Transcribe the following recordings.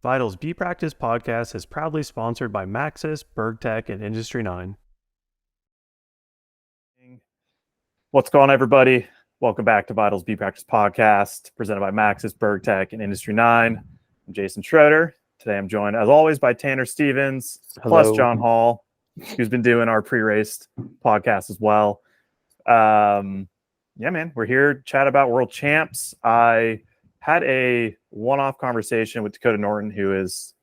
Vital's Bee Practice podcast is proudly sponsored by Maxxis, Burgtec, and Industry 9. What's going on, everybody? Welcome back to Vital's Bee Practice podcast, presented by Maxxis, Burgtec, and Industry 9. I'm Jason Schroeder. Today I'm joined, as always, by Tanner Stevens, plus Hello. John Hall, who's been doing our pre-race podcast as well. Yeah, man, we're here to chat about World Champs. I had a one-off conversation with Dakota Norton, who is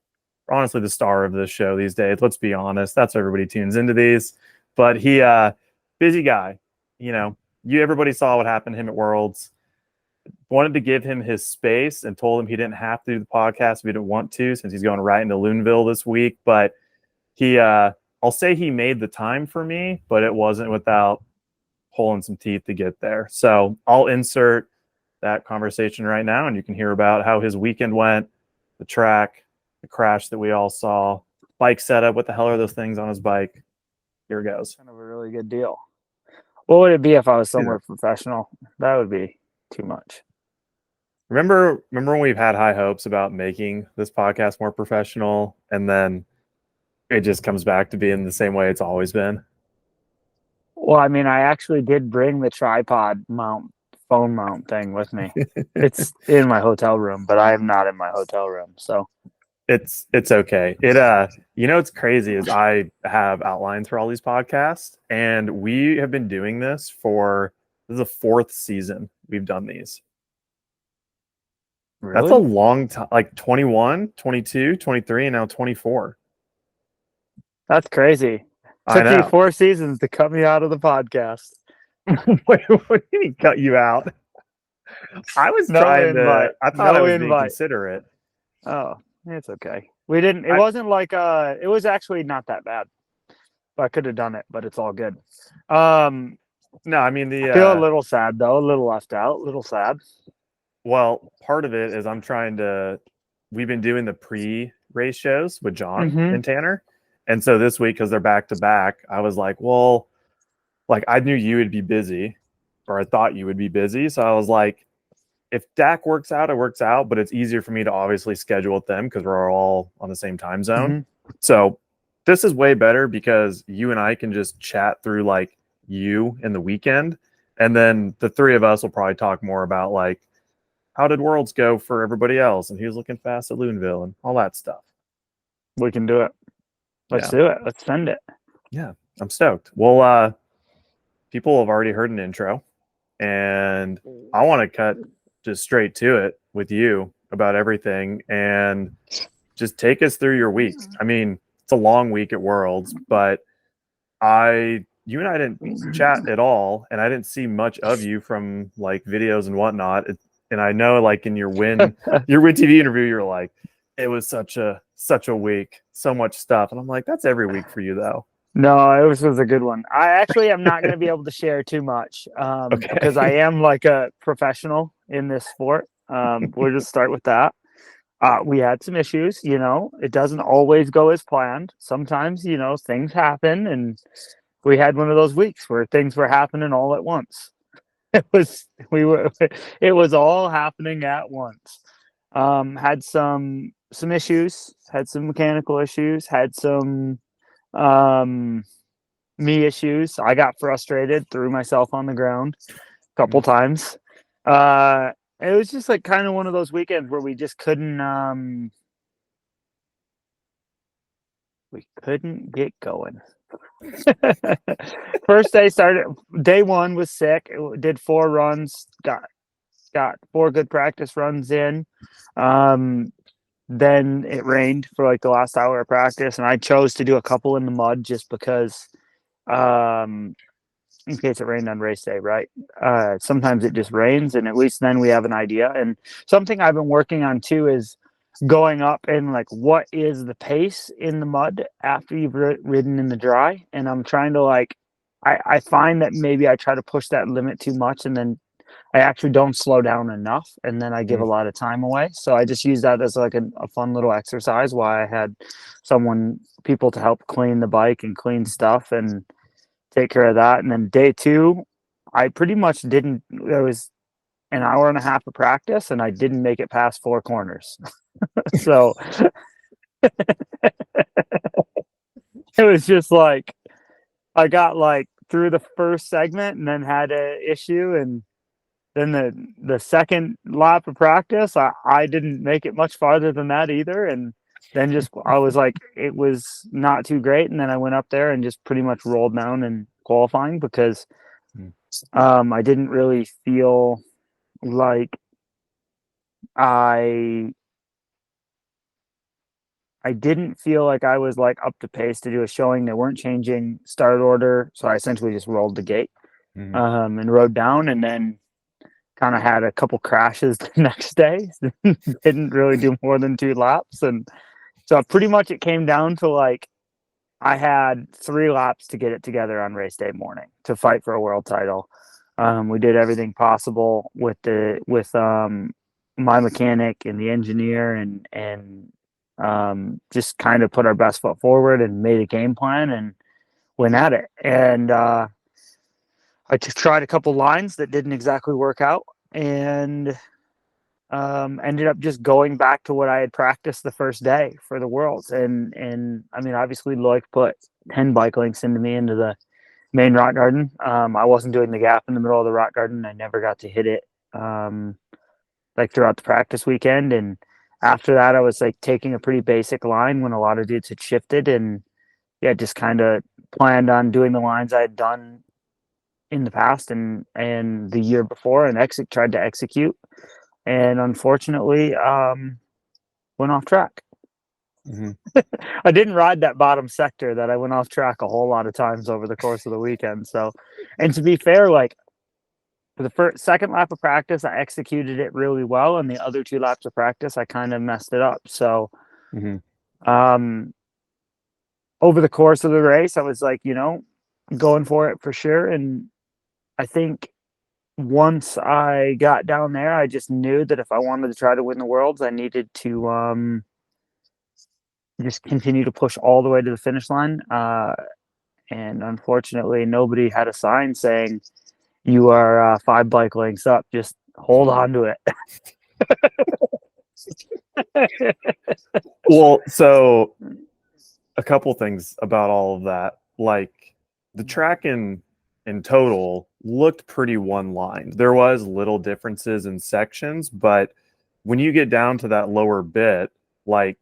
honestly the star of this show these days. Let's be honest. That's why everybody tunes into these. But he, busy guy, everybody saw what happened to him at Worlds. Wanted to give him his space and told him he didn't have to do the podcast if he didn't want to, since he's going right into Loudenvielle this week. But he, I'll say he made the time for me, but it wasn't without pulling some teeth to get there. So I'll insert that conversation right now, and you can hear about how his weekend went, the track, the crash that we all saw, bike setup. What the hell are those things on his bike? Here it goes. Kind of a really good deal. What would it be if I was somewhere professional? That would be too much. Remember when we've had high hopes about making this podcast more professional, and then it just comes back to being the same way it's always been? Well, I mean, I actually did bring the tripod phone mount thing with me. It's in my hotel room, but I am not in my hotel room, so it's okay. What's crazy is I have outlines for all these podcasts, and we have been doing this this is the fourth season we've done these. Really? That's a long time, like 21, 22, 23, and now 24. That's crazy. Took you 4 seasons to cut me out of the podcast. Wait, what did he cut you out? I was trying to. I thought I was being considerate. Oh, it's okay. We didn't. It wasn't like it was actually not that bad. I could have done it, but it's all good. No, I mean I feel a little sad though, a little left out, a little sad. Well, part of it is we've been doing the pre-race shows with John and Tanner. And so this week, because they're back to back, I was like, well, like I knew you would be busy, or I thought you would be busy. So I was like, if Dak works out, it works out, but it's easier for me to obviously schedule with them because we're all on the same time zone. So this is way better because you and I can just chat through like you in the weekend. And then the three of us will probably talk more about like, how did Worlds go for everybody else? And he was looking fast at Loudenvielle and all that stuff. We can do it. Let's do it. Let's send it. Yeah, I'm stoked. Well, people have already heard an intro, and I want to cut just straight to it with you about everything and just take us through your week. I mean, it's a long week at Worlds, but you and I didn't chat at all, and I didn't see much of you from like videos and whatnot. And I know, like in your Win TV interview, you're like, it was such a week, so much stuff, and I'm like, that's every week for you, though. No, it was a good one. I actually am not going to be able to share too much because I am like a professional in this sport. We'll just start with that. We had some issues. It doesn't always go as planned. Sometimes, things happen, and we had one of those weeks where things were happening all at once. It was all happening at once. Had some issues, had some mechanical issues, had some me issues. I got frustrated, threw myself on the ground a couple times. It was just like kind of one of those weekends where we just couldn't get going. First day one was sick. Did 4 runs, got 4 good practice runs in. Then it rained for like the last hour of practice, and I chose to do a couple in the mud just because in case it rained on race day, right? Sometimes it just rains, and at least then we have an idea. And something I've been working on too is going up and like, what is the pace in the mud after you've ridden in the dry? And I'm trying to like, I find that maybe I try to push that limit too much, and then I actually don't slow down enough, and then I give a lot of time away. So I just use that as like a fun little exercise while I had people to help clean the bike and clean stuff and take care of that. And then day 2, I pretty much didn't, an hour and a half of practice, and I didn't make it past 4 corners. So it was just like I got like through the first segment and then had an issue, and then the second lap of practice, I didn't make it much farther than that either, and then just I was like it was not too great, and then I went up there and just pretty much rolled down in qualifying because I didn't really feel like I didn't feel like I was like up to pace to do a showing. They weren't changing start order, so I essentially just rolled the gate and rode down, and then kind of had a couple crashes the next day. Didn't really do more than 2 laps, and so pretty much it came down to like I had 3 laps to get it together on race day morning to fight for a world title. We did everything possible with my mechanic and the engineer, and just kind of put our best foot forward and made a game plan and went at it. And I just tried a couple lines that didn't exactly work out, and ended up just going back to what I had practiced the first day for the Worlds. And I mean, obviously Loic put 10 bike links into me into the main rock garden. I wasn't doing the gap in the middle of the rock garden. I never got to hit it like throughout the practice weekend. And after that, I was like taking a pretty basic line when a lot of dudes had shifted, and yeah, just kind of planned on doing the lines I had done in the past and the year before, and tried to execute, and unfortunately went off track. I didn't ride that bottom sector that I went off track a whole lot of times over the course of the weekend. So, and to be fair, like for the second lap of practice, I executed it really well, and the other 2 laps of practice, I kind of messed it up. So, over the course of the race, I was like, going for it for sure. And I think once I got down there, I just knew that if I wanted to try to win the Worlds, I needed to just continue to push all the way to the finish line. And unfortunately, nobody had a sign saying you are 5 bike lengths up. Just hold on to it. Well, so a couple things about all of that. Like the track in total looked pretty one-lined. There was little differences in sections, but when you get down to that lower bit, like,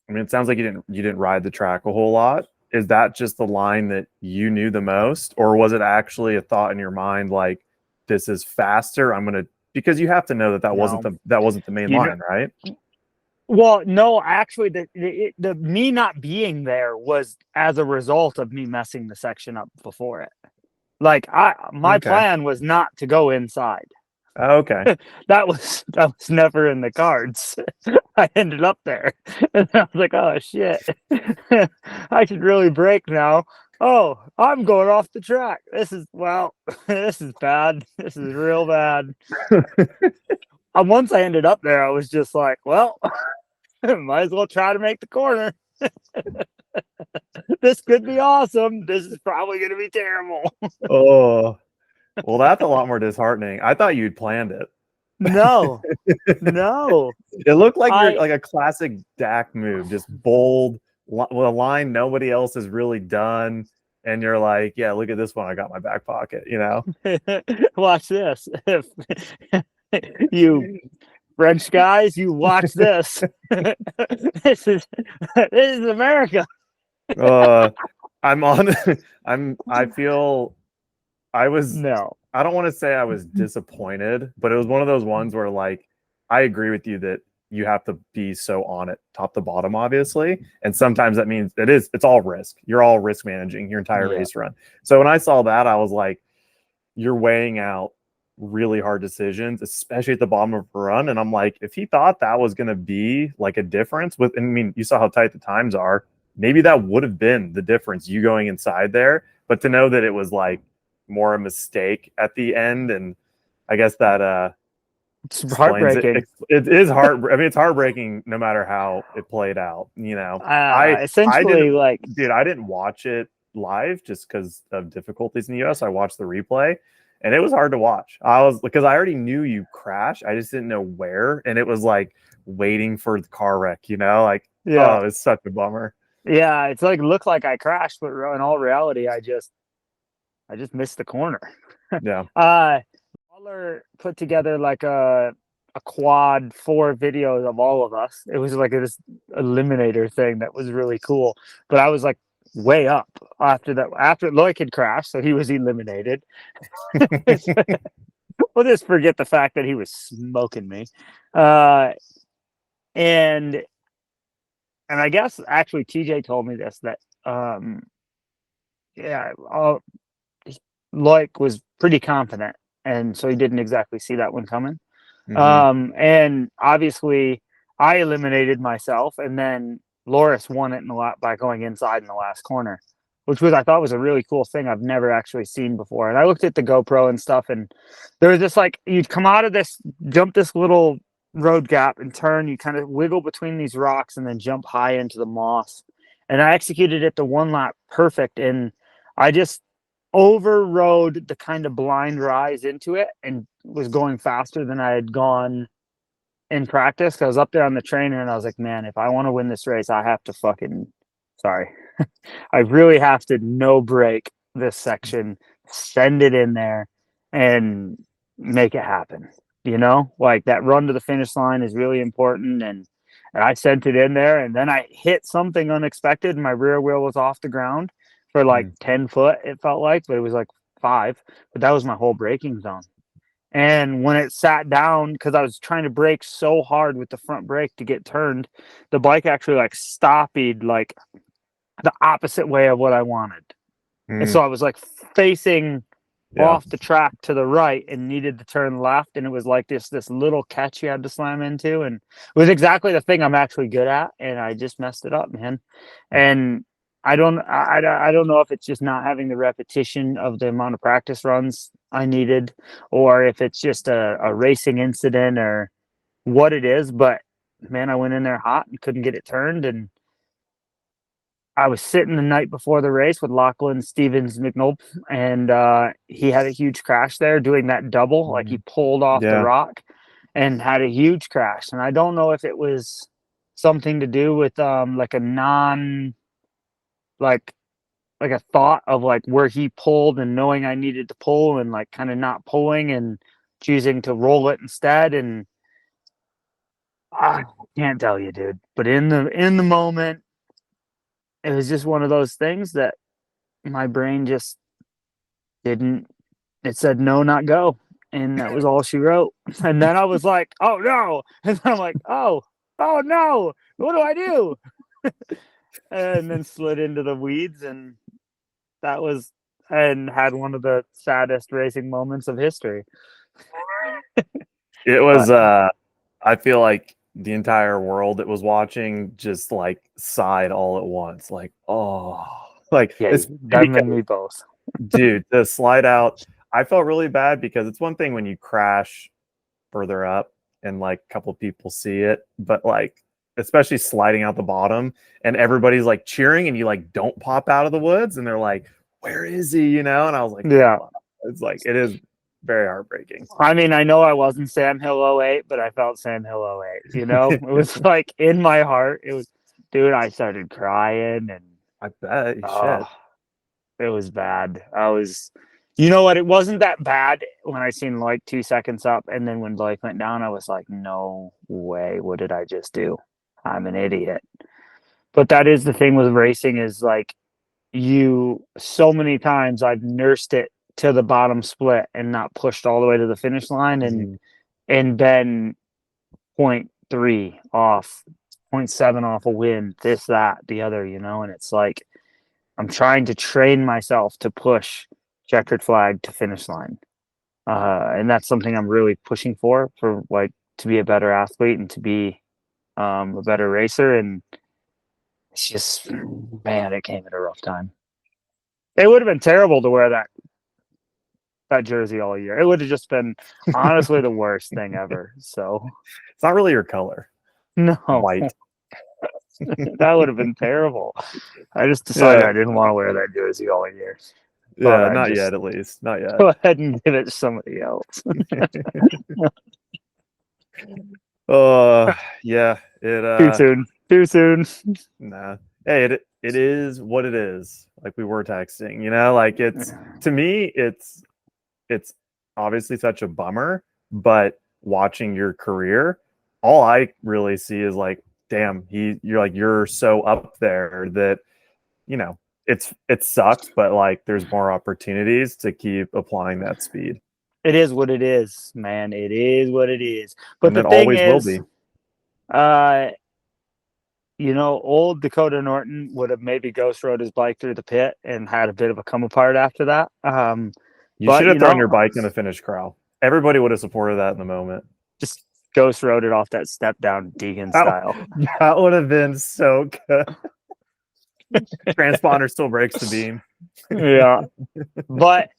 I mean, it sounds like you didn't ride the track a whole lot. Is that just the line that you knew the most, or was it actually a thought in your mind like, this is faster? Because you have to know that wasn't the main line, right? Well, no, actually, the me not being there was as a result of me messing the section up before it. Like my plan was not to go inside. Okay. that was never in the cards. I ended up there, and I was like, "Oh shit, I should really brake now." Oh, I'm going off the track. This is bad. This is real bad. Once I ended up there, I was just like, "Well, might as well try to make the corner." This could be awesome. This is probably going to be terrible. Oh, well, that's a lot more disheartening. I thought you'd planned it. No. It looked like you're like a classic Dak move, just bold, with a line nobody else has really done. And you're like, yeah, look at this one. I got my back pocket, Watch this. You French guys, you watch this. This is America. I don't want to say I was disappointed, but it was one of those ones where, like, I agree with you that you have to be so on it top to bottom, obviously. And sometimes that means it's all risk. You're all risk managing your entire race run. So when I saw that, I was like, you're weighing out really hard decisions, especially at the bottom of a run. And I'm like, if he thought that was going to be like a difference you saw how tight the times are. Maybe that would have been the difference, you going inside there. But to know that it was like more a mistake at the end, and I guess that it's heartbreaking. It is hard. I mean, it's heartbreaking no matter how it played out. I didn't watch it live just because of difficulties in the US. I watched the replay, and it was hard to watch. Because I already knew you crashed. I just didn't know where. And it was like waiting for the car wreck, like, Yeah. oh, it's such a bummer. Yeah. It's like, looked like I crashed, but in all reality, I just missed the corner. Yeah. Waller put together like a quad 4 videos of all of us. It was like this eliminator thing that was really cool. But I was like way up after Loic had crashed, so he was eliminated. We'll just forget the fact that he was smoking me. And I guess actually TJ told me this, that Loic was pretty confident, and so he didn't exactly see that one coming. And obviously I eliminated myself, and then Loris won it in the lot by going inside in the last corner, which I thought was a really cool thing I've never actually seen before. And I looked at the GoPro and stuff, and there was this, like, you'd come out of this, jump this little road gap and turn, you kind of wiggle between these rocks and then jump high into the moss. And I executed it the one lap perfect, and I just overrode the kind of blind rise into it and was going faster than I had gone in practice. I was up there on the trainer and I was like, man, if I want to win this race, I have to I really have to no break this section, send it in there and make it happen. Like that run to the finish line is really important. And I sent it in there, and then I hit something unexpected and my rear wheel was off the ground for like 10 foot, it felt like, but it was like 5. But that was my whole braking zone. And when it sat down, because I was trying to brake so hard with the front brake to get turned, the bike actually like stopped like the opposite way of what I wanted. And so I was like facing off the track to the right and needed to turn left. And it was like this little catch you had to slam into. And it was exactly the thing I'm actually good at. And I just messed it up, man. And I don't know if it's just not having the repetition of the amount of practice runs I needed, or if it's just a racing incident or what it is. But man, I went in there hot and couldn't get it turned. And I was sitting the night before the race with Lachlan Stevens McNulp, and he had a huge crash there doing that double. Like he pulled off the rock and had a huge crash. And I don't know if it was something to do with like a like a thought of like where he pulled and knowing I needed to pull and like kind of not pulling and choosing to roll it instead. And I can't tell you, dude, but in the moment, it was just one of those things that my brain just didn't, it said no, not go. And that was all she wrote. And then I was like, oh no. And then I'm like, oh no, what do I do? And then slid into the weeds, and had one of the saddest racing moments of history. It was, I feel like the entire world that was watching just like sighed all at once. Like, oh, like, yeah, them and me both. Dude, the slide out, I felt really bad because it's one thing when you crash further up and like a couple of people see it, but like, especially sliding out the bottom and everybody's like cheering and you like don't pop out of the woods and they're like, where is he? And I was like, yeah, wow. It's like, it is very heartbreaking. I mean, I know I wasn't Sam Hill 08, but I felt Sam Hill 08, it was like in my heart. It was, dude, I started crying, and I bet you should. It was bad. You know what? It wasn't that bad when I seen Loic 2 seconds up, and then when Loic went down, I was like, no way. What did I just do? I'm an idiot. But that is the thing with racing, is like, so many times I've nursed it to the bottom split and not pushed all the way to the finish line, and been 0.3 off, 0.7 off a win, this, that, the other, and it's like, I'm trying to train myself to push checkered flag to finish line. And that's something I'm really pushing for like to be a better athlete and to be a better racer. And it's just, man, it came at a rough time. It would have been terrible to wear that jersey all year. It would have just been honestly the worst thing ever. So it's not really your color. No. White. That would have been terrible. I just decided I didn't want to wear that jersey all year. Yeah, I'd not just yet, at least. Not yet. go ahead and give it to somebody else. Yeah. Too soon. Too soon. Nah. Hey, it is what it is. Like we were texting, like it's to me, it's obviously such a bummer, but watching your career, all I really see is like, damn, you're so up there that, it sucks, but like there's more opportunities to keep applying that speed. It is what it is, man. It is what it is. But And the it thing always will is, be. old Dakota Norton would have maybe ghost rode his bike through the pit and had a bit of a come apart after that. You But should have thrown your bike in the finish corral. Everybody would have supported that in the moment. just ghost rode it off that step down Deegan style. That would have been so good. Transponder still breaks the beam. Yeah. But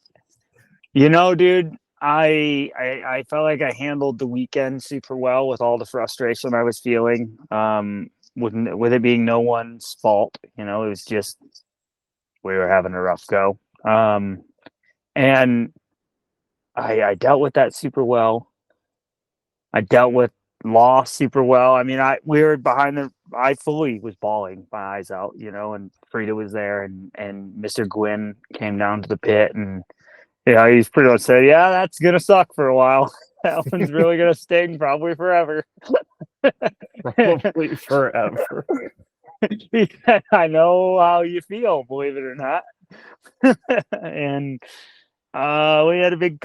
dude, I felt like I handled the weekend super well with all the frustration I was feeling. With it being no one's fault, it was just we were having a rough go. And I dealt with that super well. I dealt with loss super well. I mean, we were I fully was bawling my eyes out, and Frida was there, and Mr. Gwynn came down to the pit, and he's pretty much said, yeah, that's gonna suck for a while. That one's really gonna sting probably forever. Probably forever. I know how you feel, believe it or not. And we had a big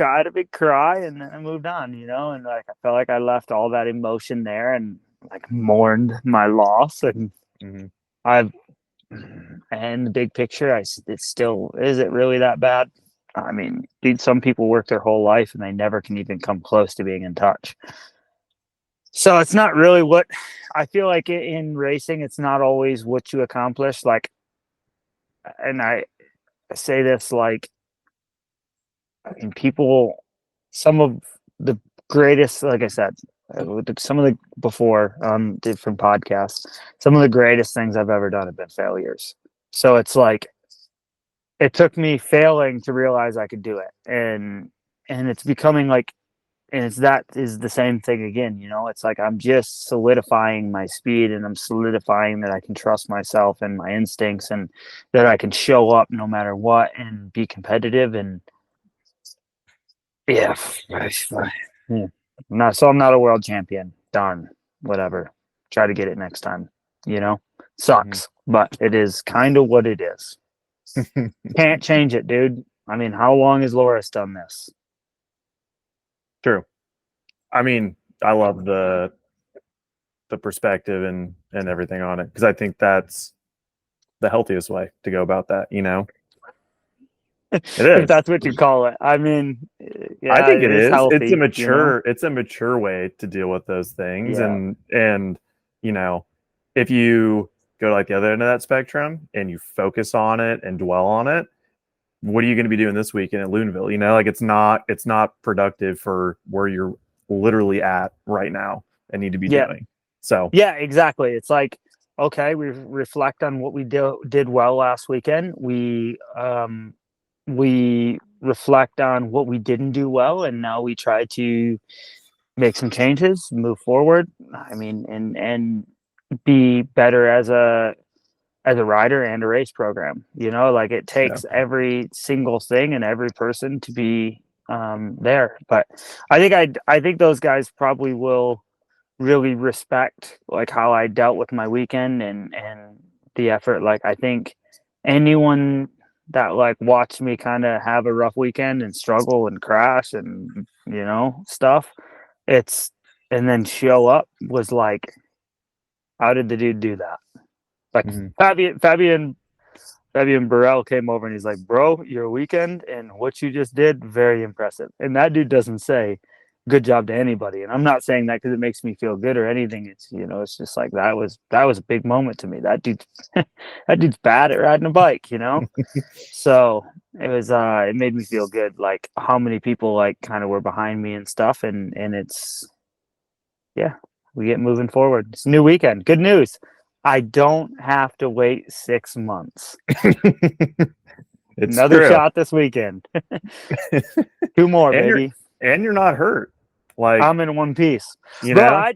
cry, and then I moved on, and like I felt like I left all that emotion there and like mourned my loss, and I've and the big picture, it still is it really that bad? I mean, dude, some people work their whole life and they never can even come close to being in touch. So it's not really what I feel like in racing. It's not always what you accomplish. Like, and I say this like, I mean, some of the greatest, like I said, some of the before on different podcasts, some of the greatest things I've ever done have been failures. So it's like, it took me failing to realize I could do it. And it's becoming like, and that is the same thing again, it's like, I'm just solidifying my speed, and I'm solidifying that I can trust myself and my instincts, and that I can show up no matter what and be competitive. And yeah. So I'm not a world champion. Darn. Whatever. Try to get it next time. Sucks, but it is kind of what it is. Can't change it, dude. I mean, how long has Loris done this? True. I mean, I love the perspective and everything on it, because I think that's the healthiest way to go about that. It is. If that's what you call it. I mean, yeah, I think it is. healthy, It's a mature way to deal with those things. Yeah. And if you go to like the other end of that spectrum and you focus on it and dwell on it, what are you going to be doing this weekend at Loudenvielle? Like it's not productive for where you're literally at right now and need to be doing. So yeah, exactly. It's like, okay, we reflect on what we did well last weekend. We reflect on what we didn't do well, and now we try to make some changes, move forward. I mean, and be better as a rider and a race program. Like it takes every single thing and every person to be there. But I think those guys probably will really respect like how I dealt with my weekend and the effort. Like I think anyone that like watched me kind of have a rough weekend and struggle and crash and stuff, and then show up was like, how did the dude do that? Like Fabian Burrell came over and he's like, bro, your weekend and what you just did, very impressive. And that dude doesn't say good job to anybody. And I'm not saying that because it makes me feel good or anything. It's it's just like that was a big moment to me. That dude's bad at riding a bike, So it was it made me feel good, like how many people like kind of were behind me and stuff. And it's we get moving forward. It's a new weekend. Good news. I don't have to wait 6 months. It's Another true. shot this weekend. 2 more, and baby. You're not hurt. Like, I'm in one piece. you Bro, know,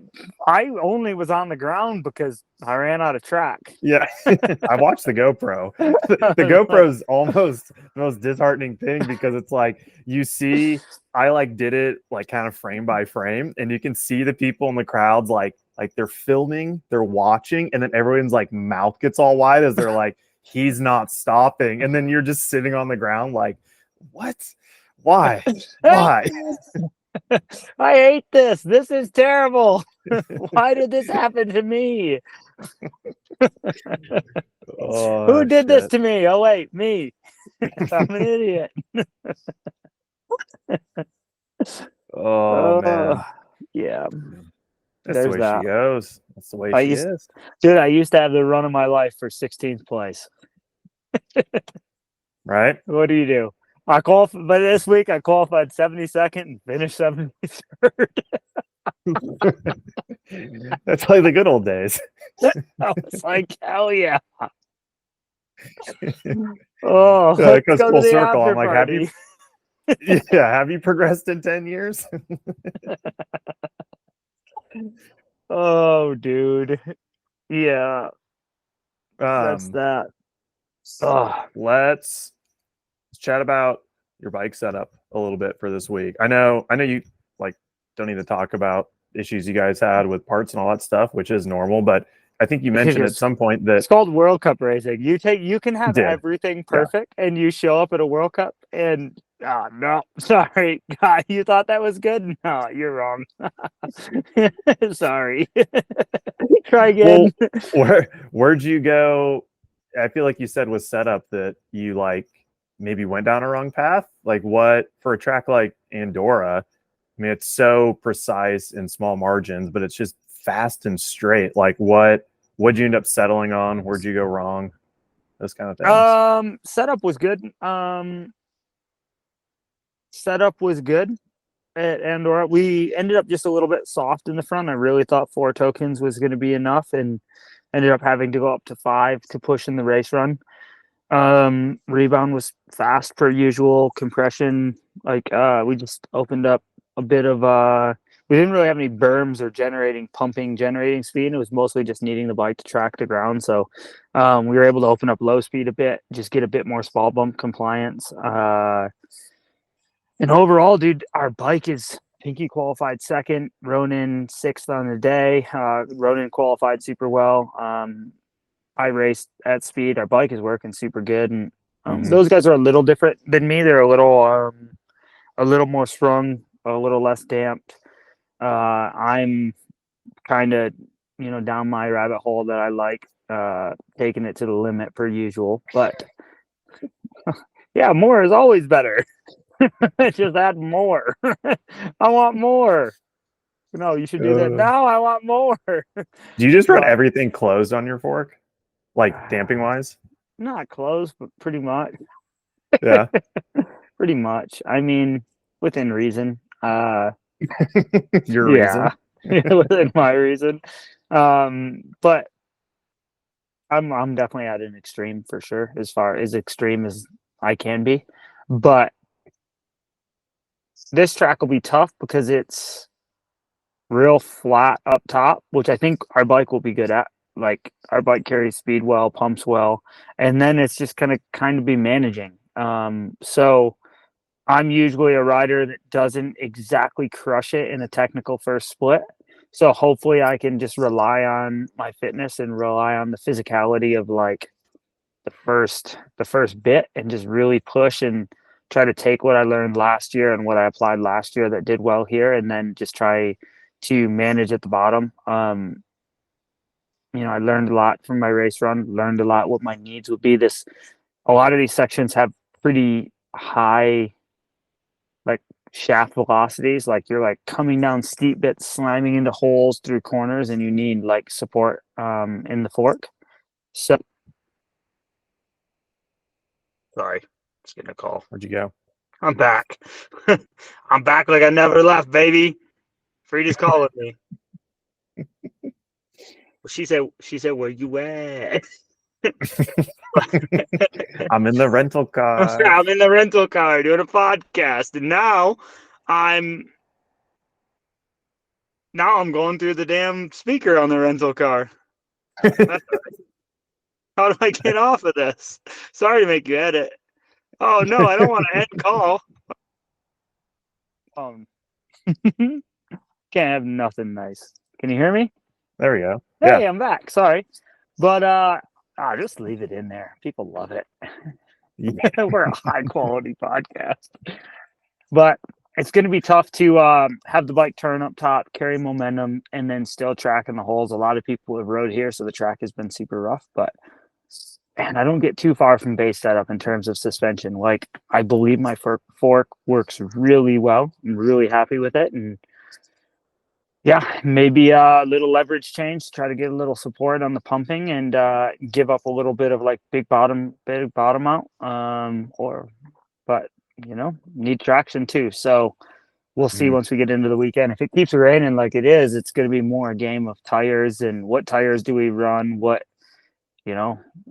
I only was on the ground because I ran out of track. yeah. I watched the GoPro. The GoPro is almost the most disheartening thing because it's like you see, I like did it like kind of frame by frame, and you can see the people in the crowds like they're filming, they're watching, and then everyone's like mouth gets all wide as they're like, he's not stopping, and then you're just sitting on the ground like, what? Why? Why? I hate this. This is terrible. Why did this happen to me? Who did this to me? Oh, wait, me. I'm an idiot. Man. Yeah. That's the way she goes. That's the way she is. Dude, I used to have the run of my life for 16th place. Right? What do you do? But this week I qualified 72nd and finished 73rd. That's like the good old days. I was like, hell yeah. Oh, it goes full circle. I'm like, party. have you progressed in 10 years? Oh, dude. Yeah. That's that. Let's chat about your bike setup a little bit for this week. I know you like don't need to talk about issues you guys had with parts and all that stuff, which is normal, but I think you mentioned at some point that it's called World Cup racing. You can have everything perfect and you show up at a World Cup and no, sorry. God, you thought that was good? No, you're wrong. Sorry. Try again. Well, where'd you go? I feel like you said with setup that you like maybe went down a wrong path. Like what for a track like Andorra? I mean, it's so precise in small margins, but it's just fast and straight. Like what'd you end up settling on? Where'd you go wrong? Those kind of things. Setup was good. Setup was good at Andorra. We ended up just a little bit soft in the front. I really thought 4 tokens was going to be enough and ended up having to go up to 5 to push in the race run. Rebound was fast per usual. Compression, like we just opened up a bit of we didn't really have any berms or generating speed. It was mostly just needing the bike to track the ground. So we were able to open up low speed a bit, just get a bit more small bump compliance. And overall, dude, our bike is Pinky qualified 2nd, Ronan 6th on the day. Ronan qualified super well. I raced at speed. Our bike is working super good, and those guys are a little different than me. They're a little more sprung, a little less damped. I'm kind of down my rabbit hole that I like, taking it to the limit per usual. But yeah, more is always better. Just add more. I want more. No, you should do that. No, I want more. Do you just run everything closed on your fork? Like damping wise? Not closed, but pretty much. Yeah. Pretty much. I mean, within reason. Your reason. Within my reason. But I'm definitely at an extreme for sure, as far as extreme as I can be. But this track will be tough because it's real flat up top, which I think our bike will be good at. Like our bike carries speed well, pumps well, and then it's just gonna kind of be managing. So I'm usually a rider that doesn't exactly crush it in a technical first split. So hopefully I can just rely on my fitness and rely on the physicality of like the first bit and just really push and try to take what I learned last year and what I applied last year that did well here, and then just try to manage at the bottom. I learned a lot from my race run, learned a lot what my needs would be. A lot of these sections have pretty high like shaft velocities. Like you're like coming down steep bits, slamming into holes through corners, and you need like support in the fork. So sorry, just getting a call. Where'd you go? I'm back. I'm back like I never left, baby. Frida's calling me. She said, where you at? I'm in the rental car. I'm in the rental car doing a podcast, and now I'm going through the damn speaker on the rental car. How do I get off of this? Sorry to make you edit. Oh no, I don't want to end call. Can't have nothing nice. Can you hear me? There we go. Hey, Yeah. I'm back. Sorry, but I'll just leave it in there. People love it. We're a high quality podcast, but it's going to be tough to have the bike turn up top, carry momentum, and then still track in the holes. A lot of people have rode here, so the track has been super rough, but man, I don't get too far from base setup in terms of suspension. Like, I believe my fork works really well. I'm really happy with it, and yeah, maybe a little leverage change to try to get a little support on the pumping and give up a little bit of like big bottom out. But need traction too. So we'll see once we get into the weekend. If it keeps raining like it is, it's going to be more a game of tires and what tires do we run?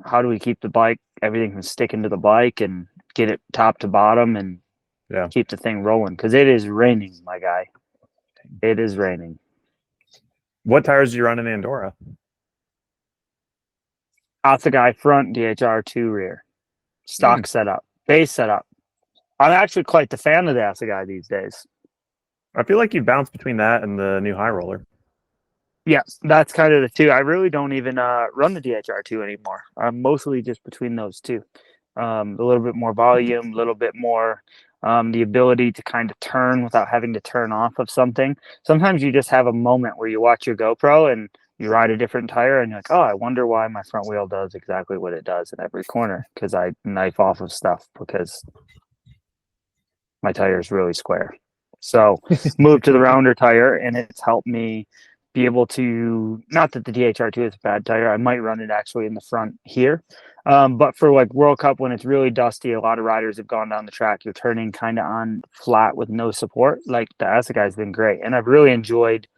How do we keep the bike, everything from sticking to the bike and get it top to bottom and keep the thing rolling? Because it is raining, my guy. It is raining. What tires do you run in Andorra? Stack-Attack-Dak front, DHR2 rear. Stock setup, base setup. I'm actually quite the fan of the Stack-Attack-Dak these days. I feel like you bounce between that and the new high roller. Yeah, that's kind of the two. I really don't even run the DHR2 anymore. I'm mostly just between those two. A little bit more volume, a little bit more the ability to kind of turn without having to turn off of something. Sometimes you just have a moment where you watch your GoPro and you ride a different tire and you're like, oh, I wonder why my front wheel does exactly what it does in every corner, because I knife off of stuff because my tire is really square. So moved to the rounder tire, and it's helped me be able to, not that the DHR2 is a bad tire, I might run it actually in the front here. But for like World Cup, when it's really dusty, a lot of riders have gone down the track, you're turning kind of on flat with no support. Like the Stack-Attack-Dak has been great. And I've really enjoyed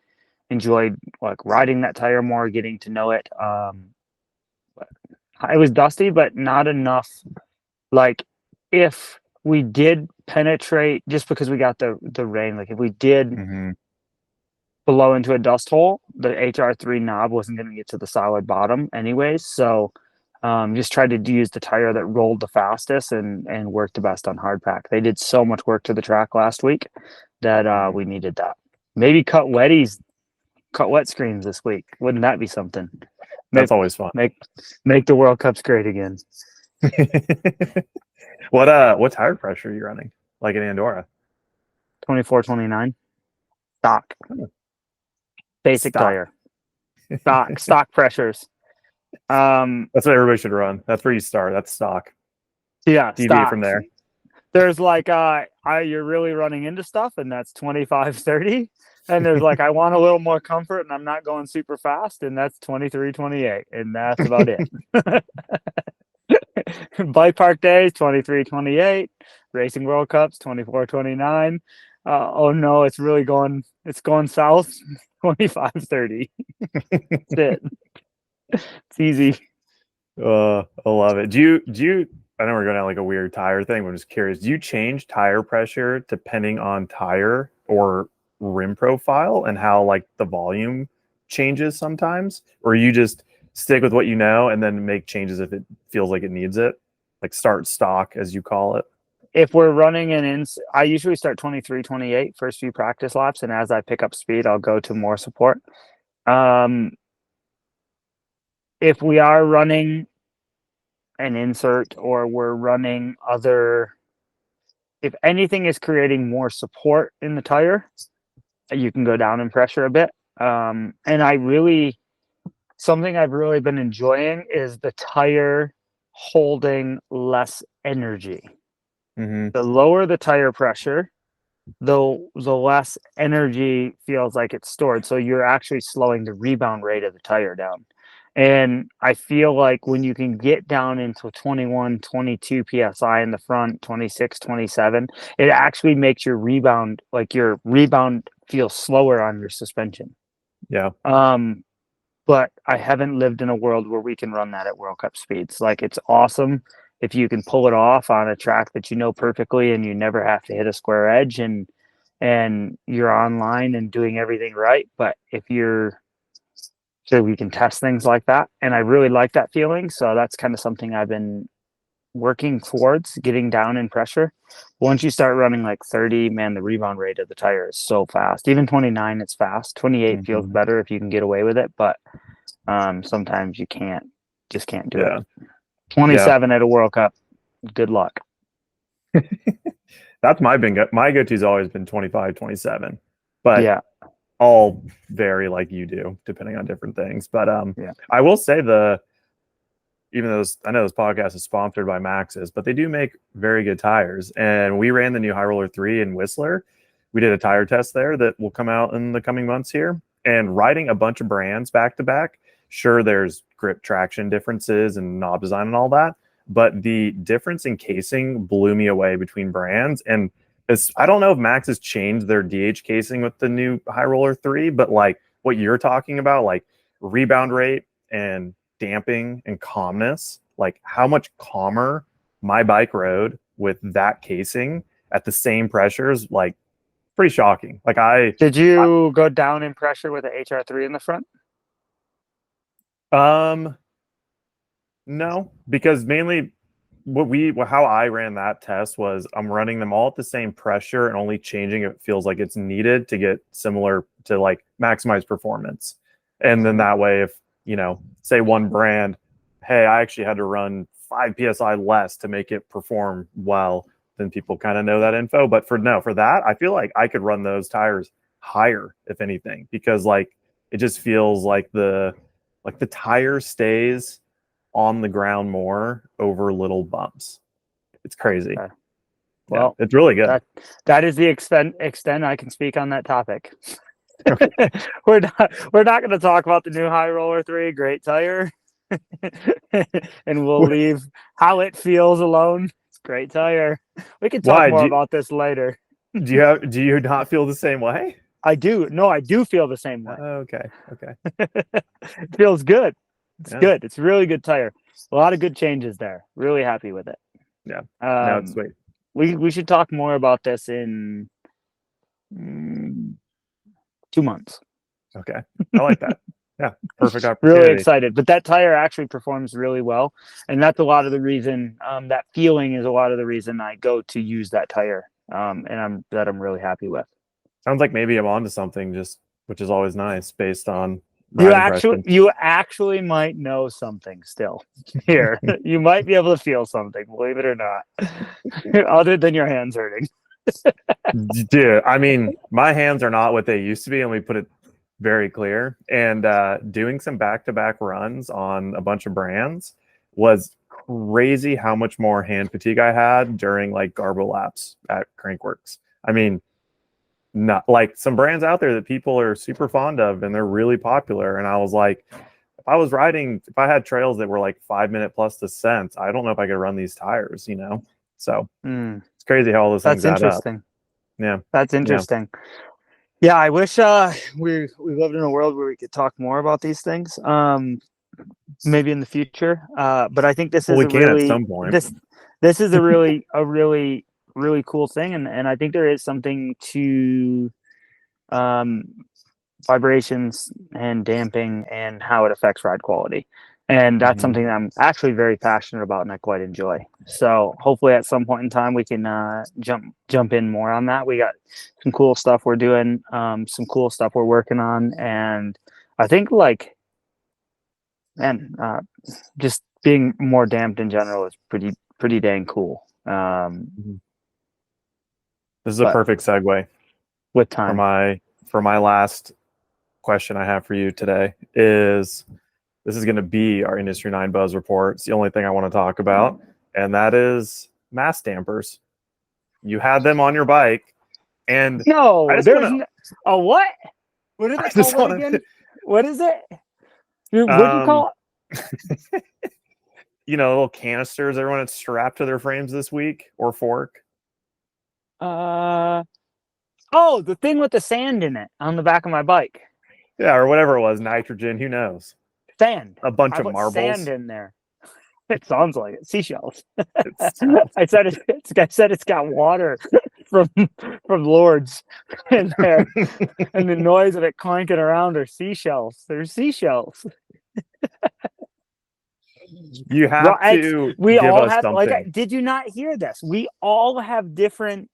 like riding that tire more, getting to know it. It was dusty, but not enough. Like if we did penetrate, just because we got the rain, like if we did blow into a dust hole, the HR3 knob wasn't going to get to the solid bottom anyways. So just tried to use the tire that rolled the fastest and worked the best on hard pack. They did so much work to the track last week that we needed that. Maybe cut wet screens this week. Wouldn't that be something? That's always fun. Make the World Cups great again. What tire pressure are you running? Like in Andorra? 24, 29. Stock. Basic tire. Stock pressures. That's what everybody should run. That's where you start. That's stock. Yeah, deviate from there. There's like you're really running into stuff, and that's 25, 30. And there's like, I want a little more comfort and I'm not going super fast, and that's 23, 28. And that's about it. Bike park days, 23, 28. Racing World Cups, 24, 29. Oh no, it's going south, 25, 30. That's it. It's easy. I love it. Do you I know we're going down like a weird tire thing, but I'm just curious. Do you change tire pressure depending on tire or rim profile and how like the volume changes sometimes? Or you just stick with what you know and then make changes if it feels like it needs it? Like start stock, as you call it. If we're running I usually start 23, 28 first few practice laps, and as I pick up speed, I'll go to more support. If we are running an insert or we're running if anything is creating more support in the tire, you can go down in pressure a bit. And something I've really been enjoying is the tire holding less energy. The lower the tire pressure, the less energy feels like it's stored. So you're actually slowing the rebound rate of the tire down. And I feel like when you can get down into 21, 22 PSI in the front, 26, 27, it actually makes your rebound feel slower on your suspension. Yeah. but I haven't lived in a world where we can run that at World Cup speeds. Like, it's awesome if you can pull it off on a track that you know perfectly and you never have to hit a square edge and you're online and doing everything right. But if you're so we can test things like that, and I really like that feeling. So that's kind of something I've been working towards, getting down in pressure. Once you start running like 30, man, the rebound rate of the tire is so fast. Even 29, it's fast. 28 feels better if you can get away with it, but sometimes you just can't do it. 27 at a World Cup, good luck. That's my go-to's always been 25, 27, but yeah, all vary like you do, depending on different things. But yeah. I will say even though I know this podcast is sponsored by Maxxis, but they do make very good tires. And we ran the new High Roller 3 in Whistler. We did a tire test there that will come out in the coming months here. And riding a bunch of brands back to back, sure, there's grip traction differences and knob design and all that, but the difference in casing blew me away between brands. And I don't know if Maxxis changed their DH casing with the new High Roller 3, but like what you're talking about, like rebound rate and damping and calmness, like how much calmer my bike rode with that casing at the same pressures, like pretty shocking. Like did you go down in pressure with the HR3 in the front? No, because mainly how I ran that test was I'm running them all at the same pressure and only changing if it feels like it's needed to get similar to like maximize performance. And then that way, if say one brand, hey, I actually had to run 5 psi less to make it perform well, then people kind of know that info. But for that, I feel like I could run those tires higher, if anything, because like it just feels like the tire stays on the ground more over little bumps. It's crazy. Okay. Well, it's really good. That is the extent I can speak on that topic. we're not going to talk about the new High Roller 3, great tire, and we'll leave how it feels alone. It's great tire. We can talk more about this later. Do you not feel the same way? I do. No, I do feel the same way. Okay. It feels good. It's good. It's a really good tire. A lot of good changes there. Really happy with it. Yeah. No, it's sweet. We should talk more about this in 2 months. Okay. I like that. Yeah. Perfect opportunity. Really excited. But that tire actually performs really well. And that's a lot of the reason, that feeling is a lot of the reason I go to use that tire. And I'm really happy with. Sounds like maybe I'm onto something, which is always nice based on you actually might know something still here. You might be able to feel something, believe it or not, other than your hands hurting. Dude, I mean, my hands are not what they used to be, and we put it very clear. And doing some back-to-back runs on a bunch of brands was crazy how much more hand fatigue I had during like Garbo laps at Crankworks. I mean, not like some brands out there that people are super fond of and they're really popular. And I was like, if I had trails that were like 5 minute plus descents, I don't know if I could run these tires, So it's crazy how all those things add up. Yeah. That's interesting. Yeah, I wish we lived in a world where we could talk more about these things. Maybe in the future. But I think this is at some point. This is a really really cool thing, and I think there is something to vibrations and damping and how it affects ride quality, and that's something that I'm actually very passionate about and I quite enjoy. So hopefully at some point in time we can jump in more on that. We got some cool stuff we're doing, some cool stuff we're working on, and I think like just being more damped in general is pretty dang cool. This is a perfect segue with time for my last question I have for you today is this is going to be our Industry 9 Buzz report. It's the only thing I want to talk about, and that is mass dampers. You had them on your bike, and no, a what? What is it called again? What is it? What do you call it? Little canisters everyone had strapped to their frames this week, or fork. The thing with the sand in it on the back of my bike. Yeah, or whatever it was, nitrogen. Who knows? Sand. A bunch I of put marbles. sand in there. It sounds like it. Seashells. It's, I said it's got water from Lords in there, and the noise of it clanking around are seashells. They're seashells. you have to We give all us have something. did you not hear this? We all have different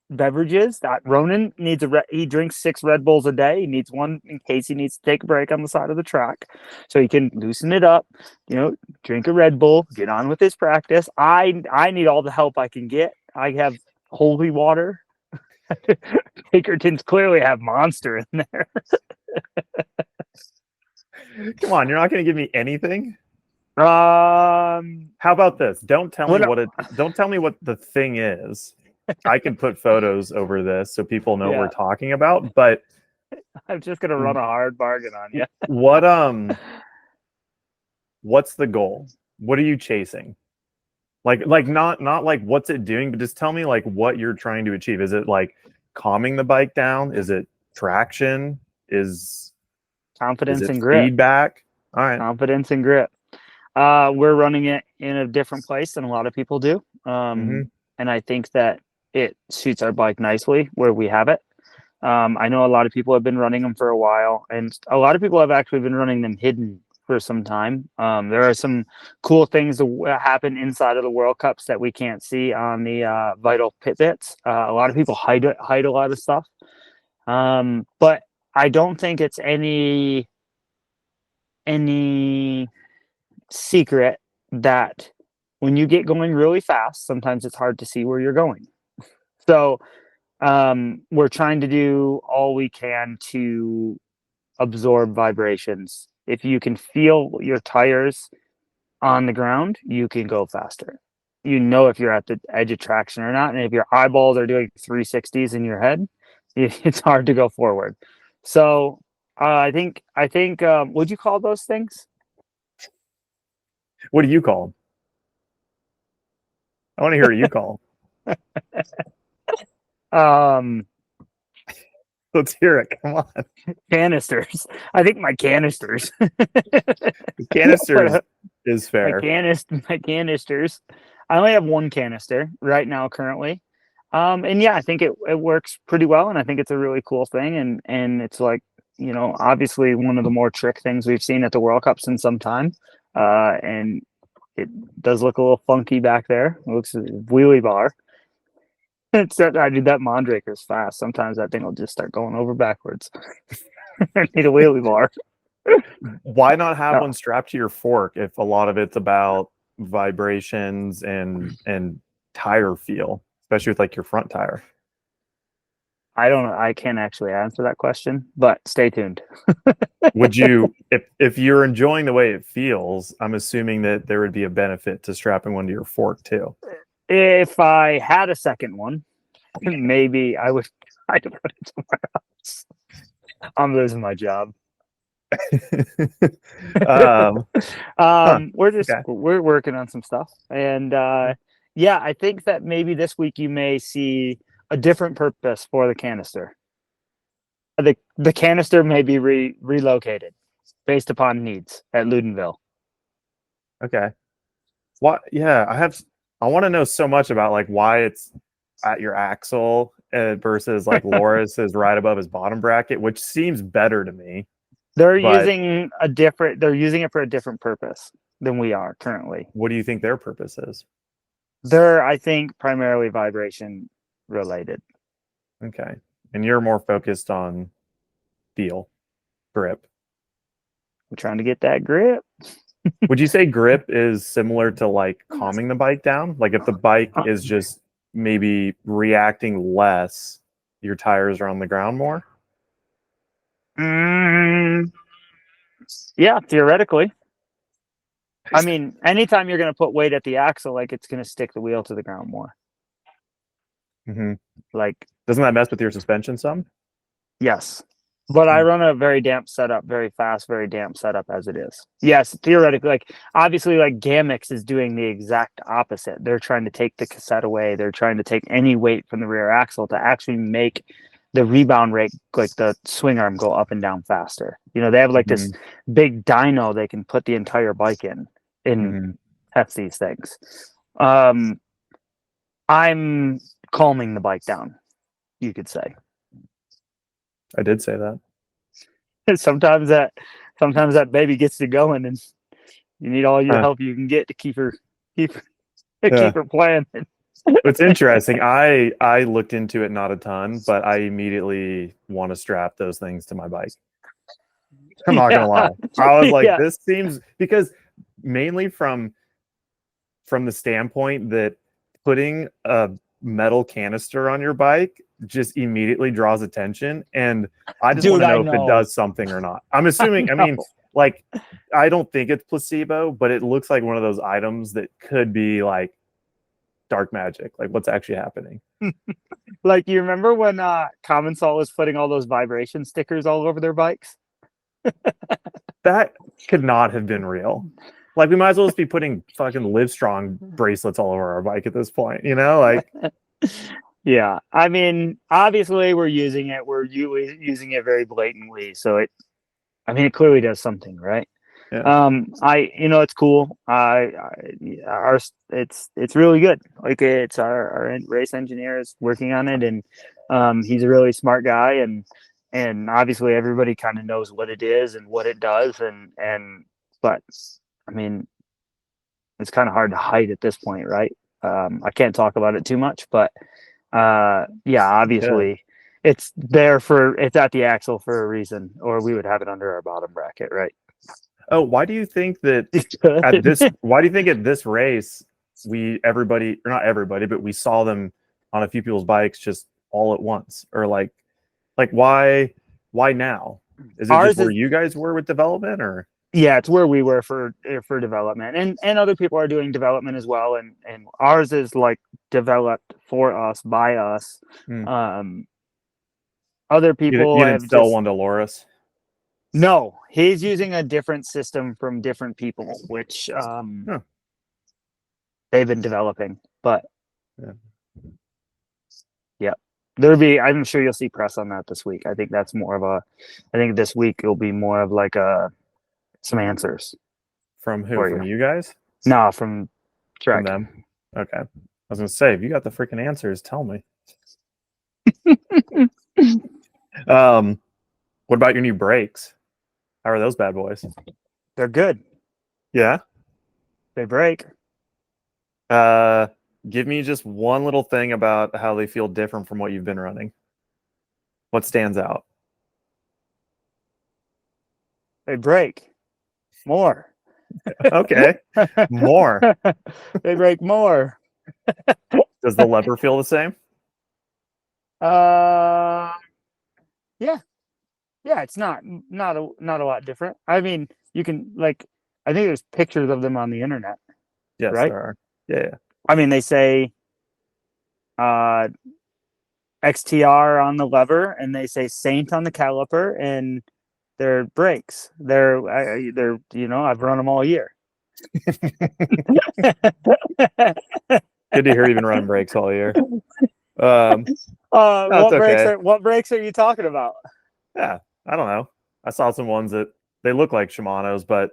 beverages. That Ronan needs he drinks 6 Red Bulls a day. He needs one in case he needs to take a break on the side of the track, so he can loosen it up. Drink a Red Bull, get on with his practice. I need all the help I can get. I have holy water. Pinkertons clearly have Monster in there. Come on, you're not going to give me anything. How about this? Don't tell me what the thing is. I can put photos over this so people know what we're talking about, but I'm just gonna run a hard bargain on you. What's the goal? What are you chasing? Like not like what's it doing, but just tell me like what you're trying to achieve. Is it like calming the bike down? Is it traction? Is confidence and grip? Feedback? All right. Confidence and grip. We're running it in a different place than a lot of people do. And I think that it suits our bike nicely where we have it. I know a lot of people have been running them for a while, and a lot of people have actually been running them hidden for some time. There are some cool things that happen inside of the World Cups that we can't see on the Vital Pit Bits. A lot of people hide a lot of stuff. But I don't think it's any secret that when you get going really fast, sometimes it's hard to see where you're going. So we're trying to do all we can to absorb vibrations. If you can feel your tires on the ground, you can go faster. If you're at the edge of traction or not. And if your eyeballs are doing 360s in your head, it's hard to go forward. So I think what'd you call those things? What do you call them? I want to hear what you call them. Let's hear it. Come on. Canisters. I think my canisters. Canisters is fair. My canisters. I only have one canister right now currently. And yeah, I think it works pretty well, and I think it's a really cool thing, and it's like, obviously one of the more trick things we've seen at the World Cups in some time. And it does look a little funky back there. It looks like a wheelie bar. Except I do that Mondraker's fast. Sometimes that thing will just start going over backwards. I need a wheelie bar. Why not have one strapped to your fork if a lot of it's about vibrations and tire feel, especially with like your front tire? I don't know. I can't actually answer that question, but stay tuned. Would you, if you're enjoying the way it feels, I'm assuming that there would be a benefit to strapping one to your fork too. If I had a second one, maybe I would try to put it somewhere else. I'm losing my job. We're working on some stuff, and I think that maybe this week you may see a different purpose for the canister. The canister may be relocated based upon needs at Loudenvielle. Okay. What? Yeah, I want to know so much about like why it's at your axle versus like Laura's is right above his bottom bracket, which seems better to me. They're using it for a different purpose than we are currently. What do you think their purpose is? They're, I think, primarily vibration related. Okay. And you're more focused on feel, grip. I'm trying to get that grip. Would you say grip is similar to like calming the bike down? Like if the bike is just maybe reacting less, your tires are on the ground more? Yeah, theoretically. I mean, anytime you're going to put weight at the axle, like it's going to stick the wheel to the ground more. Mm-hmm. Like, doesn't that mess with your suspension some? Yes. But I run a very damp setup, very fast, very damp setup as it is. Yes, theoretically, like obviously, like Gamix is doing the exact opposite. They're trying to take the cassette away. They're trying to take any weight from the rear axle to actually make the rebound rate, like the swing arm, go up and down faster. You know, they have like this big dyno they can put the entire bike in test these things. I'm calming the bike down, you could say. I did say that. sometimes that baby gets you going, and you need all your help you can get to keep her playing. It's interesting. I looked into it not a ton, but I immediately want to strap those things to my bike. I'm not gonna lie. I was like, this seems, because mainly from the standpoint that putting a metal canister on your bike just immediately draws attention, and I just want to know if it does something or not. I'm assuming. I mean, like, I don't think it's placebo, but it looks like one of those items that could be like dark magic. Like, what's actually happening? Like, you remember when Common Salt was putting all those vibration stickers all over their bikes? That could not have been real. Like, we might as well just be putting fucking Livestrong bracelets all over our bike at this point, you know? Like, yeah. I mean, obviously we're using it. We're using it very blatantly. So it clearly does something, right? Yeah. It's cool. It's really good. Like, it's our race engineer is working on it, and he's a really smart guy, and obviously everybody kind of knows what it is and what it does, but I mean, it's kind of hard to hide at this point, right? I can't talk about it too much, but obviously it's at the axle for a reason, or we would have it under our bottom bracket, right? Oh, why do you think that at this race not everybody, but we saw them on a few people's bikes just all at once? Or like why now? Is it just where you guys were with development, or? Yeah, it's where we were for development, and other people are doing development as well, and ours is like developed for us by us. Other people you didn't sell one to Loris. No, he's using a different system from different people, which they've been developing. But I'm sure you'll see press on that this week. I think that's more of I think this week it'll be more of like some answers. From who? From you guys? No, from Trek. From them. Okay. I was gonna say, if you got the freaking answers, tell me. What about your new brakes? How are those bad boys? They're good. Yeah? They break. Give me just one little thing about how they feel different from what you've been running. What stands out? They break more. Okay. More. They break more. Does the lever feel the same? Yeah, it's not a lot different. I mean, you can, like, I think there's pictures of them on the internet. Yes, right? There are. Yeah. I mean, they say XTR on the lever, and they say Saint on the caliper, and they're brakes. They're I've run them all year. Good to hear you've been running brakes all year. What brakes are you talking about? Yeah, I don't know. I saw some ones that they look like Shimano's, but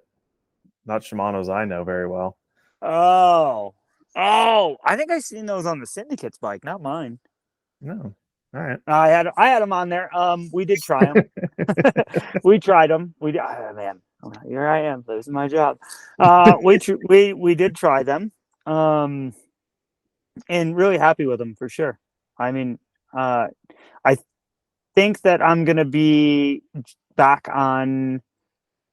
not Shimano's I know very well. Oh, I think I've seen those on the Syndicate's bike, not mine. No. All right. I had them on there. We did try them. We tried them. Man, here I am losing my job. We did try them. And really happy with them for sure. I mean, I think that I'm gonna be back on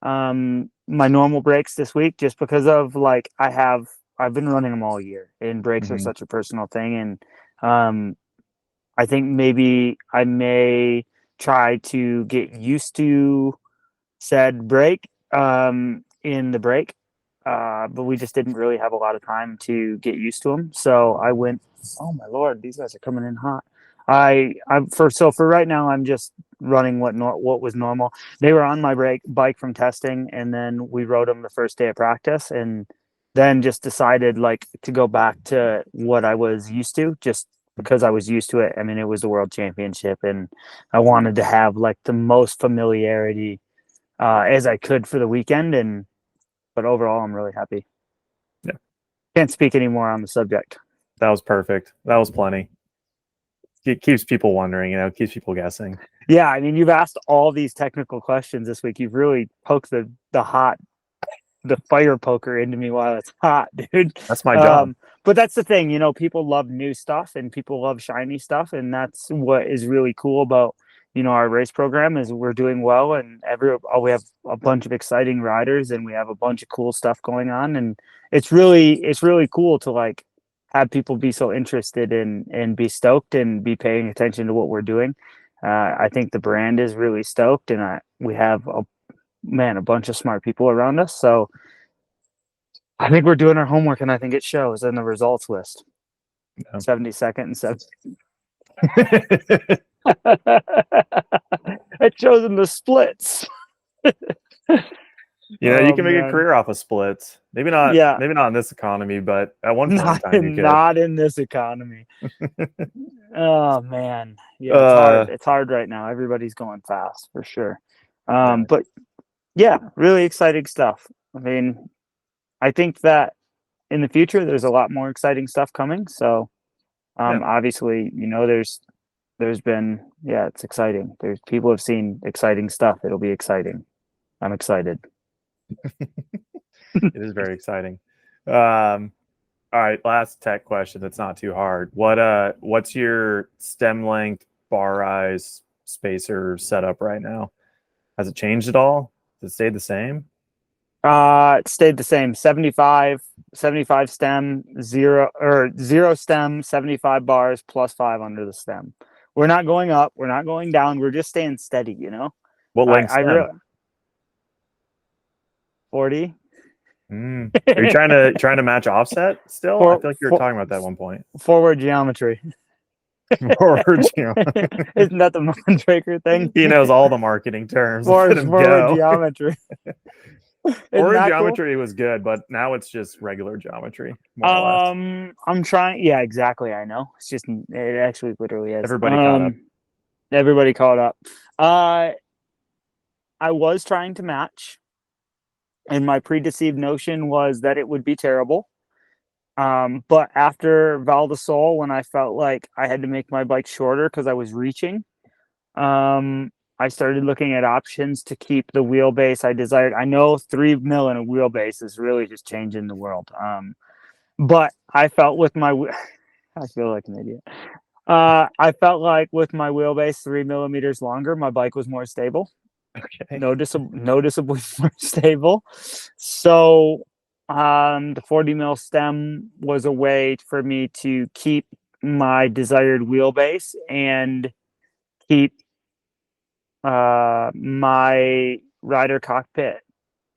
my normal brakes this week, just because of, like, I've been running them all year, and brakes are such a personal thing, and I think maybe I may try to get used to said brake in the brake, but we just didn't really have a lot of time to get used to them. So I went, oh my Lord, these guys are coming in hot. For right now, I'm just running what was normal. They were on my bike from testing, and then we rode them the first day of practice, and then just decided, like, to go back to what I was used to, just because I was used to it. I mean, it was the world championship, and I wanted to have like the most familiarity as I could for the weekend. But overall, I'm really happy. Yeah. Can't speak anymore on the subject. That was perfect. That was plenty. It keeps people wondering, keeps people guessing. Yeah, I mean, you've asked all these technical questions this week. You've really poked the fire poker into me while it's hot, dude. That's my job. But that's the thing, people love new stuff and people love shiny stuff, and that's what is really cool about our race program is we're doing well, and we have a bunch of exciting riders, and we have a bunch of cool stuff going on, and it's really cool to like have people be so interested and be stoked and be paying attention to what we're doing. I think the brand is really stoked, and we have a bunch of smart people around us. So I think we're doing our homework, and I think it shows in the results list. Yeah. 72nd and 7th. It shows in the splits. You can make a career off of splits. Maybe not. Yeah. Maybe not in this economy, but at one point in time you could. Not in this economy. Oh man, yeah, it's hard. It's hard right now. Everybody's going fast for sure. But yeah, really exciting stuff. I mean, I think that in the future there's a lot more exciting stuff coming. So, obviously, there's been it's exciting. People have seen exciting stuff. It'll be exciting. I'm excited. It is very exciting. All right, last tech question that's not too hard. What's your stem length, bar rise, spacer setup right now? Has it changed at all? Has it stayed the same? It stayed the same. 75 stem, zero stem, 75 bars plus 5 under the stem. We're not going up, we're not going down, we're just staying steady, What length stem? 40. Are you trying to match offset still? I feel like you were talking about that at one point. Forward geometry. Forward geometry. Isn't that the Mondraker thing? He knows all the marketing terms. Forward geometry. Forward geometry was good, but now it's just regular geometry. I'm trying. Yeah, exactly. I know. It's just it actually literally is. Everybody caught up. Everybody caught up. I was trying to match, and my predeceived notion was that it would be terrible. But after Val de Sol, when I felt like I had to make my bike shorter because I was reaching, I started looking at options to keep the wheelbase I desired. I know 3 mil in a wheelbase is really just changing the world. But I felt with my, I feel like an idiot. I felt like with my wheelbase 3 millimeters longer, my bike was more stable. Okay. Noticeably more stable. So the 40 mil stem was a way for me to keep my desired wheelbase and keep my rider cockpit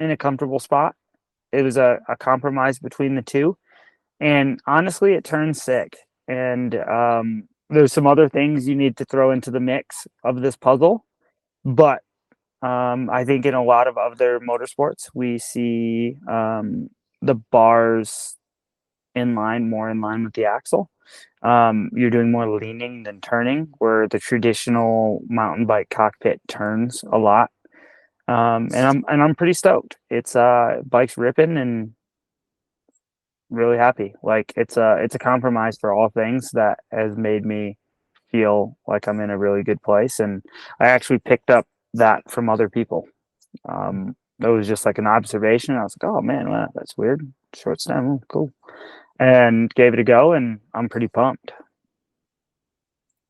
in a comfortable spot. It was a compromise between the two, and honestly it turned sick. And there's some other things you need to throw into the mix of this puzzle, but I think in a lot of other motorsports we see the bars more in line with the axle. You're doing more leaning than turning, where the traditional mountain bike cockpit turns a lot. And I'm pretty stoked. It's bike's ripping and really happy. Like it's a compromise for all things that has made me feel like I'm in a really good place. And I actually picked up that from other people. It was just like an observation. I was like, oh man, wow, that's weird. Short stem, cool. And gave it a go, and I'm pretty pumped.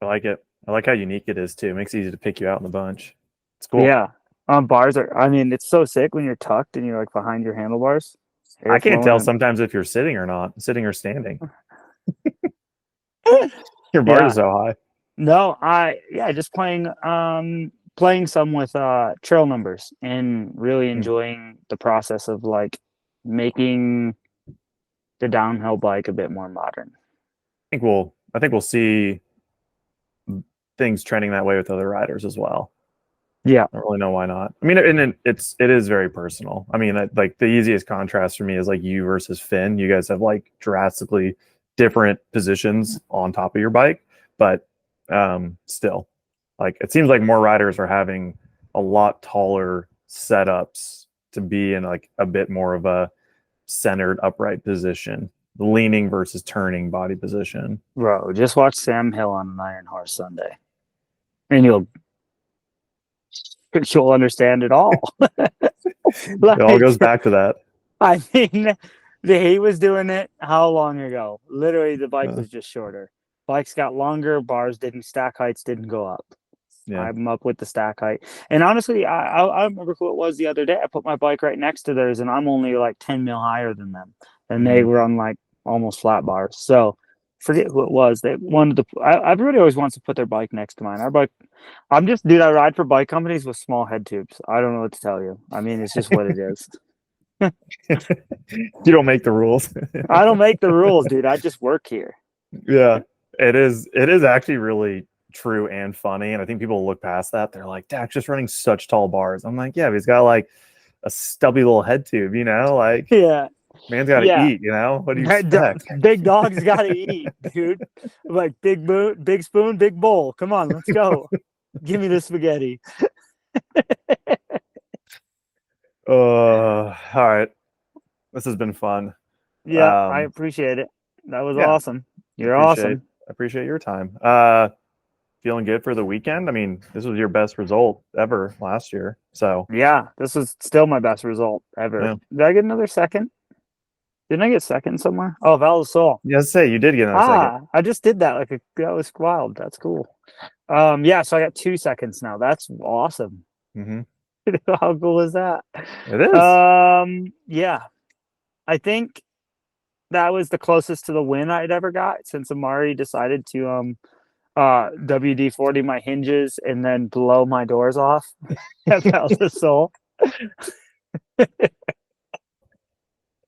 I like it. I like how unique it is too. It makes it easy to pick you out in the bunch. It's cool. Yeah. Bars it's so sick when you're tucked and you're like behind your handlebars. I can't tell sometimes if you're sitting or standing. Your bar is so high. No, just playing some with trail numbers and really enjoying the process of like making the downhill bike a bit more modern. I think we'll see things trending that way with other riders as well. Yeah, I don't really know why not. I mean, and it is very personal. I mean, like the easiest contrast for me is like you versus Finn. You guys have like drastically different positions on top of your bike, but still, like, it seems like more riders are having a lot taller setups to be in like a bit more of a centered upright position, leaning versus turning body position. Bro, just watch Sam Hill on an Iron Horse Sunday, and you'll understand it all. It all goes back to that. I mean, he was doing it how long ago? Literally, the bike was just shorter. Bikes got longer, bars didn't, stack heights didn't go up. Yeah. I'm up with the stack height. And honestly, I remember who it was the other day. I put my bike right next to theirs, and I'm only like 10 mil higher than them. And they were on like almost flat bars. So forget who it was. They wanted to, everybody always wants to put their bike next to mine. Our bike, dude, I ride for bike companies with small head tubes. I don't know what to tell you. I mean, it's just what it is. You don't make the rules. I don't make the rules, dude. I just work here. Yeah, it is actually really true and funny, and I think people look past that. They're like, Dak's just running such tall bars. I'm like, yeah, but he's got like a stubby little head tube, you know, like, yeah, man's got to eat, you know. What do you expect? Big dog's got to eat, dude. Like big spoon, big bowl. Come on, let's go. Give me the spaghetti. All right, this has been fun. Yeah, I appreciate it. That was awesome. You're awesome. I appreciate your time. Feeling good for the weekend? I mean, this was your best result ever last year. So yeah, this is still my best result ever. Yeah. Did I get another second? Didn't I get second somewhere? Oh, Val Sol. Yes, say you did get another second. I just did that. That was wild. That's cool. Yeah, so I got 2 seconds now. That's awesome. Mm-hmm. How cool is that? It is. Yeah, I think that was the closest to the win I'd ever got since Amari decided to WD-40 my hinges and then blow my doors off. That was the soul.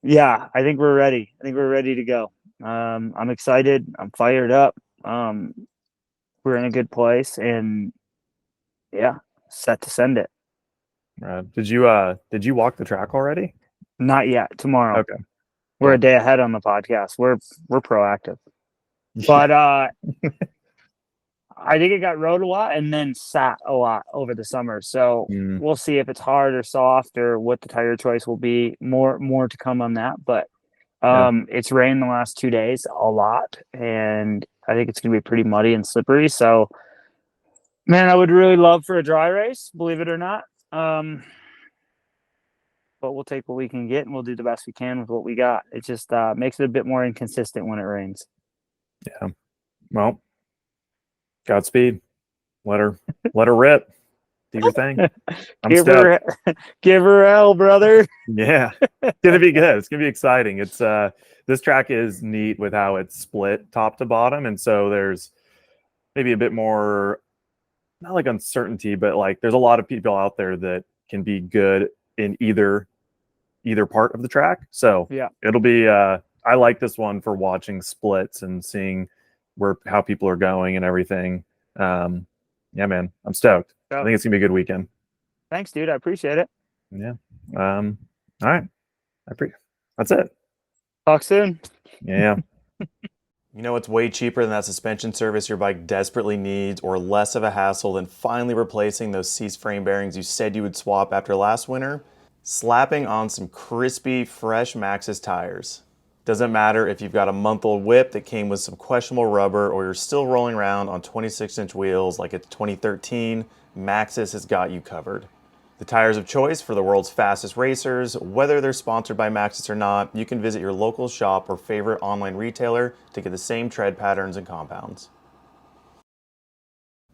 Yeah, I think we're ready. I think we're ready to go. I'm excited. I'm fired up. We're in a good place, and yeah, set to send it. Did you walk the track already? Not yet. Tomorrow. Okay. We're a day ahead on the podcast. We're proactive. But I think it got rode a lot and then sat a lot over the summer. So we'll see if it's hard or soft or what the tire choice will be. More to come on that. But it's rained the last 2 days a lot, and I think it's going to be pretty muddy and slippery. So, man, I would really love for a dry race, believe it or not. But we'll take what we can get, and we'll do the best we can with what we got. It just makes it a bit more inconsistent when it rains. Yeah. Well, Godspeed. Let her rip. Do your thing. Give her hell, brother. Yeah. It's gonna be good. It's gonna be exciting. It's this track is neat with how it's split top to bottom, and so there's maybe a bit more, not like uncertainty, but like there's a lot of people out there that can be good in either part of the track. So yeah, it'll be I like this one for watching splits and seeing how people are going and everything. Yeah, man, I'm stoked. I think it's gonna be a good weekend. Thanks, dude. I appreciate it. Yeah. All right. That's it. Talk soon. Yeah. You know what's way cheaper than that suspension service your bike desperately needs, or less of a hassle than finally replacing those C-frame bearings you said you would swap after last winter? Slapping on some crispy, fresh Maxxis tires. Doesn't matter if you've got a month-old whip that came with some questionable rubber, or you're still rolling around on 26-inch wheels like it's 2013, Maxxis has got you covered. The tires of choice for the world's fastest racers. Whether they're sponsored by Maxxis or not, you can visit your local shop or favorite online retailer to get the same tread patterns and compounds.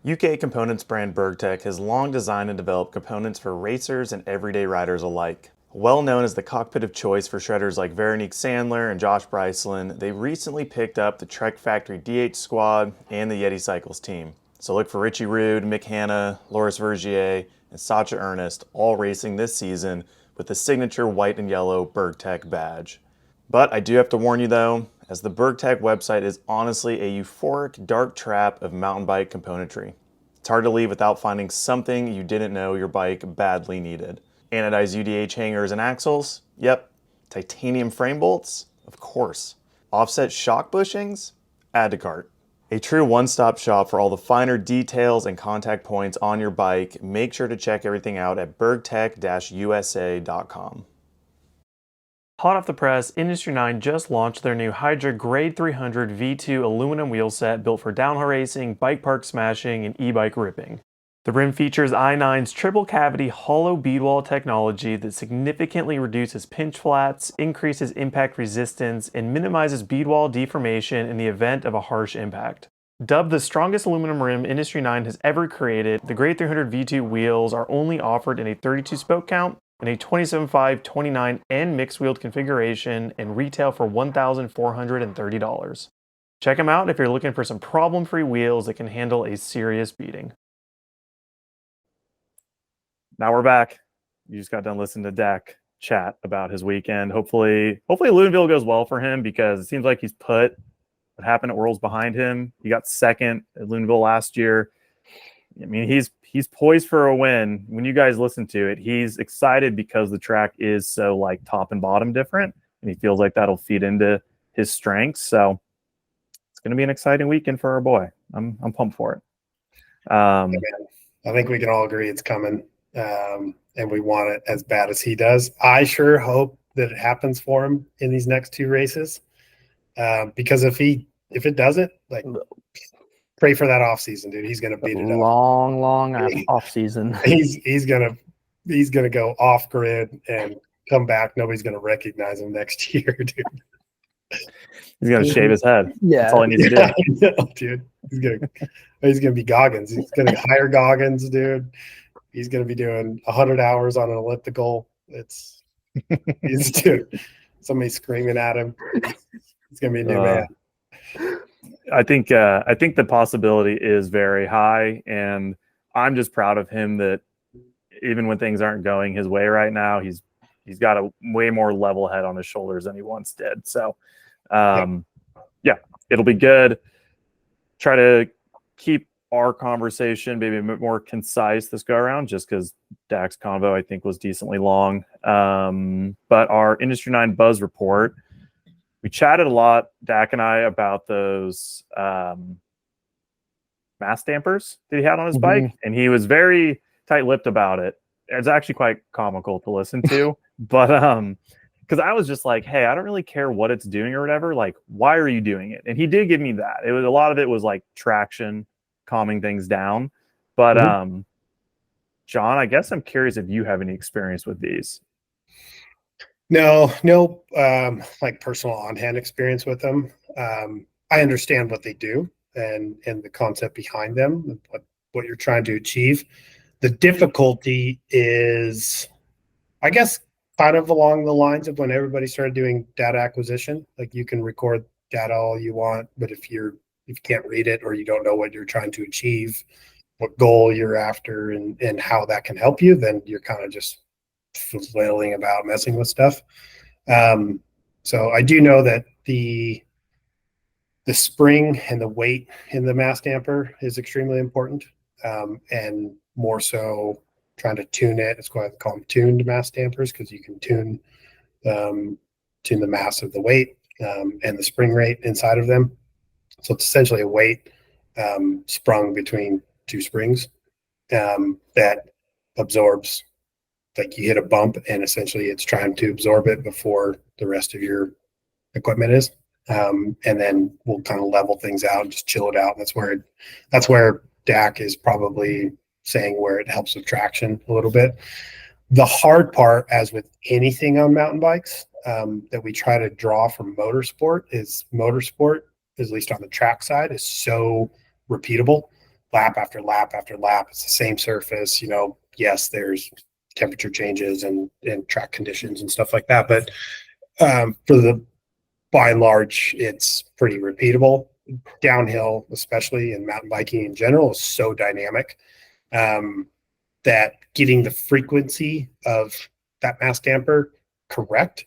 UK components brand Burgtec has long designed and developed components for racers and everyday riders alike. Well known as the cockpit of choice for shredders like Veronique Sandler and Josh Bryceland, they recently picked up the Trek Factory DH squad and the Yeti Cycles team. So look for Richie Rude, Mick Hanna, Loris Vergier, and Sacha Ernest all racing this season with the signature white and yellow Burgtec badge. But I do have to warn you though, as the Burgtec website is honestly a euphoric dark trap of mountain bike componentry. It's hard to leave without finding something you didn't know your bike badly needed. Anodized UDH hangers and axles? Yep. Titanium frame bolts? Of course. Offset shock bushings? Add to cart. A true one-stop shop for all the finer details and contact points on your bike. Make sure to check everything out at burgtec-usa.com. Hot off the press, Industry 9 just launched their new Hydra Grade 300 V2 aluminum wheel set built for downhill racing, bike park smashing, and e-bike ripping. The rim features i9's triple cavity hollow beadwall technology that significantly reduces pinch flats, increases impact resistance, and minimizes beadwall deformation in the event of a harsh impact. Dubbed the strongest aluminum rim Industry 9 has ever created, the Grade 300 V2 wheels are only offered in a 32 spoke count and a 27.5, 29, and mixed wheeled configuration and retail for $1,430. Check them out if you're looking for some problem-free wheels that can handle a serious beating. Now we're back. You just got done listening to Dak chat about his weekend. Hopefully Loudenvielle goes well for him, because it seems like he's put what happened at Worlds behind him. He got second at Loudenvielle last year. I mean, he's poised for a win. When you guys listen to it, he's excited because the track is so like top and bottom different, and he feels like that'll feed into his strengths. So it's going to be an exciting weekend for our boy. I'm pumped for it. I think we can all agree it's coming. And we want it as bad as he does. I sure hope that it happens for him in these next two races. Because if it doesn't, like, pray for that off season, dude. He's gonna beat it up. Long off season. He's gonna go off grid and come back. Nobody's gonna recognize him next year, dude. He's gonna shave his head. Yeah, that's all he needs to do. I know, dude. He's gonna be Goggins. He's gonna hire Goggins, dude. He's going to be doing 100 hours on an elliptical. Dude, somebody screaming at him. It's going to be a new man. I think the possibility is very high, and I'm just proud of him that even when things aren't going his way right now, he's got a way more level head on his shoulders than he once did. So, yeah, it'll be good. Try to keep our conversation maybe a bit more concise this go around, just because Dak's convo I think was decently long. But our Industry 9 Buzz report, we chatted a lot, Dak and I, about those mass dampers that he had on his bike, and he was very tight-lipped about it. It's actually quite comical to listen to, but because I was just like, hey, I don't really care what it's doing or whatever, like, why are you doing it? And he did give me that. It was, a lot of it was like traction, calming things down. But John, I guess I'm curious if you have any experience with these. No, like personal on-hand experience with them. I understand what they do and the concept behind them, what you're trying to achieve. The difficulty is, I guess, kind of along the lines of when everybody started doing data acquisition. Like, you can record data all you want, but if you can't read it, or you don't know what you're trying to achieve, what goal you're after, and how that can help you, then you're kind of just flailing about messing with stuff. So I do know that the spring and the weight in the mass damper is extremely important, and more so trying to tune it. It's why they call them tuned mass dampers, because you can tune the mass of the weight and the spring rate inside of them. So it's essentially a weight sprung between two springs that absorbs, like, you hit a bump and essentially it's trying to absorb it before the rest of your equipment is. And then we'll kind of level things out and just chill it out. That's where Dak is probably saying where it helps with traction a little bit. The hard part, as with anything on mountain bikes, that we try to draw from motorsport, at least on the track side, is so repeatable, lap after lap after lap. It's the same surface. Yes, there's temperature changes and track conditions and stuff like that, but by and large, it's pretty repeatable. Downhill, especially, and mountain biking in general, is so dynamic that getting the frequency of that mass damper correct,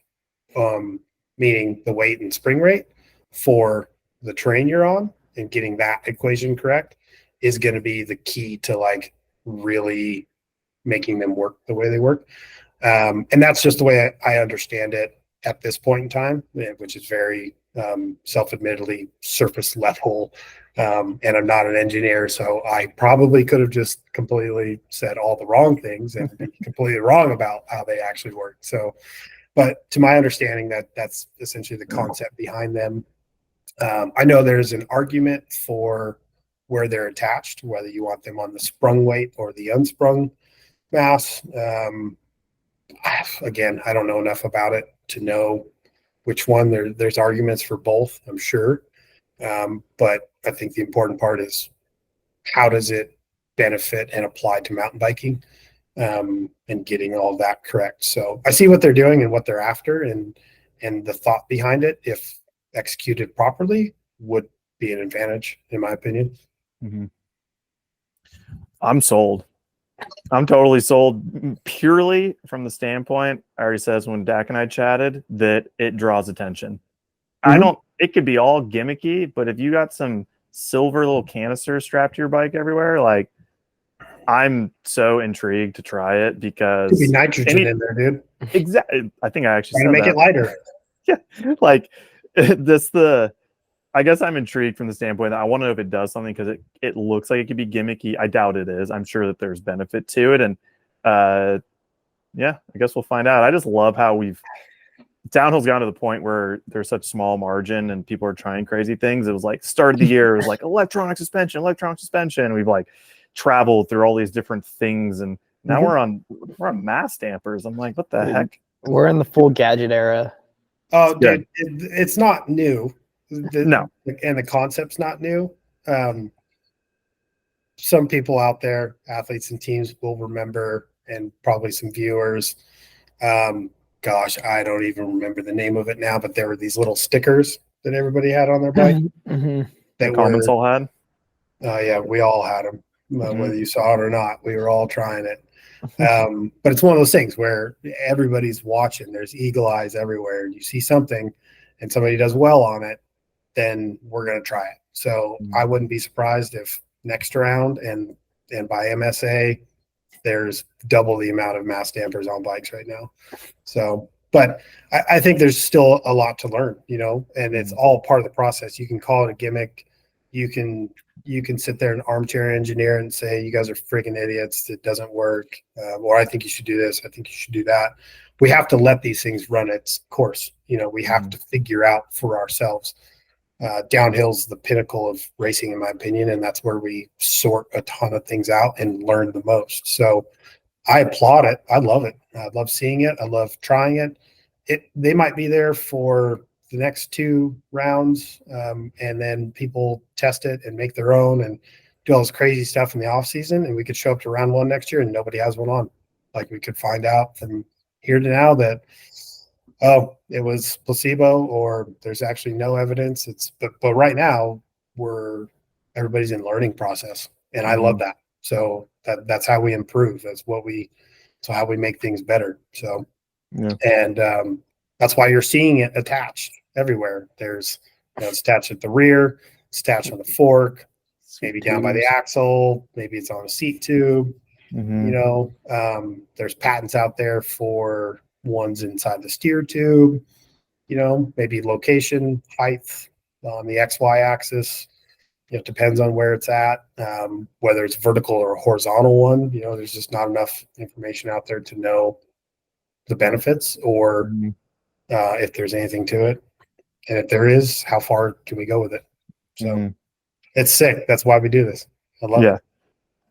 meaning the weight and spring rate for the terrain you're on, and getting that equation correct, is going to be the key to, like, really making them work the way they work. And that's just the way I understand it at this point in time, which is very self-admittedly surface level, and I'm not an engineer, so I probably could have just completely said all the wrong things and be completely wrong about how they actually work. So, but to my understanding, that's essentially the concept behind them. I know there's an argument for where they're attached, whether you want them on the sprung weight or the unsprung mass. Again, I don't know enough about it to know which one. There's arguments for both, I'm sure. But I think the important part is how does it benefit and apply to mountain biking, and getting all that correct. So I see what they're doing and what they're after, and the thought behind it, if executed properly, would be an advantage, in my opinion. Mm-hmm. I'm sold. I'm totally sold, purely from the standpoint, I already says when Dak and I chatted, that it draws attention. Mm-hmm. It could be all gimmicky, but if you got some silver little canisters strapped to your bike everywhere, like, I'm so intrigued to try it because Could be nitrogen in there, dude. Exactly. I think I actually Trying to said make that. it lighter. Yeah. Like, I guess I'm intrigued from the standpoint that I want to know if it does something, because it looks like it could be gimmicky. I doubt it is. I'm sure that there's benefit to it. And yeah, I guess we'll find out. I just love how downhill's gone to the point where there's such small margin and people are trying crazy things. It was like start of the year, it was like electronic suspension. We've like traveled through all these different things, and now we're on mass dampers. I'm like, what the heck? We're in the full gadget era. Oh, dude, it's not new. No. And the concept's not new. Some people out there, athletes and teams, will remember, and probably some viewers. Gosh, I don't even remember the name of it now, but there were these little stickers that everybody had on their bike. Mm-hmm. The comments all had? Yeah, we all had them, whether you saw it or not. We were all trying it. But it's one of those things where everybody's watching. There's eagle eyes everywhere. You see something and somebody does well on it, then we're going to try it. So I wouldn't be surprised if next round and by MSA, there's double the amount of mass dampers on bikes right now. So, but I think there's still a lot to learn, and it's all part of the process. You can call it a gimmick. You can sit there and armchair engineer and say, you guys are freaking idiots. It doesn't work. Or I think you should do this. I think you should do that. We have to let these things run its course. We have to figure out for ourselves. Downhill's the pinnacle of racing, in my opinion, and that's where we sort a ton of things out and learn the most. So I applaud it. I love it. I love seeing it. I love trying it. They might be there for the next 2 rounds, and then people test it and make their own and do all this crazy stuff in the off season, and we could show up to round 1 next year and nobody has one on. Like, we could find out from here to now that, oh, it was placebo, or there's actually no evidence. But right now everybody's in learning process, and I love that. So that's how we improve. That's how we make things better. So, yeah. And that's why you're seeing it attached everywhere. There's, it's attached at the rear, it's attached on the fork, maybe down by the axle, maybe it's on a seat tube. There's patents out there for ones inside the steer tube, maybe location, height on the XY axis. It depends on where it's at, whether it's vertical or a horizontal one. There's just not enough information out there to know the benefits or if there's anything to it. And if there is, how far can we go with it? So it's sick. That's why we do this. I love it.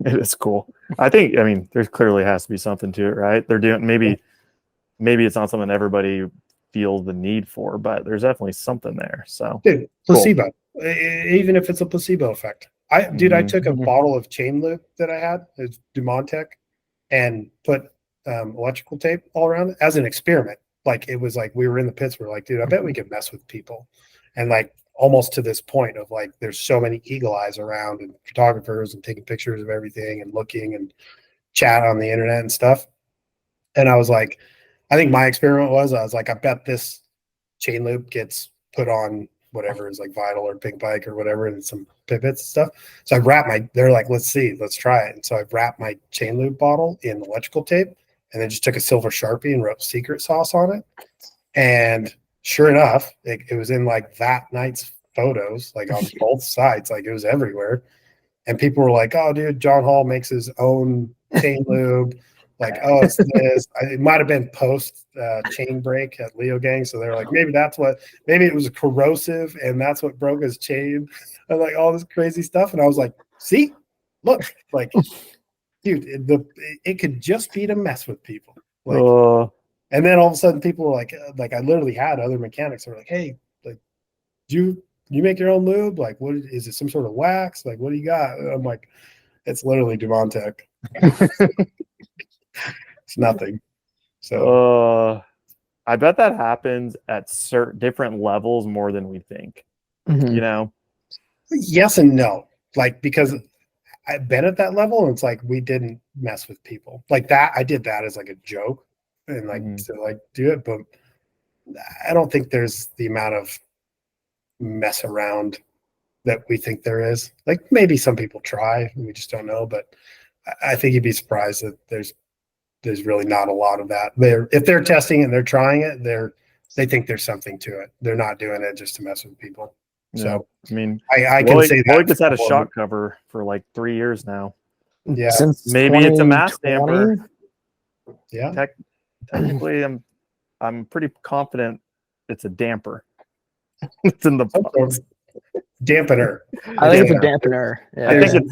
It is cool. I mean, there clearly has to be something to it, right? They're doing, maybe it's not something everybody feels the need for, but there's definitely something there. So, dude, placebo, even if it's a placebo effect. I took a bottle of chain lube that I had, it's Dumont-Tech, and put electrical tape all around it as an experiment. Like, it was like we were in the pits. We're like, dude, I bet we could mess with people. And like, almost to this point of like, there's so many eagle eyes around and photographers and taking pictures of everything and looking and chat on the internet and stuff. And I was like, I think my experiment was, I was like, I bet this chain loop gets put on whatever is like Vital or Big Bike or whatever, and some pivots and stuff. So I wrapped they're like, let's try it. And so I wrapped my chain lube bottle in electrical tape and then just took a silver Sharpie and wrote secret sauce on it. And sure enough, it was in like that night's photos, like on both sides, like it was everywhere. And people were like, "Oh, dude, John Hall makes his own chain lube." Like, "Oh, it's this." It might have been post chain break at Leo Gang, so they're like, "Maybe that's what. Maybe it was corrosive, and that's what broke his chain." And like all this crazy stuff, and I was like, "See, look, like, dude, it could just be to mess with people." Like, and then all of a sudden, people were like I literally had other mechanics that were like, "Hey, like, do you make your own lube? Like, what is it? Some sort of wax? Like, what do you got?" And I'm like, "It's literally Devantech. It's nothing." So I bet that happens at certain different levels more than we think. Mhm. You know? yes and no. Like, because I've been at that level, and it's like we didn't mess with people like that. I did that as like a joke and like to like do it, but I don't think there's the amount of mess around that we think there is. Like maybe some people try, and we just don't know. But I think you'd be surprised that there's really not a lot of that. If they're testing and they're trying it, they think there's something to it. They're not doing it just to mess with people. Yeah. So I mean, I can say that Loic has had a shock cover for like 3 years now. Yeah. Since Maybe it's a mass 2020? damper. Yeah. Technically, I'm pretty confident it's a damper. It's in the box. Dampener. I think it's a dampener. Yeah. I think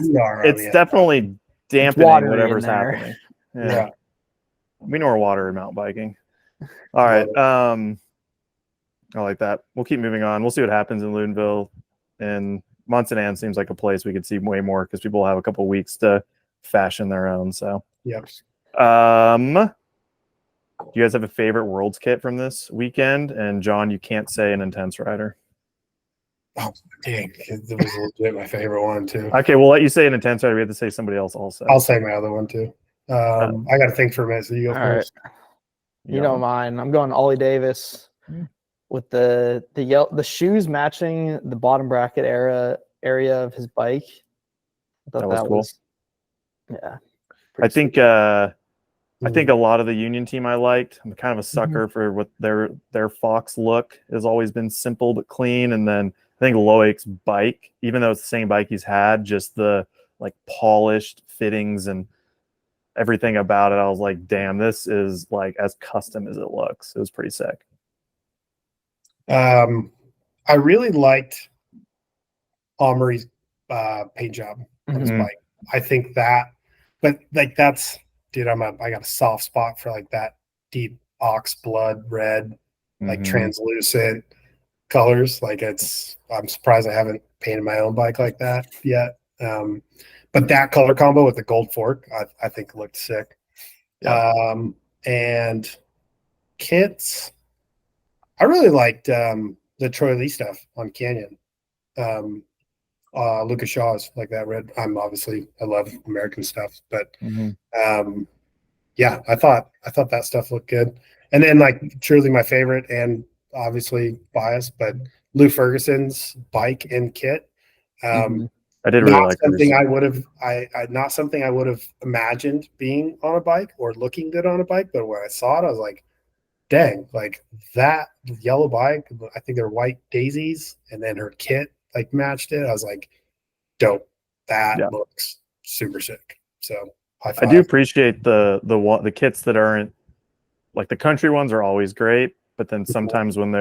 it's definitely dampening water in whatever's there. happening. Yeah. We know our water in mountain biking. All right. I like that. We'll keep moving on. We'll see what happens in Loudenvielle. And Montsanan seems like a place we could see way more because people have a couple of weeks to fashion their own. So, yep. Do you guys have a favorite Worlds kit from this weekend? And John, you can't say an Intense Rider. Oh, dang. It was legit my favorite one, too. Okay, we'll let you say an Intense Rider. We have to say somebody else also. I'll say my other one, too. I got to think for a minute, so you go All first. right. You know mine. I'm going Ollie Davis with the shoes matching the bottom bracket area of his bike. I thought that was cool. Yeah. I think a lot of the Union team I liked. I'm kind of a sucker for what their Fox look has always been simple but clean. And then I think Loic's bike, even though it's the same bike he's had, just the like polished fittings and everything about it, I was like, damn, this is like as custom as it looks. It was pretty sick. I really liked Omri's paint job on his bike. I think that, but like that's, dude, I got a soft spot for like that deep ox blood red, like translucent colors. Like I'm surprised I haven't painted my own bike like that yet. But that color combo with the gold fork, I think looked sick. Yeah. And kits, I really liked the Troy Lee stuff on Canyon. Lucas Shaw's like that red. I love American stuff, but yeah, I thought that stuff looked good. And then like truly my favorite, and obviously biased, but Lou Ferguson's bike and kit. I did really like something I would have not something I would have imagined being on a bike or looking good on a bike, but when I saw it, I was like, dang, like that yellow bike, I think they're white daisies, and then her kit like matched it. I was like, dope. That looks super sick. So I do appreciate the kits that aren't like the country ones are always great, but then sometimes when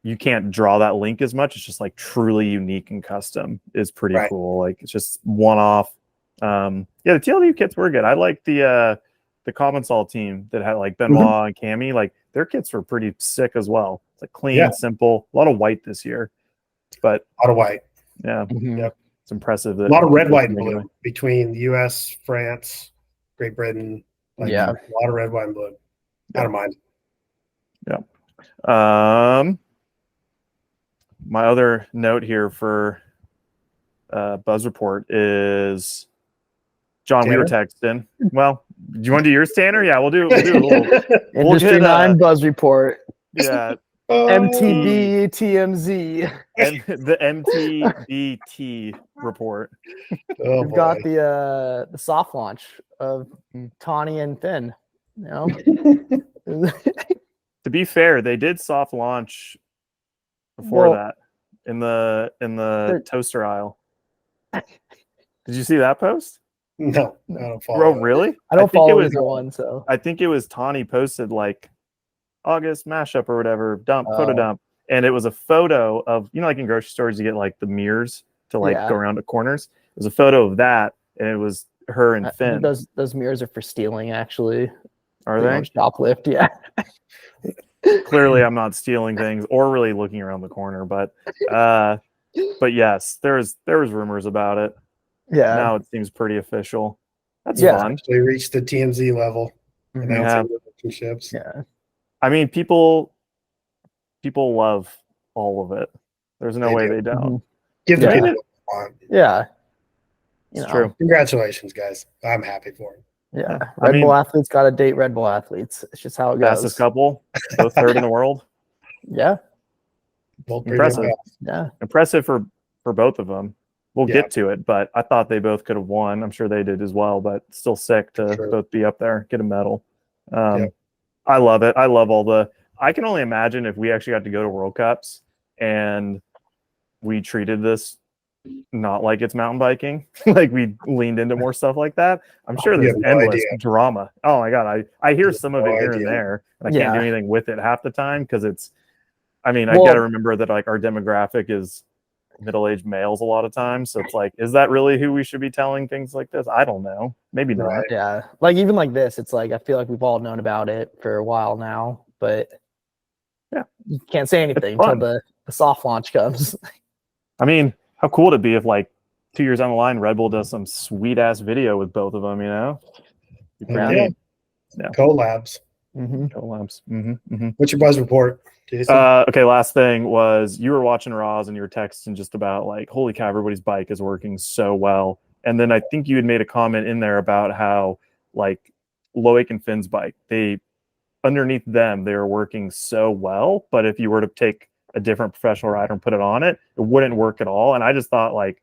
you can't draw that link as much. It's just like truly unique and custom is pretty cool. Like it's just one off. The TLU kits were good. I like the Commensal team that had like Benoit and Cammy. Like their kits were pretty sick as well. It's like clean, simple, a lot of white this year, but a lot of white. Yeah. Yep. It's impressive. A lot of red, white, and blue between the US, France, Great Britain. Like a lot of red, white, and blue. I don't mind. Yeah. My other note here for Buzz Report is John, Tanner? we were texting. Well, do you want to do yours, Tanner? Yeah, we'll do a little Industry 9 Buzz Report. Yeah. MTB TMZ. And the MTBT report. We've got the soft launch of Tawny and Finn. You know? To be fair, they did soft launch before Well, that in the they're- toaster aisle. Did you see that post? No, I don't follow. Bro, it. really? I don't think it follow was, either one, so I think it was Tawny posted like August mashup or whatever, photo Oh. dump. And it was a photo of, like in grocery stores, you get like the mirrors to like Yeah. go around the corners. It was a photo of that, and it was her and I Finn. think those mirrors are for stealing. Actually, Are They they? don't shoplift? Yeah. Clearly, I'm not stealing things or really looking around the corner, but yes, there was rumors about it. Yeah. Now it seems pretty official. That's Yeah. fun. They reached the TMZ level. Mhm. Announcing relationships. Yeah. I mean, people love all of it. There's no They way do. they don't. Mhm. Give the Yeah. people what they want. Yeah. It's true. Congratulations, guys. I'm happy for them. Yeah. I Red mean- Bull athletes got to date Red Bull athletes. It's just how it goes. Fastest couple, both third in the world. Yeah. Both pretty Impressive. good. Yeah. Impressive for both of them. We'll Yeah. get to it, but I thought they both could have won. I'm sure they did as well, but still sick to Sure. both be up there, get a medal. Yeah. I love it. I love I can only imagine if we actually got to go to World Cups and we treated this not like it's mountain biking, like we leaned into more stuff like that. I'm sure You there's have no endless idea. drama. Oh my God. I hear some of no it here idea. and there, and I can't do Yeah. anything with it half the time because it's, I mean, I Well- got to remember that like our demographic is middle-aged males a lot of times. So it's like, is that really who we should be telling things like this? I don't know. Maybe not. Right. Yeah. Like even like this, it's like I feel like we've all known about it for a while now, but Yeah. you can't say anything until fun. the soft launch comes. I mean, how cool would it be if like 2 years down the line, Red Bull does some sweet ass video with both of them, you know? Be pretty Yeah. neat. Yeah. Collabs. Mm-hmm. Collabs. Mm-hmm. What's your buzz report, Jason? Okay, last thing was you were watching Raws and you were texting just about like, holy cow, everybody's bike is working so well. And then I think you had made a comment in there about how like Loic and Finn's bike, underneath them, they were working so well. But if you were to take a different professional rider and put it on it, it wouldn't work at all. And I just thought like,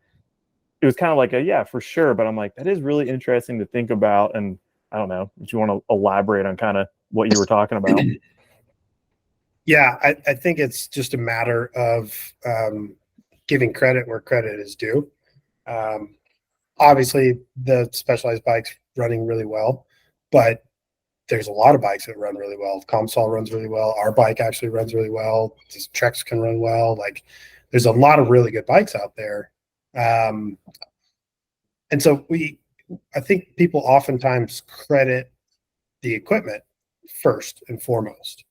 it was kind of like yeah, for sure. But I'm like, that is really interesting to think about. And I don't know if you want to elaborate on kind of what you were talking about. Yeah, I think it's just a matter of giving credit where credit is due. Obviously, the Specialized bike's running really well, but there's a lot of bikes that run really well. Comsol runs really well. Our bike actually runs really well. These Treks can run well. Like, there's a lot of really good bikes out there. And so I think people oftentimes credit the equipment first and foremost,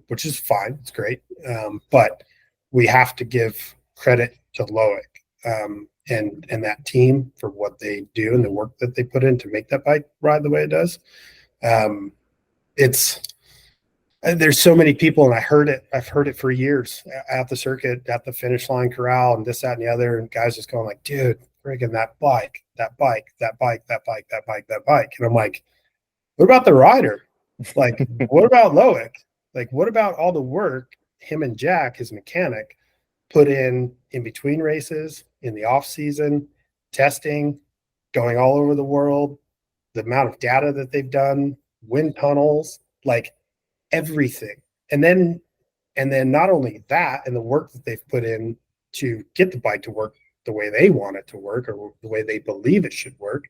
which is fine. It's great. But we have to give credit to Loic and that team for what they do and the work that they put in to make that bike ride the way it does. There's so many people, and I've heard it for years at the circuit, at the finish line corral, and this, that, and the other, and guys just going like, dude, friggin' that bike. And I'm like, what about the rider? Like, what about Loic? Like, what about all the work him and Jack, his mechanic, put in between races, in the off season, testing, going all over the world, the amount of data that they've done, wind tunnels, like everything. And then not only that, and the work that they've put in to get the bike to work the way they want it to work or the way they believe it should work.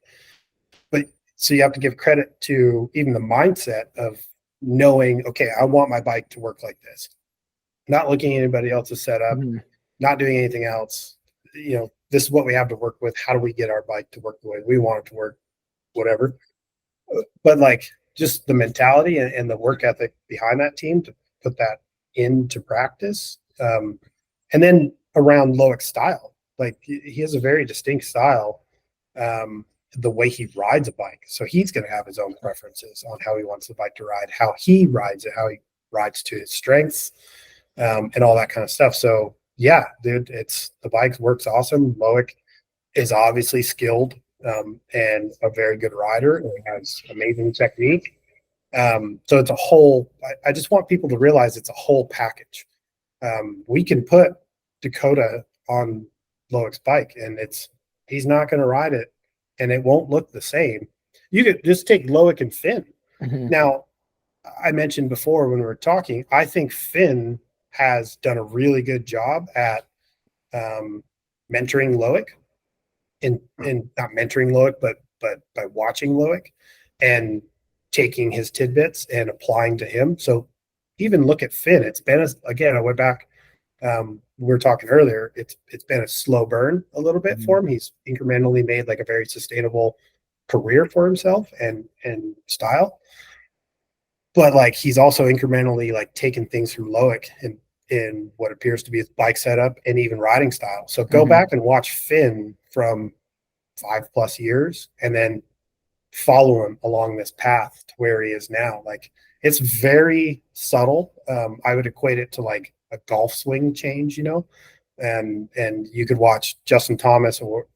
But so you have to give credit to even the mindset of knowing, okay, I want my bike to work like this. Not looking at anybody else's setup, not doing anything else. You know, this is what we have to work with. How do we get our bike to work the way we want it to work? Whatever. But like just the mentality and the work ethic behind that team to put that into practice. And then around Loic's style, like he has a very distinct style. The way he rides a bike. So he's going to have his own preferences on how he wants the bike to ride, how he rides it, how he rides to his strengths, and all that kind of stuff. So yeah, dude, the bike works awesome. Loic is obviously skilled and a very good rider and has amazing technique. So it's a whole, I just want people to realize it's a whole package. We can put Dakota on Loic's bike and he's not going to ride it and it won't look the same. You could just take Loic and Finn. Mhm. Now, I mentioned before when we were talking, I think Finn has done a really good job at mentoring Loic, in not mentoring Loic, but by watching Loic and taking his tidbits and applying to him. So even look at Finn. It's been again, I went back. We were talking earlier. It's been a slow burn a little bit for him. He's incrementally made like a very sustainable career for himself and style. But like he's also incrementally like taken things from Loic in what appears to be his bike setup and even riding style. So go back and watch Finn from 5+ years and then follow him along this path to where he is now. Like it's very subtle. I would equate it to like a golf swing change, and you could watch Justin Thomas or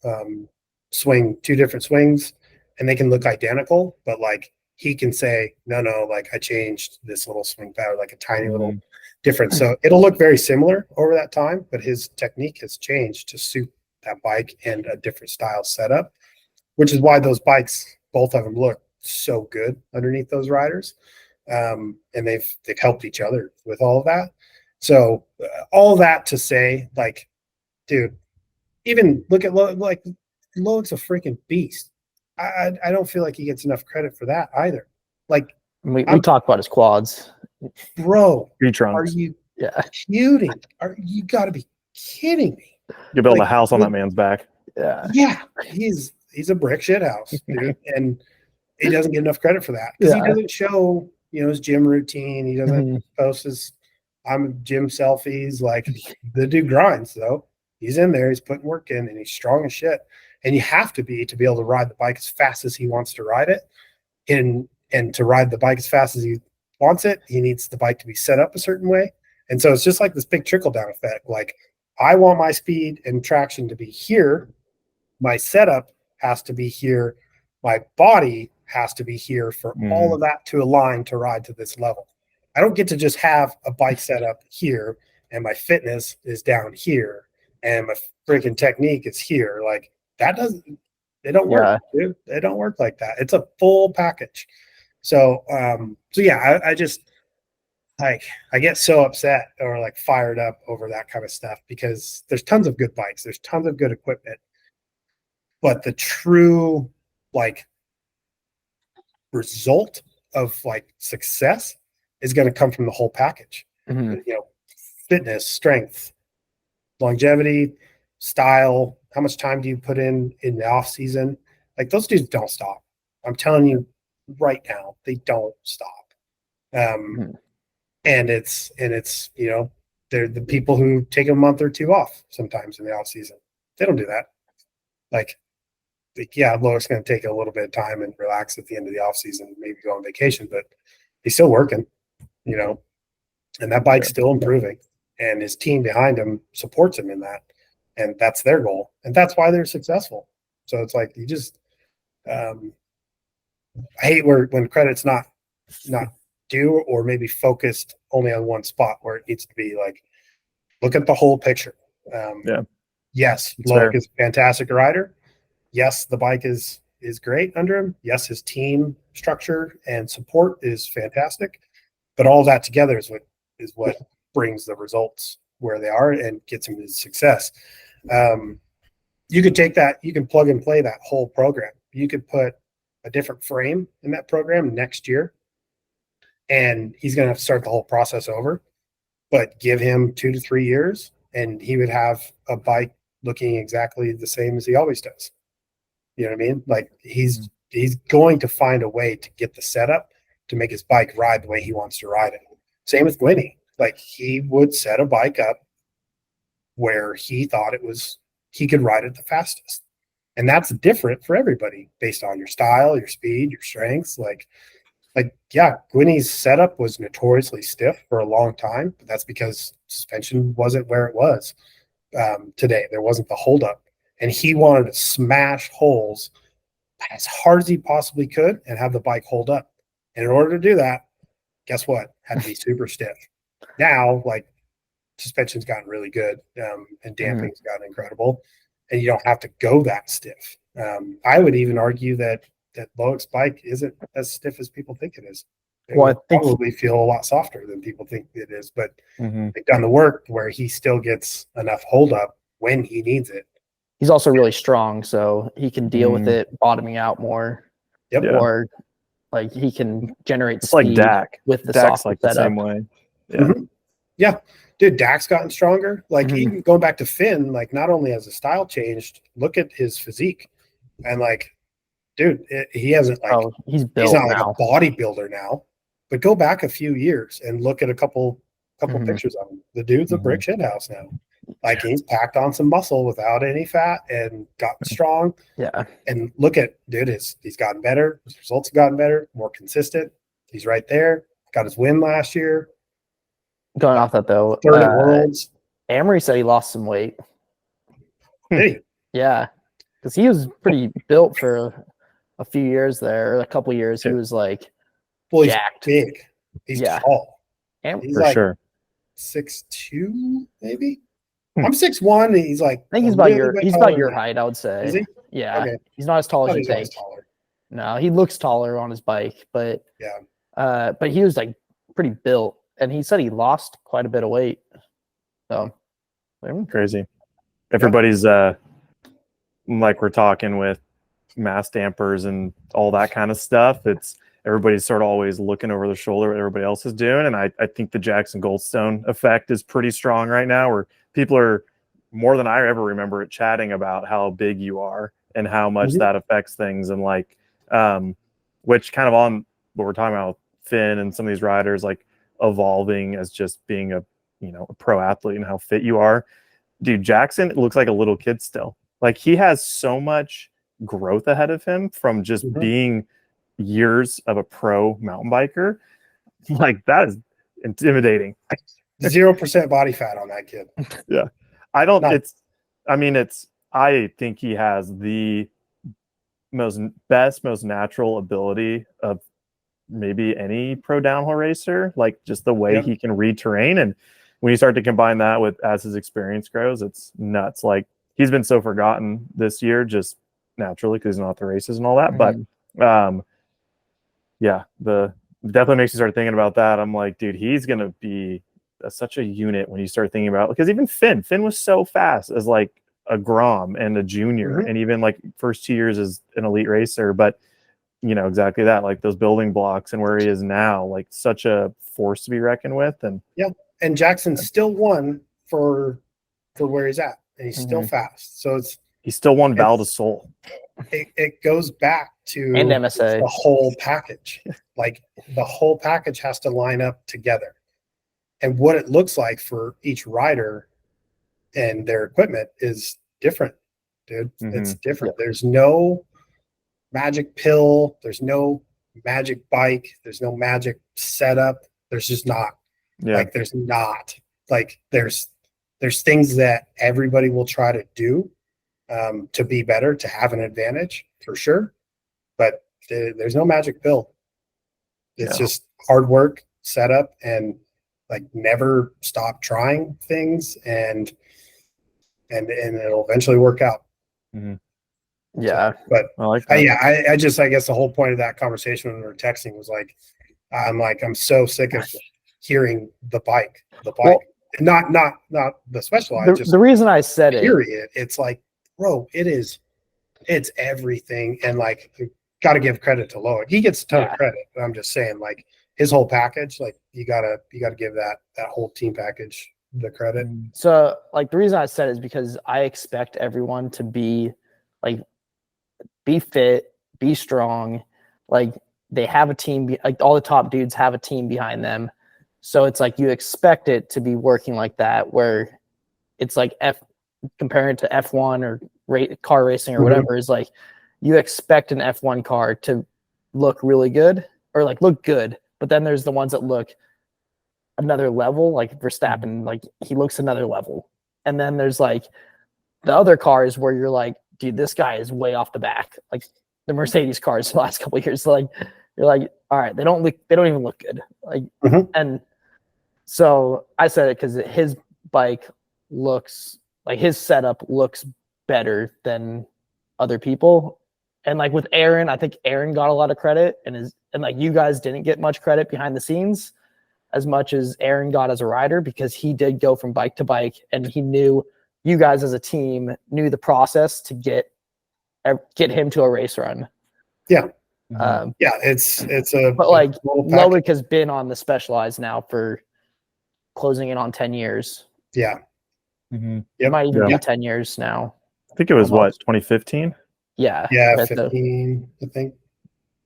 swing 2 different swings and they can look identical, but like he can say, no, like I changed this little swing pattern, like a tiny little difference. So it'll look very similar over that time, but his technique has changed to suit that bike and a different style setup, which is why those bikes, both of them, look so good underneath those riders. And they've helped each other with all of that. So all that to say, like, dude, even look at like Loic's a freaking beast. I don't feel like he gets enough credit for that either. Like we talk about his quads, bro. Are you kidding? You got to be kidding me? You build a house on that man's back. Yeah, he's a brick shit house, dude, and he doesn't get enough credit for that because he doesn't show his gym routine. He doesn't post his gym selfies. Like the dude grinds though. He's in there. He's putting work in, and he's strong as shit. And you have to be able to ride the bike as fast as he wants to ride it. And to ride the bike as fast as he wants it, he needs the bike to be set up a certain way. And so it's just like this big trickle down effect. Like I want my speed and traction to be here. My setup has to be here. My body has to be here for all of that to align to ride to this level. I don't get to just have a bike set up here and my fitness is down here and my freaking technique is here. Like they don't work, dude. They don't work like that. It's a full package. So, I just like, I get so upset or like fired up over that kind of stuff because there's tons of good bikes. There's tons of good equipment, but the true like result of like success is going to come from the whole package. Fitness, strength, longevity, style. How much time do you put in the off season? Like those dudes don't stop. I'm telling you right now, they don't stop. And it's they're the people who take a month or 2 off sometimes in the off season. They don't do that. Like Loic's going to take a little bit of time and relax at the end of the off season, maybe go on vacation, but he's still working, and that bike's still improving, and his team behind him supports him in that. And that's their goal. And that's why they're successful. So it's like, you just, I hate when credit's not due or maybe focused only on one spot where it needs to be. Like, look at the whole picture. Yes, Loic is a fantastic rider. Yes, the bike is great under him. Yes, his team structure and support is fantastic. But all that together is what brings the results where they are and gets him his success. You could take that, you can plug and play that whole program. You could put a different frame in that program next year, and he's going to have to start the whole process over, but give him 2 to 3 years and he would have a bike looking exactly the same as he always does. You know what I mean? Like he's going to find a way to get the setup to make his bike ride the way he wants to ride it. Same with Gwinny. Like he would set a bike up where he thought he could ride it the fastest. And that's different for everybody based on your style, your speed, your strengths. Like, Gwinny's setup was notoriously stiff for a long time, but that's because suspension wasn't where it was today. There wasn't the holdup. And he wanted to smash holes as hard as he possibly could and have the bike hold up. And in order to do that, guess what? Had to be super stiff. Now, like, suspension's gotten really good and damping's gotten incredible, and you don't have to go that stiff. I would even argue that Loic's bike isn't as stiff as people think it is. it Well, I would think probably feel a lot softer than people think it is. But Mhm. they've done the work where he still gets enough hold up when he needs it. he's also really strong, so he can deal with Mm. it bottoming out more, Yep. Yeah. or like he can generate It's like speed Dak. with the Dak's softer like the setup. same way. Yeah. Mhm. Yeah. Dude, Dak's gotten stronger. Like Mhm. even going back to Finn, like not only has the style changed, look at his physique. And like, dude, he hasn't like Oh, he's he's built not like now. a bodybuilder now. But go back a few years and look at a couple Mhm. pictures of him. The dude's a Mhm. brick shit house now. Like he's packed on some muscle without any fat and gotten strong. Yeah. And look at dude, he's gotten better. His results have gotten better, more consistent. He's right there. Got his win last year. Going off that though, Third at Worlds. Amory said he lost some weight. Did he? Yeah, because he was pretty built for a few years there, or a couple years. He Yeah. was like Well, he's jacked. big. He's Yeah. tall. Am- He's For like sure. 6'2", maybe. Hmm. I'm 6'1", and he's like I think he's a about little your bit he's taller about your than me. height, I would say. Is he? Yeah, Okay. he's not as tall I as thought you he's always think. taller. No, he looks taller on his bike, but Yeah. but he was like pretty built, and he said he lost quite a bit of weight. So, Crazy. Everybody's like we're talking with mass dampers and all that kind of stuff. It's everybody's sort of always looking over their shoulder what everybody else is doing. And I think the Jackson Goldstone effect is pretty strong right now, where people are more than I ever remember it chatting about how big you are and how much Mhm. that affects things. And like, which kind of on what we're talking about with Finn and some of these riders, like evolving as just being a pro athlete and how fit you are. Dude, Jackson looks like a little kid still. Like he has so much growth ahead of him from just Mhm. being years of a pro mountain biker. Like that is intimidating. 0% body fat on that kid. Yeah. I don't, None. I think he has the most natural ability of maybe any pro downhill racer, like just the way Yep. he can read terrain. And when you start to combine that with as his experience grows, it's nuts. Like he's been so forgotten this year just naturally because he's not the races and all that. Mhm. But yeah, the definitely makes you start thinking about that. I'm like, dude, he's gonna be such a unit when you start thinking about, because even Finn was so fast as like a Grom and a junior, Mhm. and even like first 2 years as an elite racer. But exactly that, like those building blocks and where he is now, like such a force to be reckoned with. And And Jackson still won for where he's at, and he's still Mhm. fast. So he still won Val de It's- Sol. it goes back to And MSA. the whole package. Like the whole package has to line up together, and what it looks like for each rider and their equipment is different, dude. It's different. There's no magic pill. There's no magic bike. There's no magic setup. There's just not. Yeah. Like there's not. Like there's things that everybody will try to do to be better, to have an advantage for sure. But there's no magic pill. It's just hard work, setup, and like never stop trying things, and it'll eventually work out. Yeah. But I like that. I guess the whole point of that conversation when we were texting was like, I'm so sick of hearing the bike, Well, not the Specialized. Just the reason I said it, period. It's like, bro, it's everything, and like, got to give credit to Loic. He gets a ton of credit, but I'm just saying, like his whole package, like you gotta give that whole team package the credit. so like the reason I said it is because I expect everyone to be fit, be strong, like they have a team, like all the top dudes have a team behind them. So it's like you expect it to be working like that, where it's like comparing to F1 or car racing or whatever, is like you expect an F1 car to look really good or like look good, but then there's the ones that look another level, like Verstappen, like he looks another level. And then there's like the other cars where you're like, dude, this guy is way off the back. Like the Mercedes cars the last couple of years, like you're like, all right, they don't even look good. Like, and so I said it because his bike looks like his setup looks better than other people. And like with Aaron, I think Aaron got a lot of credit, and like you guys didn't get much credit behind the scenes as much as Aaron got as a rider, because he did go from bike to bike, and he knew you guys as a team knew the process to get him to a race run. Yeah. Mm-hmm. It's a but like Loic Loic has been on the Specialized now for closing in on 10 years. Yeah. Mm-hmm. It might even be 10 years now. I think it was Almost. 2015? Yeah. 15, I think.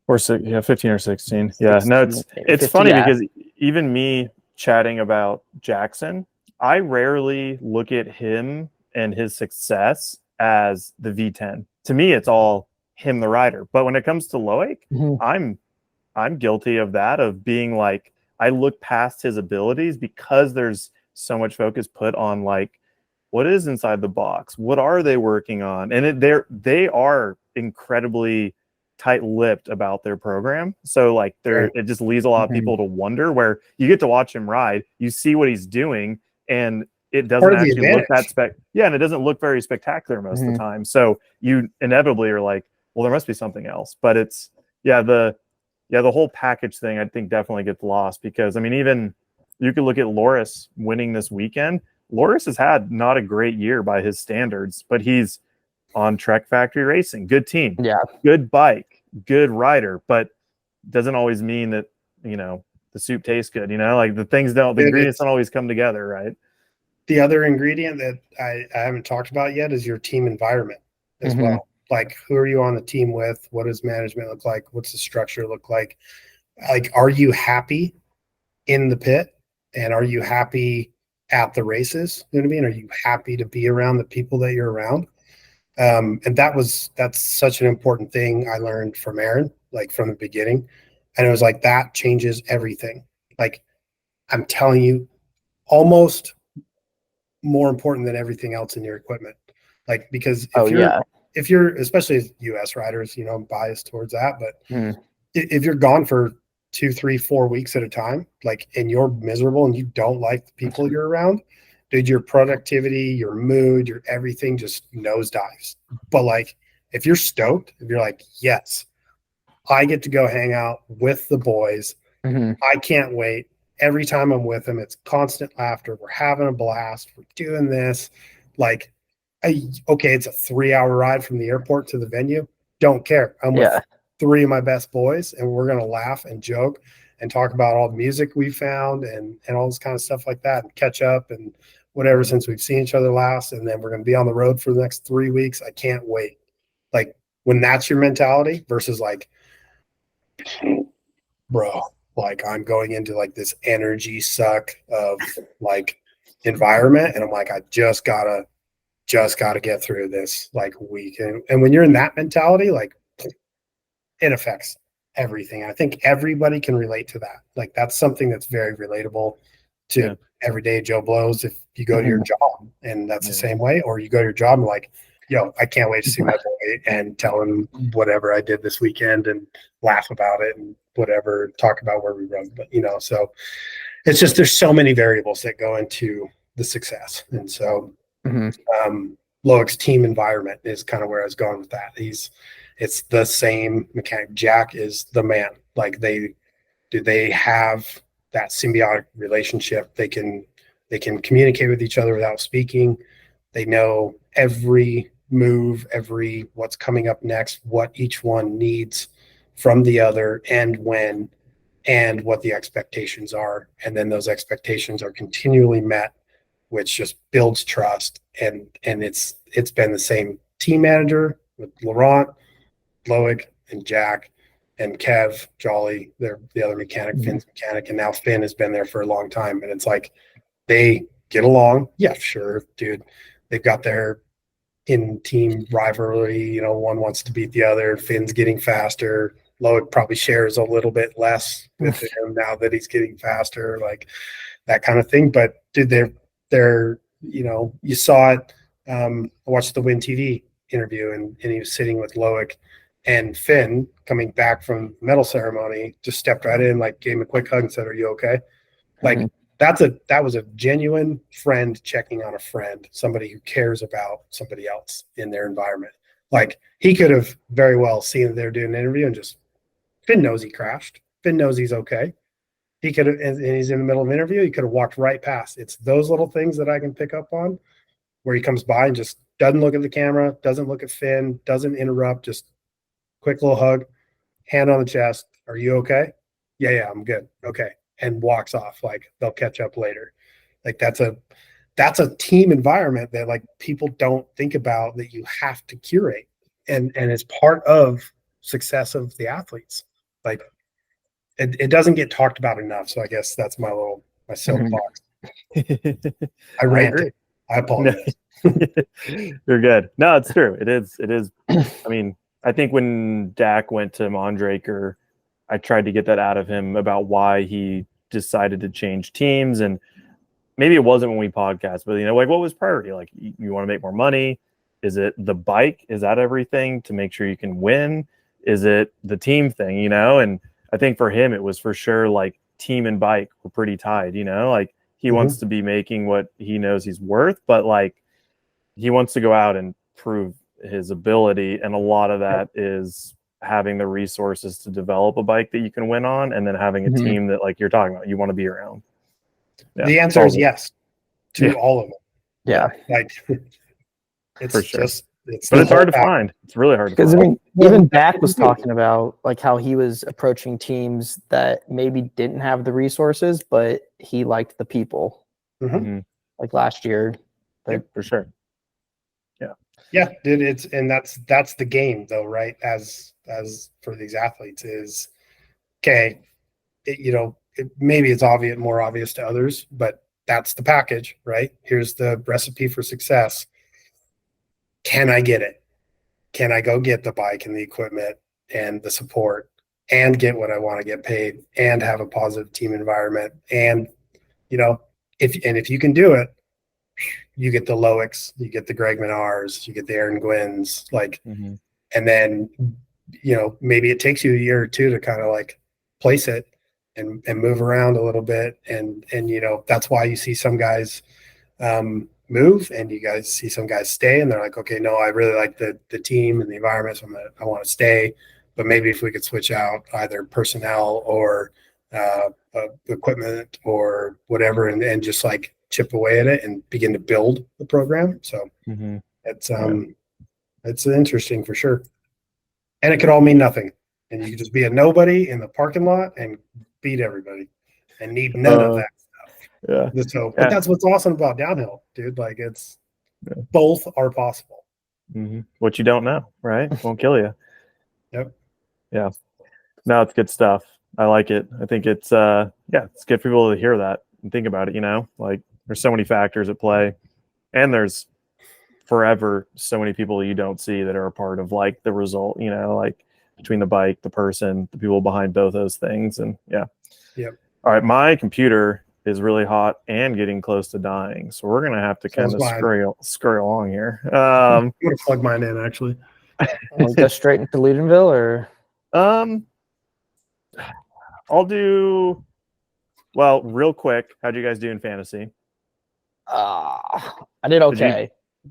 Or 15 or 16. Yeah. No, it's 50, funny yeah. because even me chatting about Jackson, I rarely look at him and his success as the V10. To me, it's all him, the rider. But when it comes to Loic, I'm guilty of that, of being like, I look past his abilities because there's so much focus put on like, what is inside the box? What are they working on? And they are incredibly tight-lipped about their program. So like it just leaves a lot of people to wonder, where you get to watch him ride, you see what he's doing, and it doesn't actually look that and it doesn't look very spectacular most of the time. So you inevitably are like, well, there must be something else. But it's the whole package thing, I think, definitely gets lost, because I mean, even you could look at Loris winning this weekend. Loris has had not a great year by his standards, but he's on Trek Factory Racing, good team, good bike, good rider, but doesn't always mean that, the soup tastes good, like the ingredients don't always come together, right? The other ingredient that I haven't talked about yet is your team environment as well. Like, who are you on the team with? What does management look like? What's the structure look like? Like, are you happy in the pit? And are you happy at the races? You know what I mean? Are you happy to be around the people that you're around? And that's such an important thing I learned from Aaron, like from the beginning. And it was like, that changes everything. Like, I'm telling you, almost more important than everything else in your equipment. Like, because if you're, especially as US riders, I'm biased towards that, but if you're gone for 2, 3, 4 weeks at a time, like, and you're miserable and you don't like the people you're around, dude, your productivity, your mood, your everything just nosedives. But like, if you're stoked, if you're like, yes, I get to go hang out with the boys, I can't wait. Every time I'm with them, it's constant laughter. We're having a blast. We're doing this. Like, okay, it's a 3-hour ride from the airport to the venue. Don't care. I'm with 3 of my best boys, and we're going to laugh and joke and talk about all the music we found and all this kind of stuff like that, and catch up and whatever, since we've seen each other last. And then we're going to be on the road for the next 3 weeks. I can't wait. Like, when that's your mentality versus like, bro, like, I'm going into like this energy suck of like environment, and I'm like, I just gotta get through this like week. And when you're in that mentality, like, it affects everything. I think everybody can relate to that. Like, that's something that's very relatable to everyday Joe Blows. If you go to your job and that's the same way, or you go to your job and like, yo, I can't wait to see my boy and tell him whatever I did this weekend and laugh about it and whatever, talk about where we run. But, so it's just, there's so many variables that go into the success. And so Loic's team environment is kind of where I was going with that. It's the same mechanic. Jack is the man. Like, they have that symbiotic relationship. They can communicate with each other without speaking. They know every move, every what's coming up next, what each one needs from the other, and when, and what the expectations are. And then those expectations are continually met, which just builds trust. And it's been the same team manager with Laurent, Loic, and Jack, and Kev, Jolly, they're the other mechanic, Finn's mechanic, and now Finn has been there for a long time. And it's like, they get along. Yeah, sure, dude. They've got their in-team rivalry. One wants to beat the other. Finn's getting faster. Loic probably shares a little bit less with him now that he's getting faster, like that kind of thing. But dude, they're you saw it. I watched the Win TV interview, and he was sitting with Loic, and Finn, coming back from medal ceremony, just stepped right in, like, gave him a quick hug and said, "Are you okay?" Like, that was a genuine friend checking on a friend, somebody who cares about somebody else in their environment. Like he could have very well seen that they're doing an interview and just Finn knows he crashed. Finn knows he's okay. He could have, and he's in the middle of an interview. He could have walked right past. It's those little things that I can pick up on where he comes by and just doesn't look at the camera, doesn't look at Finn, doesn't interrupt, just quick little hug, hand on the chest. Are you okay? Yeah, I'm good. Okay. And walks off like they'll catch up later. Like that's a team environment that like people don't think about that you have to curate. And it's part of success of the athletes. Like it doesn't get talked about enough. So I guess that's my soapbox. I ranted. I apologize. You're good. No, it's true. It is. I mean, I think when Dak went to Mondraker, I tried to get that out of him about why he decided to change teams. And maybe it wasn't when we podcast, but like what was priority? Like you want to make more money? Is it the bike? Is that everything to make sure you can win? Is it the team thing, And I think for him, it was for sure like team and bike were pretty tied, like he wants to be making what he knows he's worth, but like he wants to go out and prove his ability. And a lot of that is having the resources to develop a bike that you can win on, and then having a team that like you're talking about, you want to be around. Yeah. The answer is yes to all of them. Yeah. Like it's for sure. But it's hard to find. It's really hard to find. Because I mean, even Dak was talking about like how he was approaching teams that maybe didn't have the resources, but he liked the people. Like last year. For sure. Yeah, dude, that's the game though, right? As for these athletes is okay, maybe it's more obvious to others, but that's the package, right? Here's the recipe for success. Can I get it? Can I go get the bike and the equipment and the support and get what I want to get paid and have a positive team environment? And, if you can do it, you get the Loics, you get the Greg Menards, you get the Aaron Gwynns, like, and then, maybe it takes you a year or two to kind of like place it and move around a little bit. And that's why you see some guys move and you guys see some guys stay and they're like, okay, no, I really like the team and the environment. So I want to stay, but maybe if we could switch out either personnel or equipment or whatever, and just like chip away at it and begin to build the program. So it's interesting for sure. And it could all mean nothing. And you could just be a nobody in the parking lot and beat everybody and need none of that stuff. Yeah. So, but that's what's awesome about downhill, dude. Like it's both are possible. What you don't know, right? Won't kill you. Yep. Yeah. No, it's good stuff. I like it. I think it's it's good for people to hear that and think about it, like there's so many factors at play, and there's forever so many people you don't see that are a part of like the result, like between the bike, the person, the people behind both those things. And all right, my computer is really hot and getting close to dying, so we're gonna have to kind of scurry along here. I'm gonna plug mine in actually. We'll go straight into Loudenvielle, or I'll do real quick. How'd you guys do in fantasy? I did okay.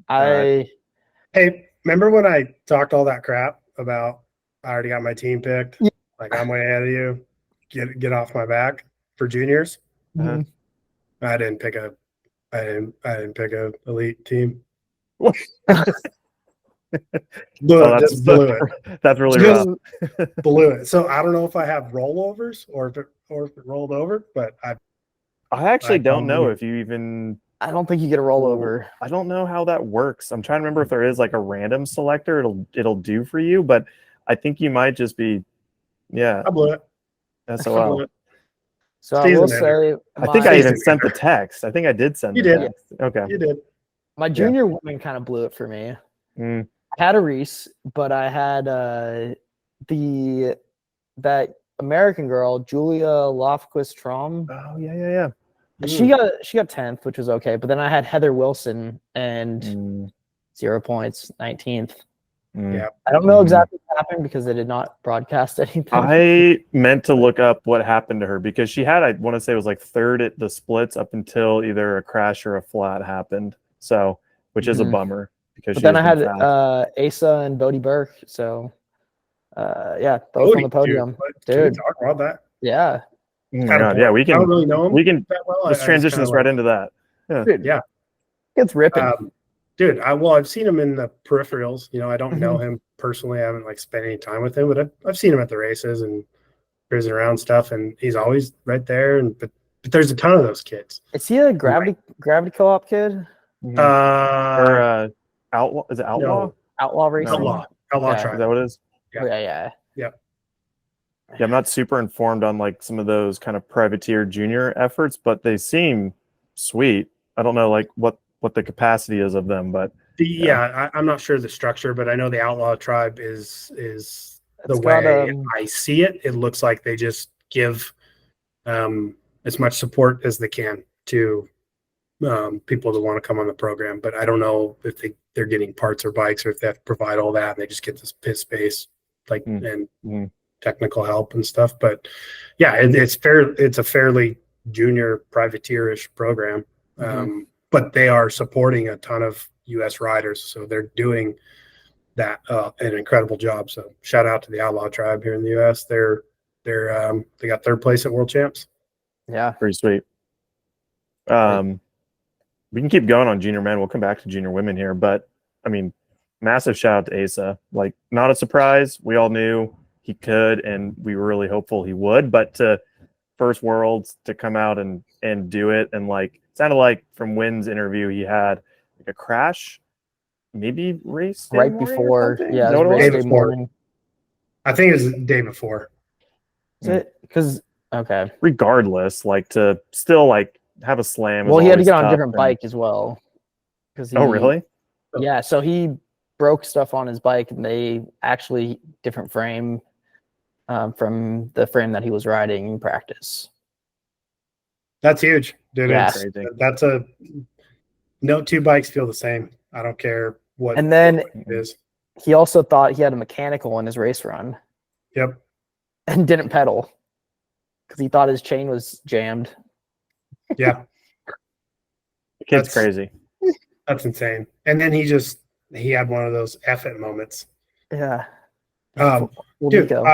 Hey, remember when I talked all that crap about I already got my team picked? Yeah. Like I'm way ahead of you. Get off my back for juniors. I didn't pick a elite team. Blew it. That's really rough. Blew it. So I don't know if I have rollovers or if it rolled over, but I actually don't know if you even. I don't think you get a rollover. I don't know how that works. I'm trying to remember if there is like a random selector it'll do for you, but I think you might just be. Yeah. I blew it. SOL. So I will say, I think I even sent the text. I think I did send the text. Okay. You did. My junior woman kind of blew it for me. I had a Reese, but I had that American girl, Julia Lofquist-Trom. Oh yeah. She got 10th, which was okay. But then I had Heather Wilson and 0 points, 19th. Yeah. I don't know exactly what happened because they did not broadcast anything. I meant to look up what happened to her because she had, I want to say it was like third at the splits up until either a crash or a flat happened. So, which is a bummer. because But she then I has had been fast. Asa and Bodie Burke. So yeah, both on the podium. Can we Dude. talk about that? Yeah. Oh my God, yeah, we I don't can really know him we can that well. let's I transition kinda us right into that. Dude, Yeah. it's ripping. Dude, I've seen him in the peripherals. You know, I don't know Mhm. him personally. I haven't like spent any time with him, but I've seen him at the races and cruising around stuff, and he's always right there. And but there's a ton of those kids. Is he a gravity co-op kid? Mhm. Uh, Or outlaw, is it outlaw? no, Outlaw racing? outlaw Yeah. Is tribe. that what it is? Yeah. Yeah. Yeah, I'm not super informed on like some of those kind of privateer junior efforts, but they seem sweet. I don't know like what the capacity is of them, but I'm not sure the structure, but I know the outlaw tribe is the It's got, way I see it. It looks like they just give as much support as they can to people that want to come on the program. But I don't know if they're getting parts or bikes, or if they have to provide all that and they just get this pit space and technical help and stuff. But yeah, it's a fairly junior privateerish program. But they are supporting a ton of U.S. riders, so they're doing that an incredible job. So shout out to the Outlaw Tribe here in the U.S. They got third place at World Champs. Yeah. pretty sweet. We can keep going on junior men. We'll come back to junior women here, but I mean, massive shout out to Asa. Like, not a surprise. We all knew he could, and we were really hopeful he would. But to first worlds to come out and do it, and like it sounded like from Wynn's interview, he had like a crash, maybe race day Right morning or before. something? Yeah, Is that what it race was? day morning. I think it was the day before. Is it? Because, okay. Regardless, like to still like have a slam. Well, is he had to always get on a tough, different and- bike as well. Oh, really? Yeah, so he broke stuff on his bike, and they actually different frame from the frame that he was riding in practice. That's huge, dude. Yeah. That's no two bikes feel the same. I don't care what. And then what it is. he also thought he had a mechanical in his race run Yep. and didn't pedal because he thought his chain was jammed. Yeah. The kid's crazy. That's insane. And then he had one of those F it moments. Yeah. Dude, Nico.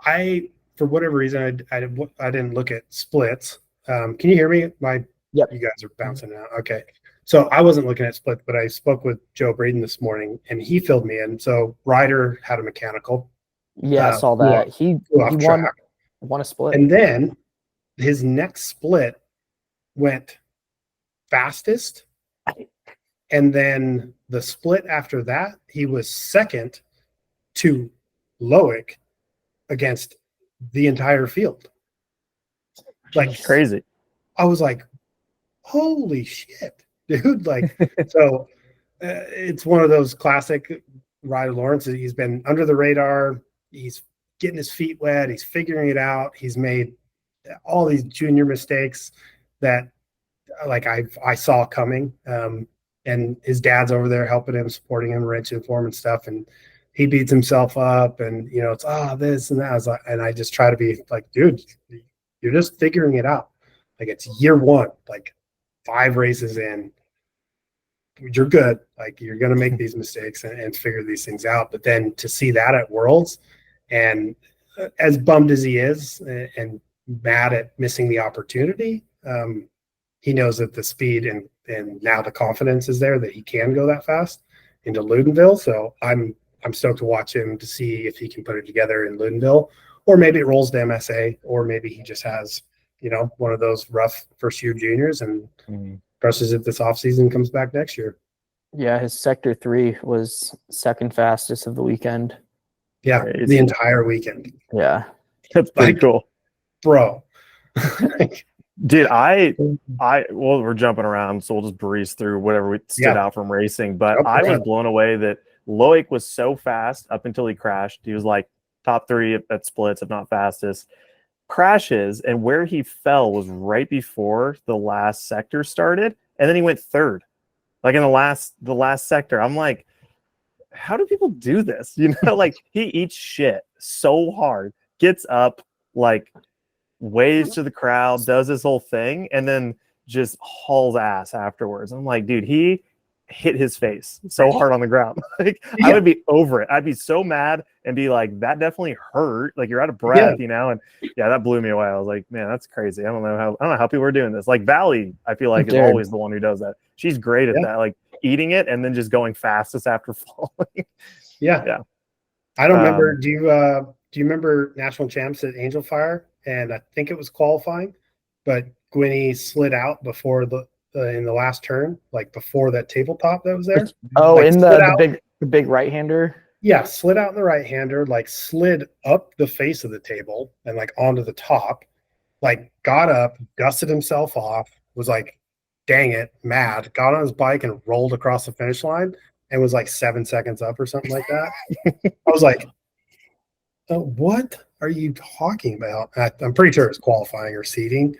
I for whatever reason I didn't look at splits. Can you hear me? Yep. You guys are bouncing out. Okay. So I wasn't looking at splits, but I spoke with Joe Braden this morning, and he filled me in. So Ryder had a mechanical. Yeah, I saw that. He won a split. And then his next split went fastest. And then the split after that, he was second to Loic against the entire field. Like, Crazy. I was like, holy shit, dude. Like, so it's one of those classic Ryder Lawrence. He's been under the radar. He's getting his feet wet. He's figuring it out. He's made all these junior mistakes that like I saw coming. And his dad's over there helping him, supporting him, wrenching for him and stuff. And he beats himself up, and it's this and that. I was like, and I just try to be like, dude, you're just figuring it out. Like, it's year one, like 5 races in, you're good. Like, you're gonna make these mistakes and figure these things out. But then to see that at Worlds, and as bummed as he is and mad at missing the opportunity, he knows that the speed and now the confidence is there that he can go that fast into Loudenvielle. So I'm stoked to watch him to see if he can put it together in Loudenvielle, or maybe it rolls to MSA, or maybe he just has, one of those rough first year juniors and presses it this offseason, comes back next year. Yeah, his sector 3 was second fastest of the weekend. Yeah, the entire weekend. Yeah. That's pretty cool. Bro. Dude, well, we're jumping around, so we'll just breeze through whatever stood out from racing. But I was blown away that Loic was so fast up until he crashed. He was like top 3 at splits, if not fastest. Crashes, and where he fell was right before the last sector started, and then he went third, like in the last sector. I'm like, how do people do this? Like, he eats shit so hard, gets up, like waves to the crowd, does this whole thing, and then just hauls ass afterwards. I'm like, dude, he hit his face so hard on the ground. Like I would be over it. I'd be so mad and be like, that definitely hurt. Like you're out of breath, you know? And yeah, that blew me away. I was like, man, that's crazy. I don't know how people are doing this. Like Valley, I feel like is always the one who does that. She's great at that, like eating it and then just going fastest after falling. Yeah. I don't remember. Do you remember national champs at Angel Fire? And I think it was qualifying, but Gwynny slid out before in the last turn, like before that tabletop that was there. Oh, like in the big right hander. Yeah, slid out in the right hander, like slid up the face of the table and like onto the top, like got up, dusted himself off, was like, dang it, mad, got on his bike and rolled across the finish line and was like 7 seconds up or something like that. I was like, what are you talking about? I'm pretty sure it was qualifying or seeding,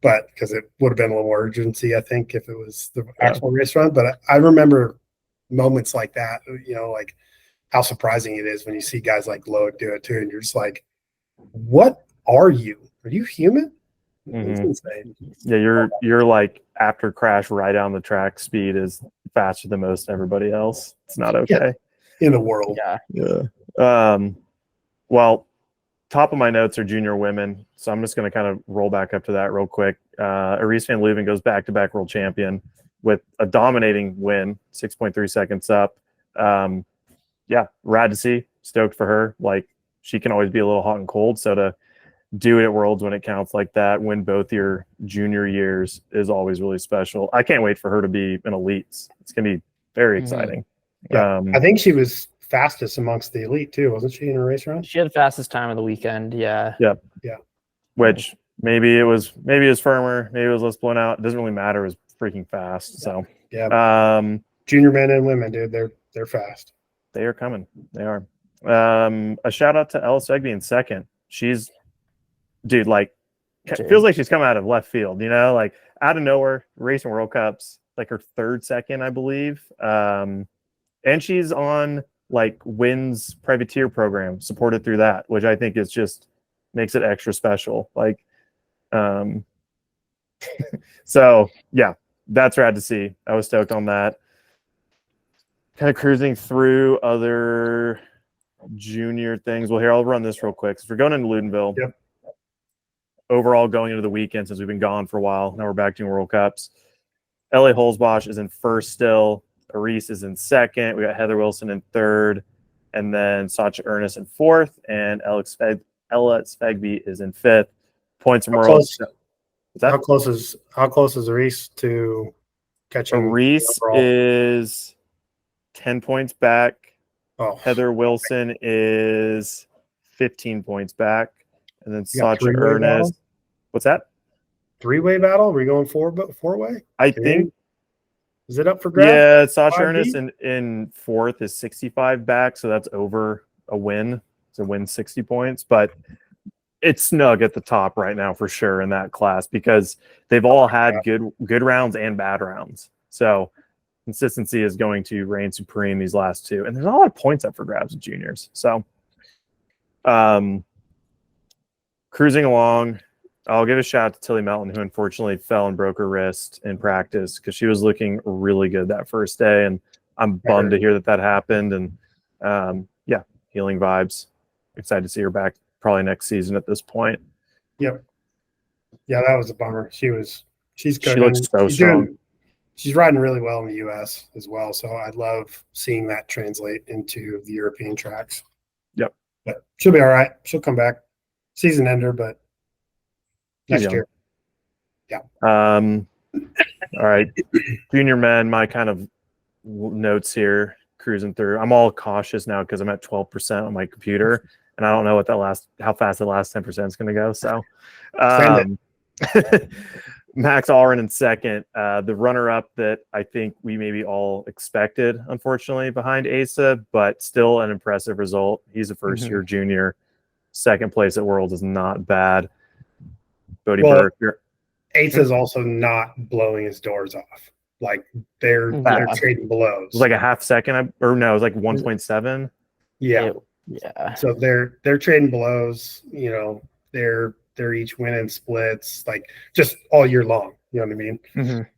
but because it would have been a little urgency, I think, if it was the actual race run. But I remember moments like that, you know, like how surprising it is when you see guys like Loic do it too, and you're just like, what are you? Are you human? It's insane. Yeah, you're like after crash right down the track speed is faster than most everybody else. It's not okay. In the world. Yeah. Well, top of my notes are junior women, so I'm just going to kind of roll back up to that real quick. Arise van Leuven goes back-to-back world champion with a dominating win, 6.3 seconds up. Yeah, rad to see. Stoked for her. Like, she can always be a little hot and cold, so to do it at Worlds when it counts like that, win both your junior years is always really special. I can't wait for her to be an elites. It's going to be very exciting. Yeah. I think she was fastest amongst the elite too, wasn't she, in a race run? She had the fastest time of the weekend. Yeah. Which maybe it was firmer, maybe it was less blown out. It doesn't really matter. It was freaking fast. So junior men and women, dude, they're fast. They are coming. They are. A shout out to Ellis Egby in second. She's feels like she's coming out of left field, you know, like out of nowhere, racing World Cups, like her third second, I believe. And she's on like WIN's privateer program, supported through that, which I think is just makes it extra special. Like, so yeah, that's rad to see. I was stoked on that. Kind of cruising through other junior things. Well, here, I'll run this real quick. So if we're going into Loudenvielle, overall going into the weekend, since we've been gone for a while, now we're back doing World Cups. LA Holzbosch is in first still. Arise is in second. We got Heather Wilson in third, and then Sacha Ernest in fourth, and Ella Svegby is in fifth. Points from Worlds. How close is Arise to catching? Arise is 10 points back. Heather Wilson is 15 points back, and then Sacha Ernest. Battle? What's that? Three-way battle? Are we going four-way? I think. Is it up for grabs? Yeah, Sacha Ernest in fourth is 65 back, so that's over a win. It's a win 60 points, but it's snug at the top right now for sure in that class because they've all had good rounds and bad rounds. So consistency is going to reign supreme these last two, and there's a lot of points up for grabs with juniors. So, cruising along. I'll give a shout out to Tilly Melton, who unfortunately fell and broke her wrist in practice because she was looking really good that first day. And I'm bummed to hear that happened. And healing vibes. Excited to see her back probably next season at this point. Yep. Yeah, that was a bummer. She's good. She looks so strong. She's riding really well in the US as well. So I love seeing that translate into the European tracks. Yep. But she'll be all right. She'll come back. Season ender, but next year. Yeah. All right. Junior men, my kind of notes here, cruising through. I'm all cautious now because I'm at 12% on my computer, and I don't know how fast the last 10% is going to go. So, Max Allren in second. The runner-up that I think we maybe all expected, unfortunately, behind Asa, but still an impressive result. He's a first-year junior. Second place at Worlds is not bad. Bodie Burke. Asa is also not blowing his doors off. Like they're trading blows. It was like a half second, it was like 1.7. Yeah. Yeah. So they're trading blows. You know, they're each winning splits like just all year long. You know what I mean?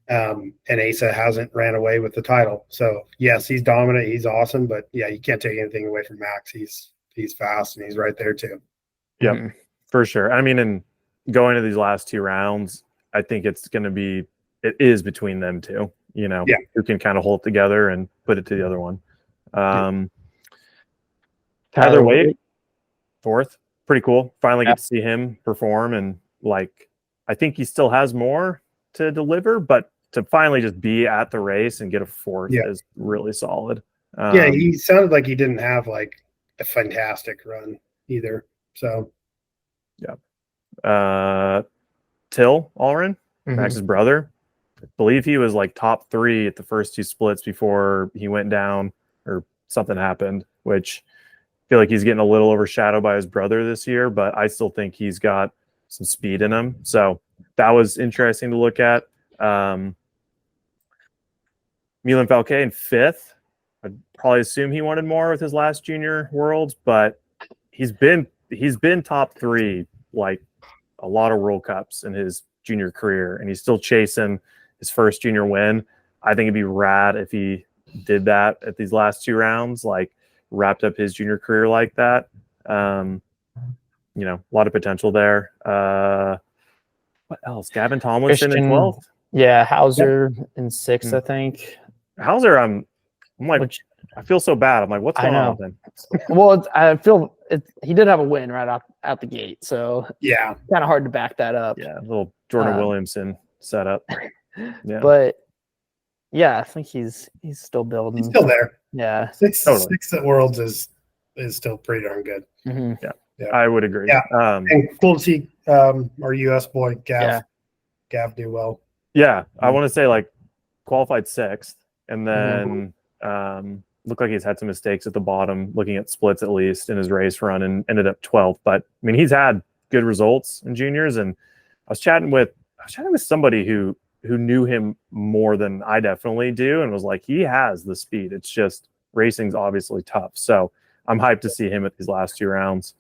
Mhm. And Asa hasn't ran away with the title. So yes, he's dominant. He's awesome, but yeah, you can't take anything away from Max. He's fast and he's right there too. Yep, Mhm. for sure. I mean, and going to these last 2 rounds, I think it is between them two, Yeah. who can kind of hold it together and put it to the other one. Tyler Wade, 4th, pretty cool. Finally get to see him perform, and I think he still has more to deliver, but to finally just be at the race and get a 4th is really solid. Yeah, he sounded like he didn't have like a fantastic run either. So Till Allren, Mhm. Max's brother, I believe he was like top 3 at the first 2 splits before he went down or something happened, which I feel like he's getting a little overshadowed by his brother this year, but I still think he's got some speed in him. So that was interesting to look at. Milan Falque in 5th. I'd probably assume he wanted more with his last junior worlds, but he's been top 3 like a lot of World Cups in his junior career, and he's still chasing his first junior win. I think it'd be rad if he did that at these last 2 rounds, like wrapped up his junior career like that. A lot of potential there. What else? Gavin Tomlinson in 12th. Yeah, Hauser in 6th, I think. Hauser, I'm like, I feel so bad. I'm like, what's going on with him? Well, I feel he did have a win right out the gate, so yeah, kind of hard to back that up. Yeah, a little Jordan Williamson setup. Yeah, but yeah, I think he's still building. He's still there. Yeah, sixth at Worlds is still pretty darn good. Mm-hmm. Yeah, I would agree. Yeah, and cool to see our U.S. boy Gav do well. Yeah, I want to say like qualified 6th, and then looked like he's had some mistakes at the bottom, looking at splits at least in his race run, and ended up 12th. But I mean, he's had good results in juniors, and I was chatting with somebody who knew him more than I definitely do, and was like, he has the speed. It's just racing's obviously tough. So I'm hyped to see him at these last 2 rounds.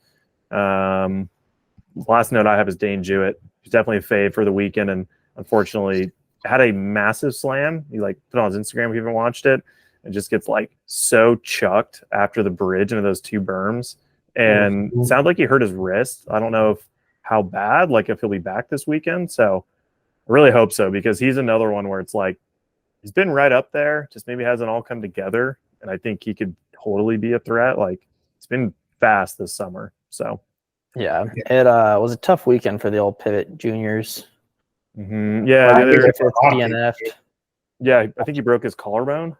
Last note I have is Dane Jewett. He's definitely a fave for the weekend, and unfortunately had a massive slam. He put it on his Instagram if you haven't watched it. It just gets so chucked after the bridge into those 2 berms, and sounded like he hurt his wrist. I don't know how bad, if he'll be back this weekend. So I really hope so, because he's another one where it's he's been right up there, just maybe hasn't all come together. And I think he could totally be a threat. He's been fast this summer. So yeah, it was a tough weekend for the old Pivot juniors. Yeah, DNF. Yeah, I think he broke his collarbone.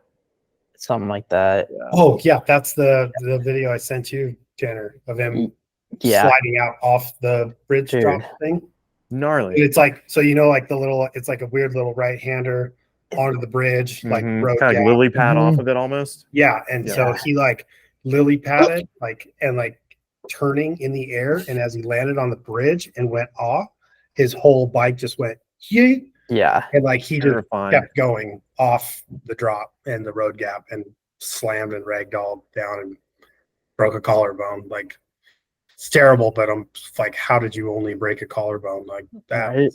Something like that. Yeah. Oh yeah, that's the video I sent you, Tanner, of him sliding out off the bridge drop thing. Gnarly. And it's the little, it's like a weird little right hander onto the bridge, road kind of lily pad off of it almost. Yeah, and so he lily padded and turning in the air, and as he landed on the bridge and went off, his whole bike just went yeet. Yeah, and he just kept going off the drop and the road gap and slammed and ragdolled down and broke a collarbone. It's terrible, but I'm how did you only break a collarbone like that? Right.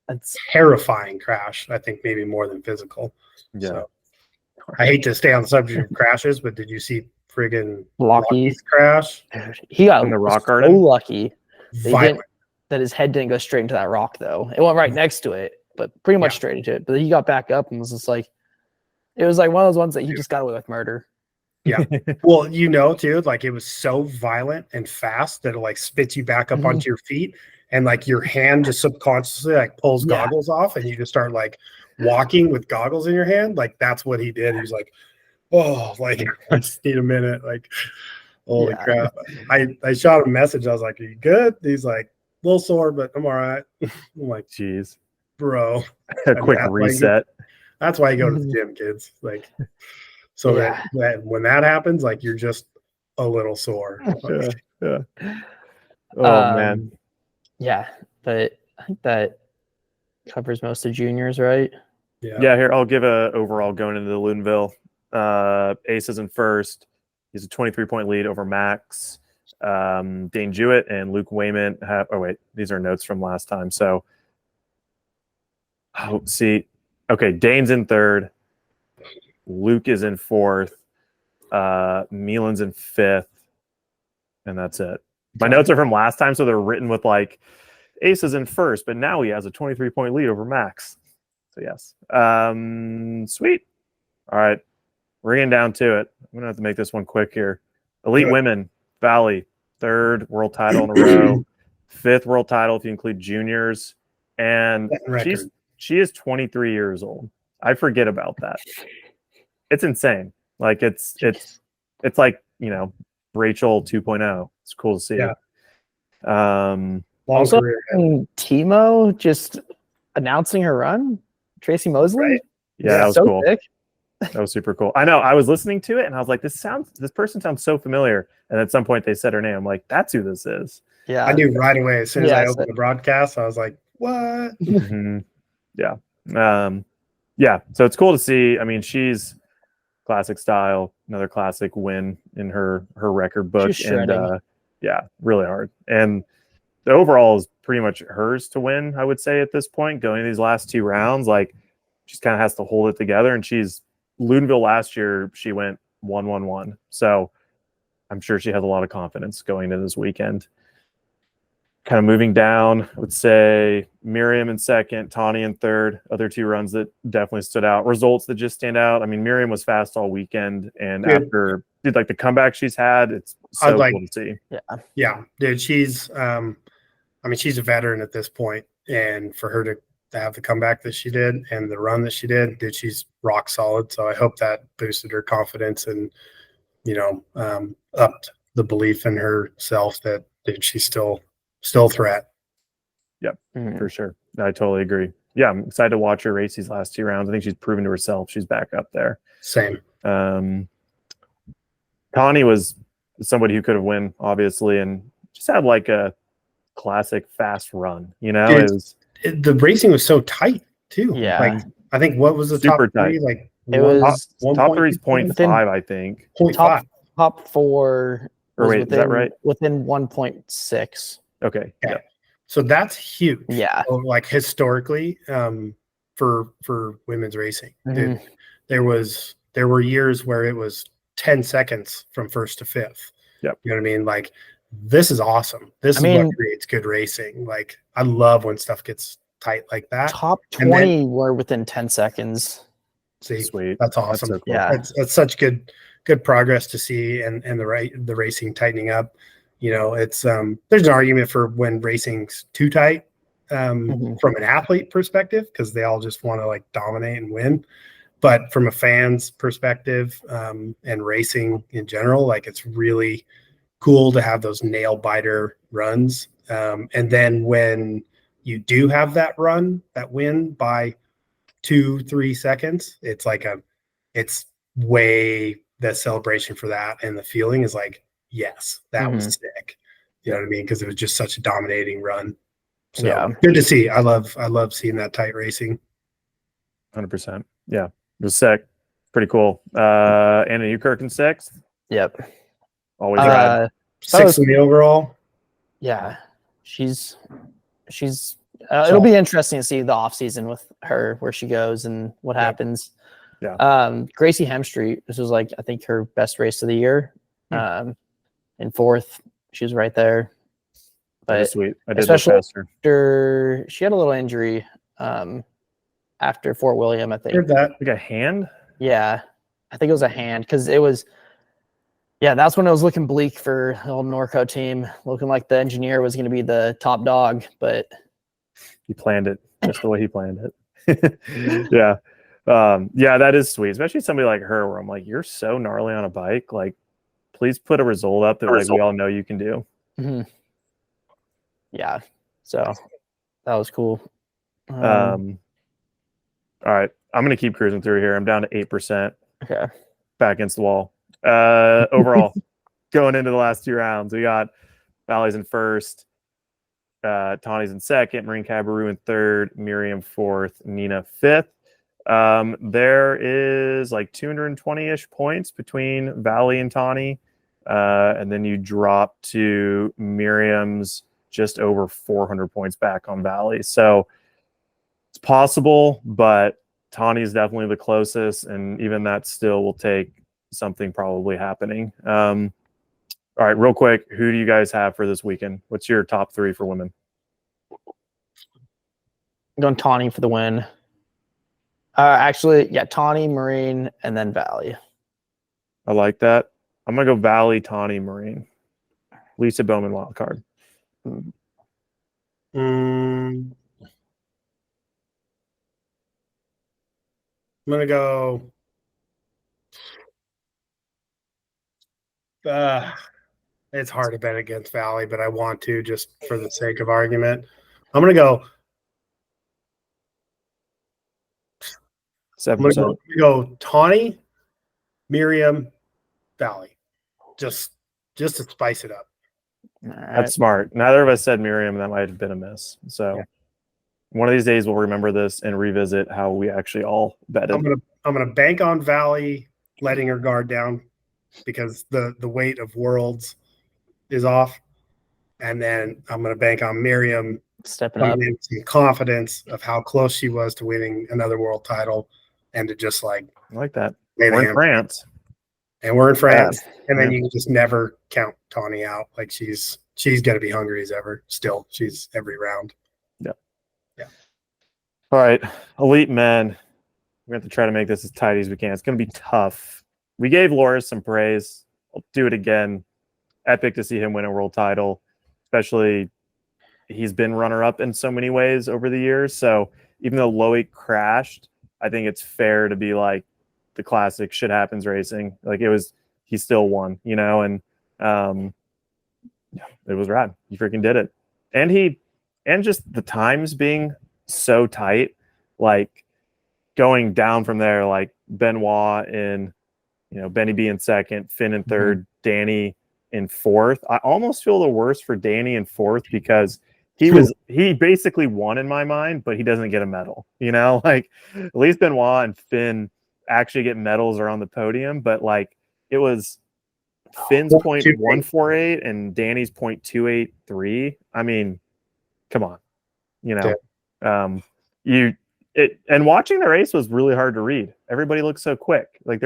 That's terrifying crash. I think maybe more than physical. Yeah. So, I hate to stay on the subject of crashes, but did you see friggin' Locky's crash? He got in the rock so garden. Lucky that his head didn't go straight into that rock, though. It went right next to it, but pretty much straight into it. But he got back up and was just it was one of those ones that he just got away with murder. Yeah. Well, too, it was so violent and fast that it spits you back up onto your feet, and your hand just subconsciously pulls goggles off, and you just start walking with goggles in your hand. That's what he did. He was oh, I just need a minute. Holy crap. I shot him a message. I was like, are you good? He's a little sore, but I'm all right. I'm jeez, bro. A quick reset. That's why you go to the gym, kids. So that when that happens, you're just a little sore. Yeah. Oh man. Yeah, but I think that covers most of juniors, right? Yeah. Here, I'll give a overall going into the Loudenvielle. Ace is in first. He's a 23-point lead over Max. Dane Jewett and Luke Wayman have. Oh wait, these are notes from last time. So Oh, see, okay, Dane's in third. Luke is in fourth. Milan's in fifth. And that's it. My notes are from last time, so they're written with like Ace is in first, but now he has a 23-point lead over Max. So yes. Sweet. All right. We're getting down to it. I'm gonna have to make this one quick here. Elite Women, Valley, third world title in a row, fifth world title if you include juniors. And she is 23 years old. I forget about that. It's insane. Like it's like, you know, Rachel 2.0. It's cool to see. Yeah. Long also, career. Timo just announcing her run. Tracy Mosley. Right. Yeah, that was so cool. sick. That was super cool. I know. I was listening to it and I was like, this person sounds so familiar. And at some point they said her name. I'm like, that's who this is. Yeah. I knew right away as soon as I opened the broadcast. I was like, what? Mm-hmm. Yeah. Yeah. So it's cool to see. I mean, she's classic style, another classic win in her record book. And yeah, really hard. And the overall is pretty much hers to win, I would say, at this point, going these last two rounds. Like, just kind of has to hold it together. And she's Loudenvielle last year, she went 1-1-1. So I'm sure she has a lot of confidence going into this weekend. Kind of moving down, I would say Miriam in second, Tawny in third. Other two runs that definitely stood out. Results that just stand out. I mean, Miriam was fast all weekend. And after like the comeback she's had, it's so cool to see. Yeah, dude, she's I mean, she's a veteran at this point, and for her to have the comeback that she did and the run that she did, dude, she's rock solid. So I hope that boosted her confidence and, you know, upped the belief in herself that she's still a threat. Yep, for sure. I totally agree. Yeah, I'm excited to watch her race these last two rounds. I think she's proven to herself. She's back up there. Same. Connie was somebody who could have won, obviously, and just had like a classic fast run. You know, dude, the racing was so tight too. Yeah. Like, I think what was the super top three? tight. Like it was top three is 0.5, I think. 0.5. Top four. Or wait, is that right? Within 1.6. Okay. Yeah. So that's huge. Yeah. So, like historically, for women's racing, dude, there were years where it was 10 seconds from first to fifth. Yep. You know what I mean? Like, this is awesome. This is what creates good racing. Like, I love when stuff gets tight like that. Top 20 were within 10 secons. See, sweet. That's awesome. That's so cool. Yeah. That's such good progress to see, and the racing tightening up. You know, it's there's an argument for when racing's too tight from an athlete perspective, because they all just want to like dominate and win. But from a fan's perspective, and racing in general, like, it's really cool to have those nail biter runs. And then when you do have that run, that win by 2-3 seconds, it's like it's way the celebration for that, and the feeling is like, yes, that was sick. You know what I mean? Because it was just such a dominating run. So good to see. I love seeing that tight racing. 100%. Yeah, it was sick. Pretty cool. Anna Newkirk in sixth. Yep. Always rad. Sixth in the overall. Yeah, she's it'll be interesting to see the off season with her, where she goes and what happens. Yeah. Gracie Hemstreet, this was like, I think, her best race of the year. In fourth, she was right there. But sweet. I did especially faster. after she had a little injury after Fort William, I think. Heard that. Like a hand? Yeah, I think it was a hand, because it was. Yeah, that's when it was looking bleak for the old Norco team, looking like the engineer was going to be the top dog, but he planned it just the way he planned it. Yeah. Yeah, that is sweet, especially somebody like her, where I'm like, you're so gnarly on a bike. Like, please put a result up that like we all know you can do. Yeah, so that was cool. All right, I'm gonna keep cruising through here. I'm down to 8%. Okay, back against the wall. Overall, going into the last two rounds, we got Valley's in first, Tawny's in second, Marine Cabaroo in third, Miriam fourth, Nina fifth. There is like 220-ish points between Valley and Tawny, and then you drop to Miriam's just over 400 points back on Valley. So it's possible, but Tawny is definitely the closest, and even that still will take something probably happening. All right, real quick, who do you guys have for this weekend? What's your top 3 for women? I'm going Tawny for the win. Actually, yeah, Tawny, Marine, and then Valley. I like that. I'm gonna go Valley, Tawny, Marine. Lisa Bowman wild card. I'm gonna go. It's hard to bet against Valley, but I want to just for the sake of argument. I'm gonna go. I'm 7%. gonna go Tawny, Miriam, Valley, just to spice it up. All right. That's smart. Neither of us said Miriam. That might have been a miss. So Yeah. one of these days we'll remember this and revisit how we actually all betted. I'm gonna bank on Valley letting her guard down because the weight of Worlds is off, and then I'm gonna bank on Miriam Stepping up. coming in with some confidence of how close she was to winning another world title, and to just like I like that. lay the We're in hammer. France. And we're in France, and then Yeah. you can just never count Tawny out. Like she's gonna be hungry as ever. Still, she's every round. All right, elite men. We have to try to make this as tight as we can. It's going to be tough. We gave Loris some praise. I'll do it again. Epic to see him win a world title, especially he's been runner-up in so many ways over the years. So even though Loic crashed, I think it's fair to be like the classic shit happens racing. Like he still won, and it was rad. He freaking did it. And just the times being so tight, like going down from there, like Benoit in, Benny B in second, Finn in third, Danny in fourth. I almost feel the worst for Danny in fourth because he basically won in my mind, but he doesn't get a medal. Like at least Benoit and Finn actually get medals or on the podium, but like it was Finn's 0.148 and Danny's 0.283. I mean, come on, and watching the race was really hard to read. Everybody looked so quick. Like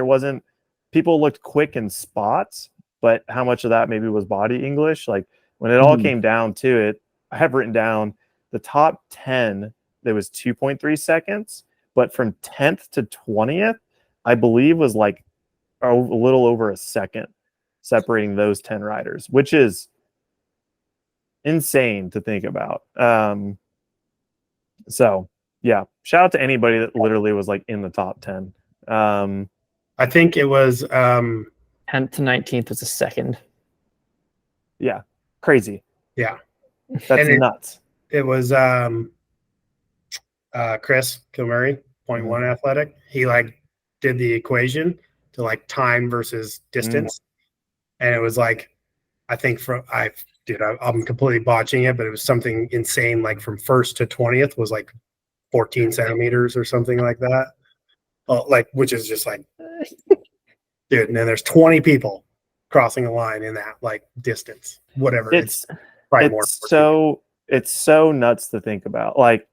people looked quick in spots, but how much of that maybe was body English? Like when it all came down to it, I have written down the top 10, there was 2.3 seconds, but from 10th to 20th, I believe was like a little over a second separating those 10 riders, which is insane to think about. So yeah, shout out to anybody that literally was like in the top 10. I think it was 10th to 19th was a second. Yeah, crazy. Yeah, that's nuts. It was Chris Kilmurray, 0.1 athletic. He like did the equation to like time versus distance, and it was like I think I'm completely botching it, but it was something insane. Like from 1st to 20th was like 14 centimeters or something like that. Which is just like, dude. And then there's 20 people crossing a line in that like distance, whatever. It's so nuts to think about. Like,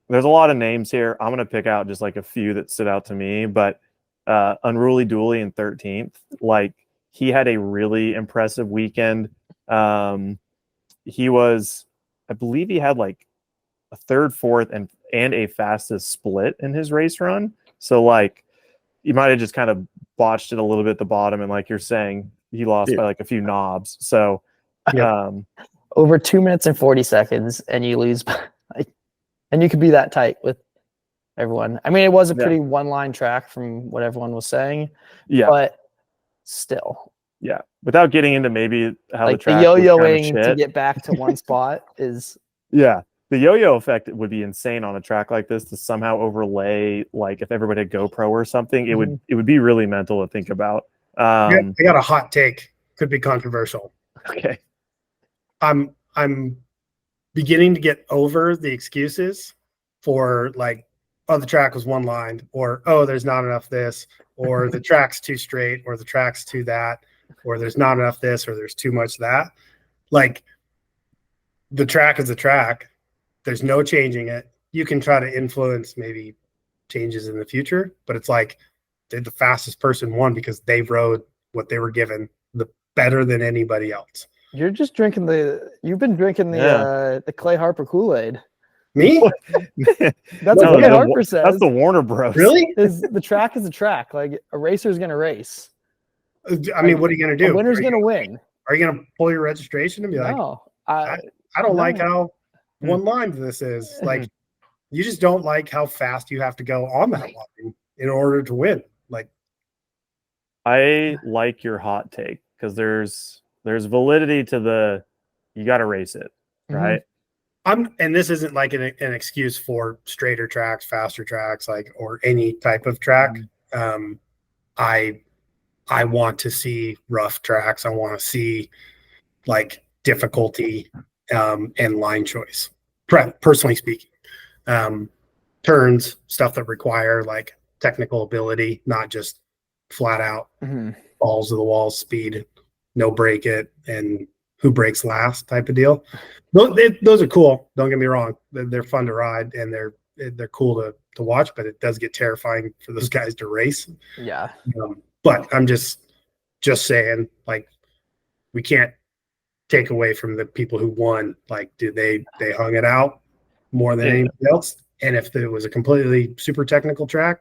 there's a lot of names here. I'm gonna pick out just like a few that stood out to me, but Unruly Dooley in 13th, like he had a really impressive weekend. He was, I believe he had like a 3rd, 4th, and a fastest split in his race run. So like you might have just kind of botched it a little bit at the bottom, and like you're saying, he lost by like a few knobs. So over 2 minutes and 40 seconds, and you lose by, and you could be that tight with everyone. I mean, it was a pretty one-line track from what everyone was saying. Yeah, but still. Yeah, without getting into maybe how like the track yo-yoing to get back to one spot is the yo-yo effect would be insane on a track like this to somehow overlay, like if everybody had GoPro or something, it would be really mental to think about. I got a hot take, could be controversial. Okay, I'm beginning to get over the excuses for like, oh, the track was one line, or oh, there's not enough this, or the track's too straight, or the track's too that, or there's not enough this, or there's too much that. Like, the track is the track. There's no changing it. you can try to influence maybe changes in the future, but it's like the fastest person won because they rode what they were given the better than anybody else. You're just drinking you've been drinking the Clay Harper Kool-Aid. Me? That's what Clay Harper says. That's the Warner Bros. Really? The track is a track. Like a racer's gonna race. I mean, what are you going to do? A winner's gonna win. Are you going to pull your registration and be like, No, I don't like how Hmm. one line this is? Like, you just don't like how fast you have to go on that line in order to win. Like, I like your hot take because there's validity to you got to race it, right? and this isn't like an excuse for straighter tracks, faster tracks, like, or any type of track. I want to see rough tracks. I want to see like difficulty and line choice. Personally speaking, turns, stuff that require like technical ability, not just flat out balls to the wall speed, no break it, and who breaks last type of deal. Those are cool. Don't get me wrong; they're fun to ride and they're cool to watch. But it does get terrifying for those guys to race. Yeah. But I'm just saying, like, we can't take away from the people who won. Like, they hung it out more than anybody else. And if it was a completely super technical track,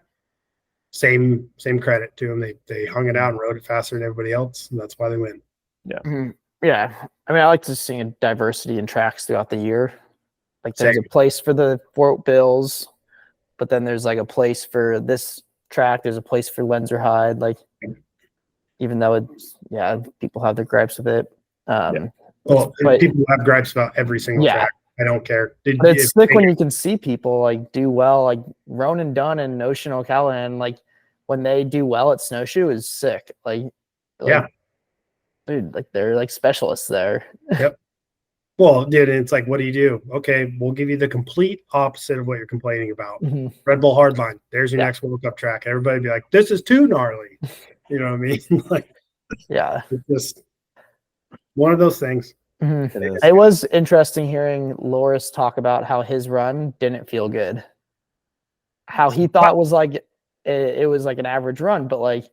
same credit to them. They hung it out and rode it faster than everybody else, and that's why they win. Yeah. Yeah. I mean, I like to see a diversity in tracks throughout the year. Like there's a place for the Fort Bills, but then there's like a place for this track. There's a place for Lenzerheide. Like, even though it's, people have their gripes with it. Well, people have gripes about every single track. I don't care. But it's sick when you can see people like do well, like Ronan Dunn and Ocean O'Callaghan. Like when they do well at snowshoe is sick. Like dude, like they're like specialists there. Yep. Well, dude, it's like, what do you do? Okay, we'll give you the complete opposite of what you're complaining about. Red Bull Hardline. There's your next World Cup track. Everybody be like, this is too gnarly. You know what I mean? Like, it's just one of those things. It was interesting hearing Loris talk about how his run didn't feel good. How he thought it was like it was like an average run, but like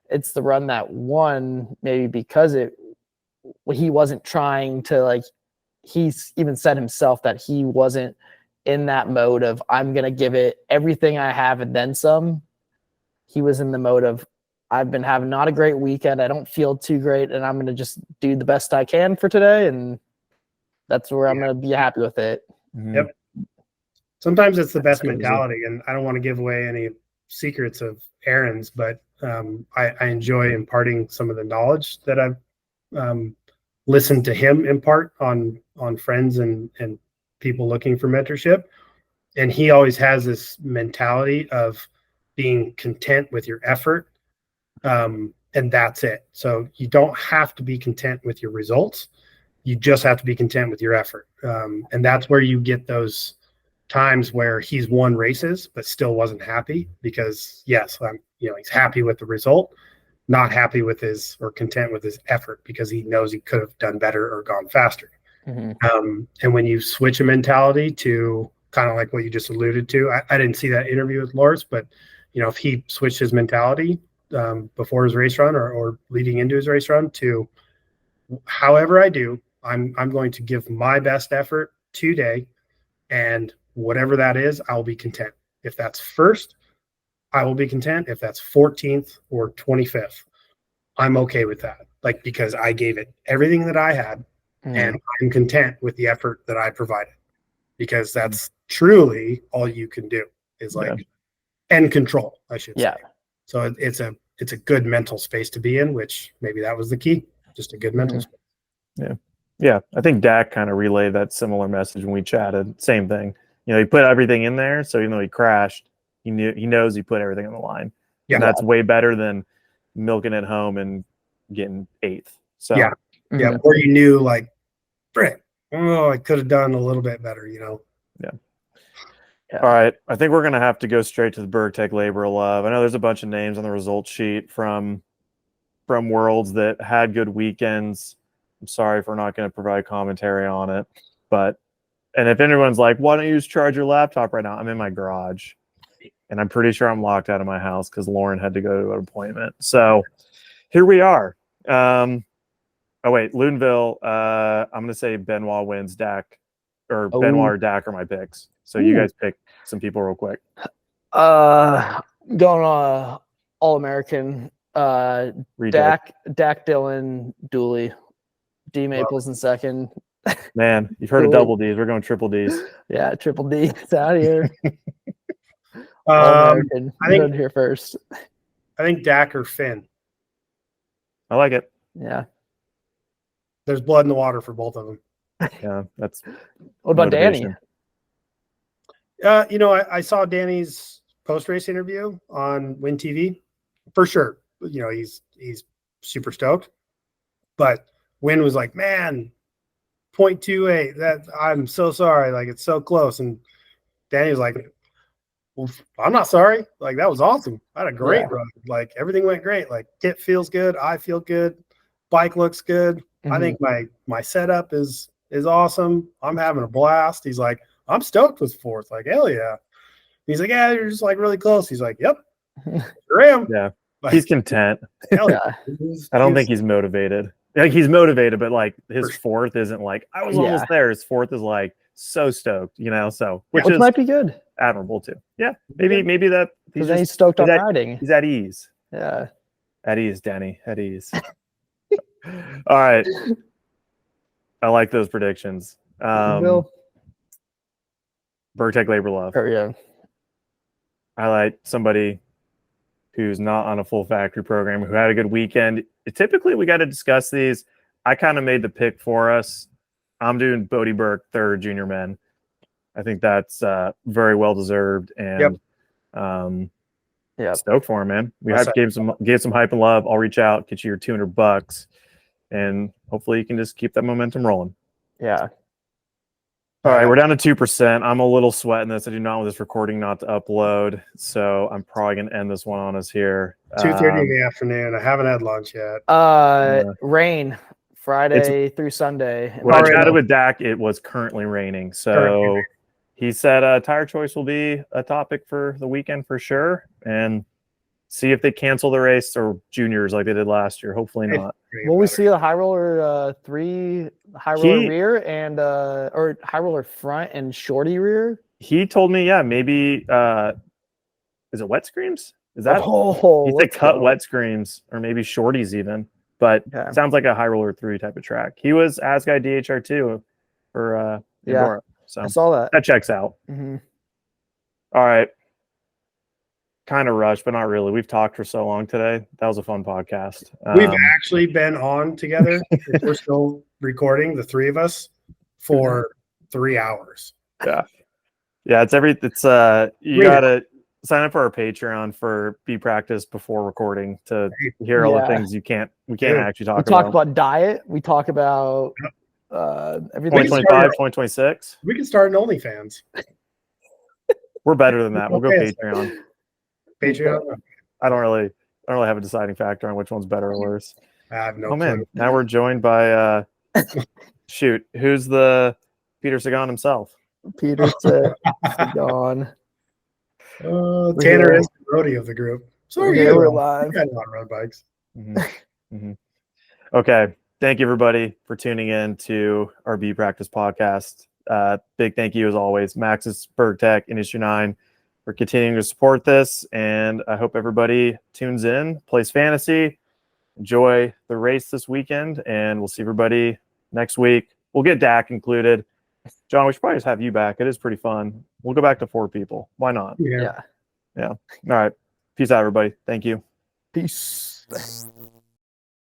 it's the run that won maybe because he wasn't trying to, like, he's even said himself that he wasn't in that mode of I'm gonna give it everything I have and then some. He was in the mode of I've been having not a great weekend. I don't feel too great, and I'm going to just do the best I can for today, and that's where I'm going to be happy with it. Yep. Sometimes it's the best mentality, and I don't want to give away any secrets of Aaron's, but I enjoy imparting some of the knowledge that I've listened to him impart on friends and people looking for mentorship. And he always has this mentality of being content with your effort. And that's it. So you don't have to be content with your results. You just have to be content with your effort. And that's where you get those times where he's won races, but still wasn't happy because yes, he's happy with the result, not happy with or content with his effort because he knows he could have done better or gone faster. And when you switch a mentality to kind of like what you just alluded to, I didn't see that interview with Loris, but if he switched his mentality before his race run or leading into his race run to however I do, I'm going to give my best effort today, and whatever that is, I'll be content. If that's first, I will be content. If that's 14th or 25th, I'm okay with that. Like, because I gave it everything that I had, and I'm content with the effort that I provided, because that's truly all you can do is and control, I should say. So it's a good mental space to be in, which maybe that was the key, just a good mental space. Yeah. I think Dak kind of relayed that similar message when we chatted. Same thing. He put everything in there. So even though he crashed, he knows he put everything on the line. And that's way better than milking it home and getting 8th. So Or you knew like, frick, I could have done a little bit better, Yeah. All right. I think we're going to have to go straight to the Burgtec Labor of Love. I know there's a bunch of names on the results sheet from Worlds that had good weekends. I'm sorry if we're not going to provide commentary on it, but And if anyone's like, why don't you just charge your laptop right now? I'm in my garage. And I'm pretty sure I'm locked out of my house because Lauren had to go to an appointment. So here we are. Oh, wait. Loudenvielle. I'm going to say Benoit wins Dak. Or Benoit or Dak are my picks. So you guys pick some people real quick. Going All-American. Dak, Dylan, Dooley. D Maples in second. Man, you've heard of double D's. We're going triple D's. Yeah, triple D. It's out here. I You heard it here first. think Dak or Finn. I like it. Yeah. There's blood in the water for both of them. Yeah, that's. What about motivation. You know, I saw Danny's post-race interview on Win TV. For sure. You know, he's super stoked. But Win was like, man, 0.28. That I'm so sorry. Like, it's so close. And Danny was like, well, I'm not sorry. Like, that was awesome. I had a great run. Like, everything went great. Like, kit feels good. I feel good. Bike looks good. I think my setup is awesome. I'm having a blast. He's like, I'm stoked with fourth. Like, hell yeah. He's like, yeah, you're just like really close. He's like, yep, sure am. Yeah. Like, He's content. hell yeah. I don't think he's motivated. Like, he's motivated, but like his fourth isn't like, I was almost there. His fourth is like so stoked, you know, so which might be good. Admirable too. Yeah. Maybe that He's stoked on riding. He's at ease. Yeah. At ease, Danny. At ease. All right. I like those predictions. Bill. Burgtec labor love. Yeah. I like somebody who's not on a full factory program, who had a good weekend. Typically, we got to discuss these. I kind of made the pick for us. I'm doing Bodie Burke, third junior men. I think that's very well deserved, and stoked for him, man. We gave some hype and love. I'll reach out, get you your $200, and hopefully you can just keep that momentum rolling. Yeah. All right, we're down to 2%. I'm a little sweating this. I do not want this recording not to upload, so I'm probably going to end this one on us here. 2:30 in the afternoon. I haven't had lunch yet. Rain Friday through Sunday. When I chatted with Dak, it was currently raining. So he said tire choice will be a topic for the weekend for sure. And see if they cancel the race or juniors like they did last year. Hopefully not. Will we see a high roller high roller rear and or high roller front and shorty rear? He told me, yeah, maybe is it wet screams? Is that he said cut wet screams or maybe shorties even, but sounds like a high roller 3 type of track. He was Asguy DHR2 for Andorra. So I saw that. That checks out. All right. Kind of rushed, but not really. We've talked for so long today. That was a fun podcast. We've actually been on together. We're still recording, the three of us, for 3 hours. Yeah. It's you gotta sign up for our Patreon for B practice before recording to hear all the things we can't actually talk about. We talk about diet. We talk about everything. 2025, 2026. We can start an OnlyFans. We're better than that. We'll go Patreon. Patreon. I don't really have a deciding factor on which one's better or worse. I have no clue. Man, now we're joined by who's the Peter Sagan himself? Peter Sagan. Tanner is the roadie of the group. So are you. We're live. Got a lot of road bikes. Okay. Thank you everybody for tuning in to our B Practice podcast. Big thank you as always, Maxxis, Burgtec, Industry 9 for continuing to support this. And I hope everybody tunes in, plays fantasy, enjoy the race this weekend, and we'll see everybody next week. We'll get Dak included. John, we should probably just have you back. It is pretty fun. We'll go back to 4 people. Why not? Yeah. All right. Peace out, everybody. Thank you. Peace.